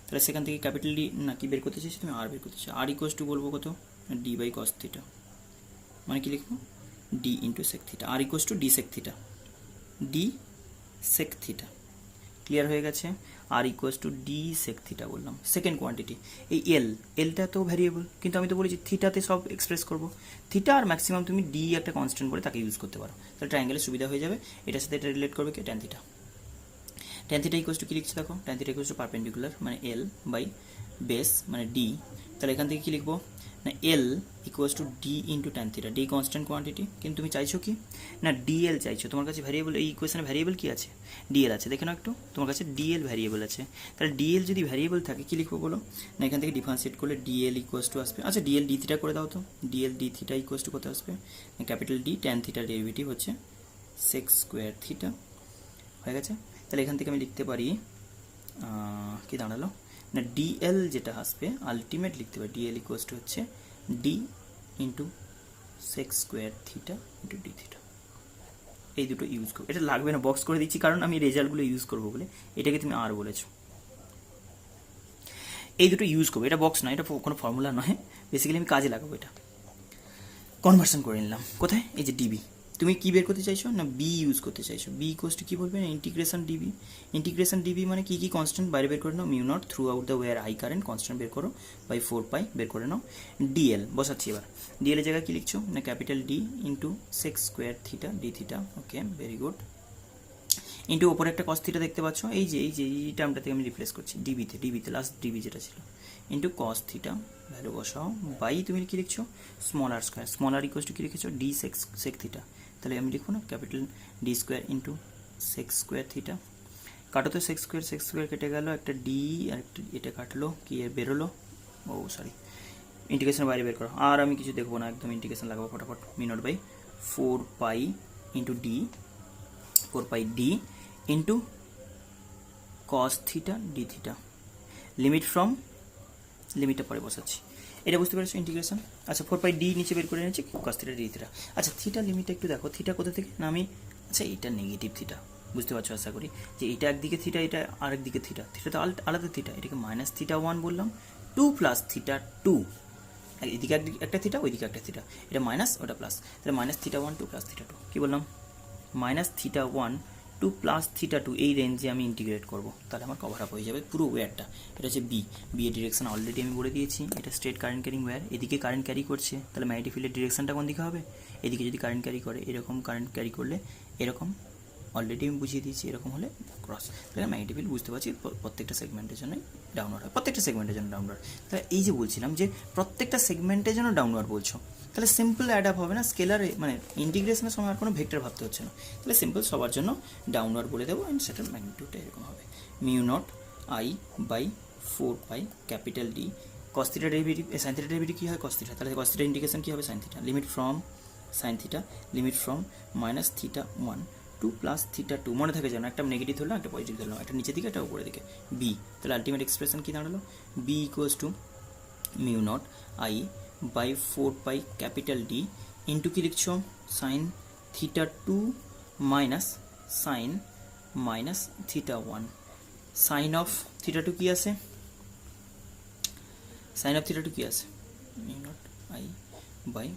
তাহলে সেখান থেকে ক্যাপিটাল ডি না কি বের করতে চাইছি তুমি? আর বের করতে চাই। আর ইকুয়াস টু বলবো কত? ডি বাই কস থিটা, মানে কি লিখবো? D into sec theta. R equals to D sec theta, D sec theta. Clear হয়ে গেছে? R equals to D sec theta বললাম, সেকেন্ড কোয়ান্টিটি। এই এলটা তো ভ্যারিয়েবল, কিন্তু আমি তো বলেছি থিটাতে সব এক্সপ্রেস করবো। থিটা আর ম্যাক্সিমাম তুমি ডি একটা কনস্ট্যান্ট বলে তাকে ইউজ করতে পারো, তাহলে ট্রায়াঙ্গেলের সুবিধা হয়ে যাবে। এটার সাথে এটা রিলেট করবে কি? Tan theta. Tan theta equals to কী লিখছি দেখো? Tan theta equals to perpendicular মানে এল বাই বেস মানে ডি। তাহলে এখান থেকে কী লিখবো না? L equals to D into tan theta. D constant quantity, কিন্তু তুমি চাইছো কি না ডিএল চাইছো। তোমার কাছে ভ্যারিয়েবল, এই ইকুয়েশনে ভ্যারিয়েবল কি আছে? ডিএল আছে, দেখে নাও একটু, তোমার কাছে ডিএল ভ্যারিয়েবল আছে। তাহলে ডিএল যদি ভ্যারিয়েবল থাকে কী লিখবো বলো? না এখান থেকে ডিফারেন্সিয়েট করলে ডিএল ইকুয়াস টু আসবে, আচ্ছা ডিএল ডি থিটা করে দাও তো। DL D theta equals two কত আসবে? ক্যাপিটাল ডি ট্যান থিটার ডেরিভেটিভ হচ্ছে সেক্স স্কোয়ার থিটা। হয়ে গেছে? তাহলে এখান থেকে আমি লিখতে পারি কি দাঁড়ালো না ডিএল যেটা আসবে আলটিমেট লিখতে পারি ডিএল ইকুয়াস টু হচ্ছে D into sec square theta into D theta. এই দুটো ইউজ করবো, এটা লাগবে না, বক্স করে দিচ্ছি কারণ আমি রেজাল্টগুলো ইউজ করবো বলে। এটাকে তুমি আর বলেছো, এই দুটো ইউজ করবো, এটা বক্স নয়, এটা কোনো ফর্মুলা নয়, বেসিক্যালি আমি কাজে লাগাবো। এটা কনভার্সন করে নিলাম কোথায়? এই যে ডিবি। তুমি কি বের করতে চাইছো না বি ইউজ করতে চাইছো। বি ইকুয়াস টু কী বলবে না ইন্টিগ্রেশন ডিবি। ইন্টিগ্রেশন ডিবি মানে কি কি কনস্ট্যান্ট বাইরে বের করে নাও, mu not throughout the wire I current constant বের করো বাই 4 পাই বের করে নাও। ডিএল বসাচ্ছি এবার। ডিএল এর জায়গায় কী লিখছো না capital D into sec square theta D theta. Okay, very good. Into ওপরে একটা কস থিটা দেখতে পাচ্ছ, এই যে এই টার্মটা থেকে আমি রিপ্লেস করছি ডিবিতে লাস্ট ডিবি যেটা ছিল, ইন্টু কস থিটা ভ্যালু বসাও বাই তুমি কি লিখছো small R square. Small R equals to কি লিখেছো ডি সেক থিটা। তাহলে আমি লিখবো না capital D square into sec square theta. কাটো তো সেক্স স্কোয়ার কেটে গেল, একটা ডি আর একটা এটা কাটলো, কি বেরোলো, ও সরি ইন্টিগ্রেশন বাইরে বের করো। আর আমি কিছু দেখবো না, একদম ইন্টিগ্রেশন লাগাবো ফটাফট। মিনট by 4 pi into D, 4 pi D into cos theta D theta. Limit from, লিমিটটা পরে বসাচ্ছি। এটা বুঝতে পেরেছো ইন্টিগ্রেশন? আচ্ছা 4 পাই ডি নিচে বের করে নিয়েছি, কস থিটা ডি থিটা। আচ্ছা থিটা লিমিটটা একটু দেখো, থিটা কোথা থেকে না আমি, আচ্ছা এটা নেগেটিভ থিটা, বুঝতে পারছো আশা করি, যে এটা একদিকে থিটা এটা আরেকদিকে থিটা, থিটা তো আলাদা থিটা, এটাকে মাইনাস থিটা 1 বললাম, 2 প্লাস থিটা 2, এদিকে একটা থিটা ওইদিকে একটা থিটা, এটা মাইনাস ওটা প্লাস, তাহলে মাইনাস থিটা 1 2 প্লাস থিটা 2, কী বললাম মাইনাস থিটা 1 2 প্লাস থিটা 2, এই রেঞ্জে আমি ইন্টিগ্রেট করবো, তাহলে আমার কভার আপ হয়ে যাবে পুরো ওয়্যারটা। এটা হচ্ছে বি এর ডিরেকশন অলরেডি আমি বলে দিয়েছি, এটা স্ট্রেট কারেন্ট ক্যারিং ওয়্যার, এদিকে কারেন্ট ক্যারি করছে, তাহলে ম্যাগনেটিক ফিল্ডের ডিরেকশনটা কোন দিকে হবে? এদিকে যদি কারেন্ট ক্যারি করে, এরকম কারেন্ট ক্যারি করলে এরকম, অলরেডি আমি বুঝিয়ে দিয়েছি, এরকম হলে ক্রস। তাহলে ম্যাগনেটিক ফিল্ড বুঝতে পারছি প্রত্যেকটা সেগমেন্টের জন্য ডাউনওয়ার্ড হয়, প্রত্যেকটা সেগমেন্টের জন্য ডাউনওয়ার্ড। তাহলে এই যে বলছিলাম যে প্রত্যেকটা সেগমেন্টের জন্য ডাউনওয়ার্ড বলছো, তাহলে সিম্পল অ্যাড আপ হবে না, স্কেলারে মানে ইন্টিগ্রেশনের সময় আর কোনো ভেক্টর ভাবতে হচ্ছে না, তাহলে সিম্পল সবার জন্য ডাউনওয়ার্ড বলে দেবো, অ্যান্ড সেটার ম্যাগনিটিউডটা এরকম হবে mu not I by 4 pi capital D cos theta derivative, sine theta derivative কী হয় কস থিটা, তাহলে কস থিটা ইন্টিগ্রেশন কী হবে sine theta, limit from sine theta, limit from minus theta 1 2 plus theta 2, মনে থাকে যেন একটা নেগেটিভ ধরলাম একটা পজিটিভ ধরলাম, একটা নিচের দিকে একটা উপরের দিকে বি, তাহলে আলটিমেট এক্সপ্রেশন কী দাঁড়ালো B equals to mu not I by 4 pi capital D into কি লিখছো sine theta 2 minus sine minus theta 1, sine of theta 2 কি আছে, সাইন অফ থিটা 2 কি আছে mu not I by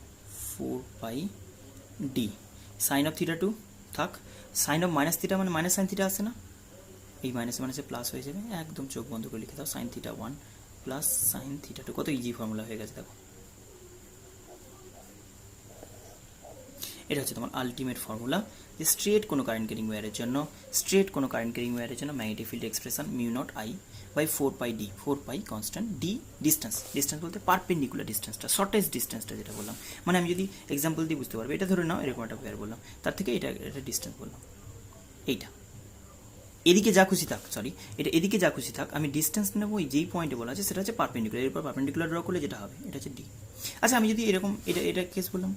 4 pi D, sine of theta 2 থাক, সাইন অফ মাইনাস থিটা মানে মাইনাস সাইন থিটা আসে না, এই মাইনাসে মাইনাসে প্লাস হয়ে যাবে, একদম চোখ বন্ধ করে লিখে দাও sign theta 1 plus sign theta 2, কত ইজি ফর্মুলা হয়ে গেছে দেখো। এটা হচ্ছে তোমার আলটিমেট ফর্মুলা, যে স্ট্রেট কোনো কারেন্ট ক্যারিং ওয়্যারের জন্য magnetic field expression mu not I by 4 pi D, 4 pi constant, D distance বলতে পারপেন্ডিকুলার ডিস্টেন্সটা, শর্টেস্ট ডিস্টেন্সটা যেটা বললাম, মানে আমি যদি এক্সাম্পল দিয়ে বুঝতে পারবো, এটা ধরে নাও এরকম একটা ওয়্যার বললাম, তার থেকে এটা ডিস্টেন্স বললাম এইটা, এদিকে যা খুশি থাক, সরি এটা এদিকে যা খুশি থাক, আমি ডিস্টেন্স নেবো ওই যেই পয়েন্টে বলা আছে সেটা হচ্ছে পারপেন্ডিকুলার, এরপর পারপেন্ডিকুলার ড্র করলে যেটা হবে এটা হচ্ছে ডি। আচ্ছা আমি যদি এরকম এটা কেস বললাম,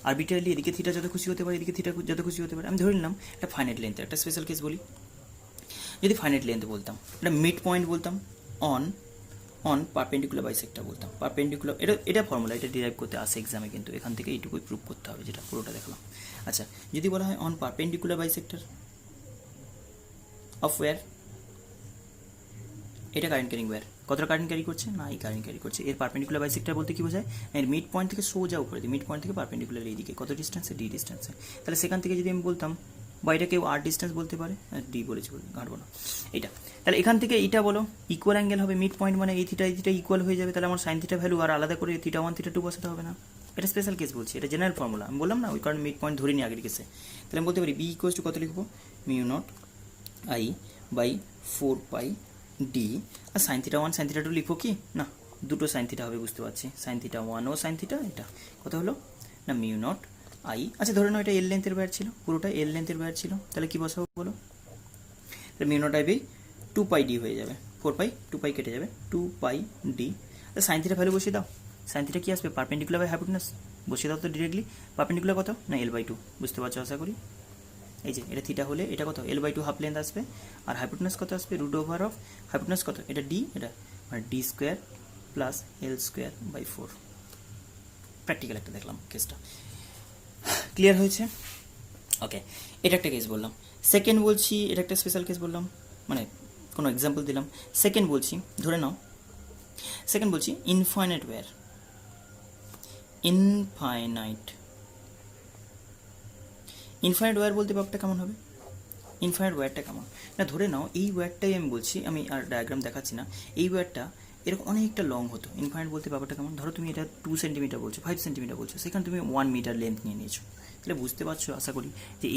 আরবিট্রারিলি এদিকে থিটা যত খুশি হতে পারে, এদিকে থিটা যত খুশি হতে পারে, আমি ধরে নিলাম একটা ফাইনাইট লেন্থ, একটা স্পেশাল কেস বলি, যদি ফাইনাইট লেন্থ বলতাম, এটা মিড পয়েন্ট বলতাম, অন অন পারপেন্ডিকুলার বাইসেক্টর বলতাম, পারপেন্ডিকুলার, এটা ফর্মুলা, এটা ডিরাইভ করতে আসে এক্সামে, কিন্তু এখান থেকে এইটুকুই প্রুভ করতে হবে যেটা পুরোটা দেখলাম। আচ্ছা যদি বলা হয় on perpendicular bisector of wire, এটা কারেন্ট ক্যারিং ওয়্যার, কতটা কারেন্ট ক্যারি করছে না এই কারেন্ট ক্যারি করছে, এর পারপেন্ডিকুলার বাইসেক্টর বলতে কি বোঝায়, এর মিড পয়েন্ট থেকে সোজা উপরে দিই, মিড পয়েন্ট থেকে পারপেন্ডিকুলার এইদিকে কত ডিস্টেন্সে, ডি ডিস্টেন্সে, তাহলে সেখান থেকে যদি আমি বলতাম বা এটা কেউ আর ডিস্টেন্স বলতে পারে, ডি বলেছি ঘাঁটবো না এটা, তাহলে এখান থেকে এইটা বলো ইকুয়াল অ্যাঙ্গেল হবে, মিড পয়েন্ট মানে এই থিটা ইকুয়াল হয়ে যাবে, তাহলে আমার সাইন থিটা ভ্যালু আর আলাদা করে থিটা 1 থিটা 2 বসাতে হবে না, এটা স্পেশাল কেস বলছি, এটা জেনারেল ফর্মুলা, আমি বললাম না ওই কারণে মিড পয়েন্ট ধরে নি আগের কেসে, তাহলে আমি বলতে পারি বি ইকুয়ালস টু কত লিখবো, mu not I by 4 pi D, আর সাইন থিটা 1 সাইন থিটা 2 লিখবো কি না, দুটো সাইন থিটা হবে বুঝতে পারছি, সাইন থিটা 1 ও সাইন থিটা, এটা কত হলো না মিউ নট আই, আচ্ছা ধরে নাও এটা এল লেন্থের ওয়্যার ছিল, পুরোটা এল লেন্থের ওয়্যার ছিল, তাহলে কি বসাবো বলো, তাহলে mu not I by 2 pi D হয়ে যাবে, 4 পাই 2 পাই কেটে যাবে 2 pi D, sine theta value বসিয়ে দাও, সাইন থিটা কি আসবে পারপেন্ডিকুলার বাই হাইপোটেনাস, বসিয়ে দাও তো ডিরেক্টলি, পারপেন্ডিকুলার কত না L/2, বুঝতে পারছো আশা করি, এই যে এটা থিটা হলে এটা কত L/2 হাফ লেন্থ আসবে, আর হাইপোটেনাস কত আসবে রুট ওভার অফ হাইপোটেনাস কত, এটা ডি, এটা মানে D square plus L square by 4, practical একটা দেখলাম কেসটা, ক্লিয়ার হয়েছে, ওকে এটা একটা কেস বললাম। সেকেন্ড বলছি, এটা একটা স্পেশাল কেস বললাম, মানে কোনো এক্সাম্পল দিলাম। সেকেন্ড বলছি, ধরে নাও সেকেন্ড বলছি ইনফাইনাইট ওয়্যার, ইনফাইনাইট ওয়্যার বলতে ব্যাপারটা কেমন হবে, ইনফাইনাইট ওয়্যারটা কেমন না, ধরে নাও এই ওয়্যারটাই আমি বলছি, আমি আর ডায়াগ্রাম দেখাচ্ছি না, এই ওয়্যারটা এরকম অনেকটা লং হতো, ইনফাইনাইট বলতে ব্যাপারটা কেমন, ধরো তুমি এটা 2 সেন্টিমিটার বলছো, 5 সেন্টিমিটার বলছো, সেখানে তুমি 1 মিটার লেন্থ নিয়ে নিয়েছো, তাহলে বুঝতে পারছো আশা করি যে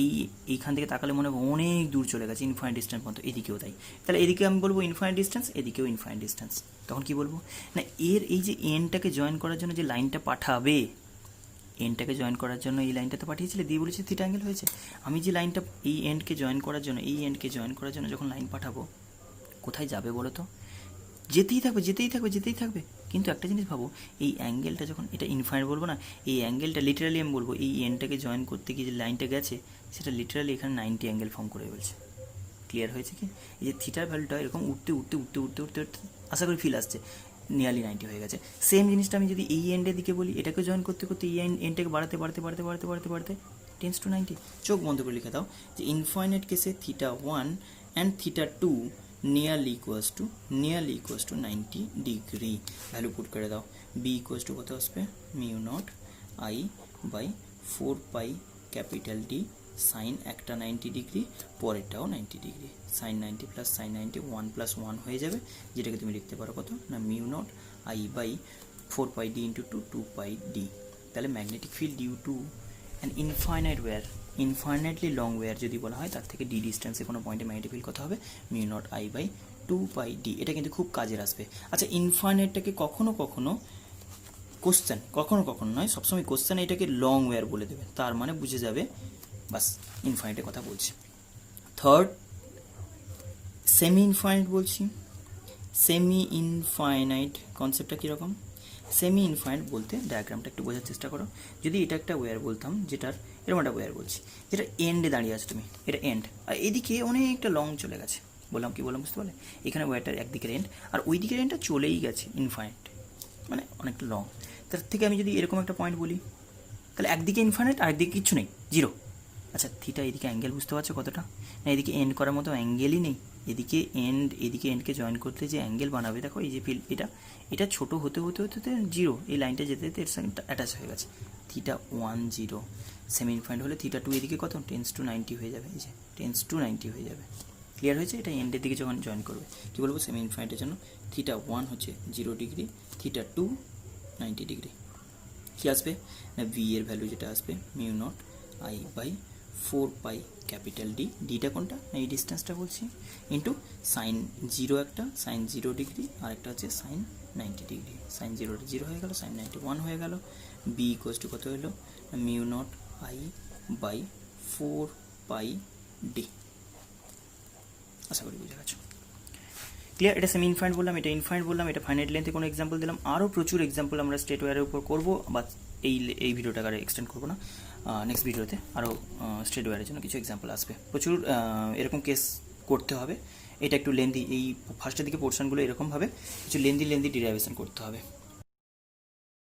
এইখান থেকে তাকালে মনে হবে অনেক দূর চলে গেছে, ইনফাইনাইট ডিস্টেন্স মতো, এদিকেও তাই, তাহলে এদিকে আমি বলবো ইনফাইনাইট ডিস্টেন্স, এদিকেও ইনফাইনাইট ডিস্টেন্স, তখন কি বলবো না এর এই যে এনটাকে জয়েন করার জন্য যে লাইনটা পাঠাবে, এন্ডটাকে জয়েন করার জন্য এই লাইনটা তো পাঠিয়েছিলে, দিয়ে বলেছে থিটা অ্যাঙ্গেল হয়েছে, আমি যে লাইনটা এই এন্ডকে জয়েন করার জন্য, এই এন্ডকে জয়েন করার জন্য যখন লাইন পাঠাবো, কোথায় যাবে বলো তো, যেতেই থাকবে যেতেই থাকবে যেতেই থাকবে, কিন্তু একটা জিনিস ভাবো, এই অ্যাঙ্গেলটা যখন এটা ইনফাইনাইট বলবো না, এই অ্যাঙ্গেলটা লিটারালি আমি বলবো এই এন্ডটাকে জয়েন করতে গিয়ে যে লাইনটা গেছে সেটা লিটারালি এখানে 90 অ্যাঙ্গেল ফর্ম করে বলছে, ক্লিয়ার হয়েছে কি, এই যে থিটার ভ্যালুটা এরকম উঠতে উঠতে উঠতে উঠতে উঠতে উঠতে আশা করি ফিল আসছে, নিয়ারলি 90 হয়ে গেছে, সেম জিনিসটা আমি যদি এই এন্ডের দিকে বলি, এটাকে জয়েন করতে করতে এই এন্ডটাকে বাড়াতে বাড়াতে বাড়াতে বাড়াতে বাড়াতে বাড়াতে টেন্স টু 90, চোখ বন্ধ করে লিখে দাও যে ইনফাইনাইট কেসে theta 1 and theta 2 nearly equals to 90 degree, value put করে দাও, বি ইকুয়ালস টু কত আসবে mu not I by 4 pi capital D, sine একটা 90 ডিগ্রি, পরেরটাও 90 degree, sine 90 plus sine 90 1 plus 1 হয়ে যাবে, যেটাকে তুমি লিখতে পারো কত না mu not I by 4 pi D into 2 pi D, তাহলে magnetic field due to an infinite wire, infinitely long wire যদি বলা হয়, তার থেকে ডি ডিস্টেন্সে কোনো পয়েন্টে ম্যাগনেটিক ফিল্ড কত হবে mu not I by 2 pi D, এটা কিন্তু খুব কাজের আসবে। আচ্ছা ইনফাইনাইটটাকে কখনো কখনো কোশ্চেন, কখনো কখনো নয় সবসময় কোশ্চেন এটাকে লং ওয়্যার বলে দেবে, তার মানে বুঝে যাবে বাস ইনফাইনাইটের কথা বলছি। থার্ড সেমি ইনফাইনাইট বলছি, সেমি ইনফাইনাইট কনসেপ্টটা কীরকম, সেমি ইনফাইনাইট বলতে ডায়াগ্রামটা একটু বোঝার চেষ্টা করো, যদি এটা একটা ওয়্যার বলতাম, যেটার এরকম একটা ওয়্যার বলছি, যেটা এন্ডে দাঁড়িয়ে আছে তুমি, এটা এন্ড, আর এদিকে অনেকটা লং চলে গেছে, বললাম কি বললাম বুঝতে পারলে, এখানে ওয়্যারটার একদিকের এন্ড আর ওই দিকের এন্ডটা চলেই গেছে ইনফাইনাইট, মানে অনেকটা লং, তার থেকে আমি যদি এরকম একটা পয়েন্ট বলি, তাহলে একদিকে ইনফাইনাইট আর একদিকে কিচ্ছু নেই, জিরো। আচ্ছা থিটা এদিকে অ্যাঙ্গেল বুঝতে পারছো কতটা, না এদিকে এন্ড করার মতো অ্যাঙ্গেলই নেই, এদিকে এন্ডকে জয়েন করতে যে অ্যাঙ্গেল বানাবে, দেখো এই যে ফিল্ড এটা ছোটো হতে হতে হতে হতে জিরো, এই লাইনটা যেতে যেতে এর সঙ্গে অ্যাটাচ হয়ে গেছে, থিটা 1 0, সেমি ইনফাইনাইট হলে থিটা 2 এদিকে কত টেন্স টু 90 হয়ে যাবে, এই যে টেন্স টু 90 হয়ে যাবে, ক্লিয়ার হয়েছে, এটা এন্ডের দিকে যখন জয়েন করবে কী বলবো সেমি ইনফাইনাইটের জন্য থিটা 1 হচ্ছে 0 ডিগ্রি, থিটা 2 90 ডিগ্রি, কী আসবে না ভি এর ভ্যালু যেটা আসবে mu not I by 4 pi capital D, ডিটা কোনটা না এই ডিস্টেন্সটা বলছি, ইন্টু সাইন 0 একটা সাইন 0 ডিগ্রি, আর একটা হচ্ছে সাইন 90 ডিগ্রি, সাইন 0টা 0 হয়ে গেল, সাইন 90 1 হয়ে গেল, বি ইকুয়ালস টু কত হলো mu not I by 4 pi D, আশা করি বুঝে গেছো। ক্লিয়ার? এটা সেমি ইনফাইনাইট বললাম, এটা ইনফাইনাইট বললাম, এটা ফাইনাইট লেন্থে কোনো এক্সাম্পল দিলাম। আরও প্রচুর এক্সাম্পল আমরা স্টেট ওয়্যারের উপর করবো, বা এই ভিডিওটাকে আর এক্সটেন্ড করবো না, নেক্সট ভিডিওতে আরও স্টেট ওয়্যারের জন্য কিছু এক্সাম্পল আসবে। প্রচুর এরকম কেস করতে হবে। এটা একটু লেন্দি, এই ফার্স্টের দিকে পোর্শনগুলো এরকমভাবে কিছু লেন্দি ডিরাইভেশন করতে হবে।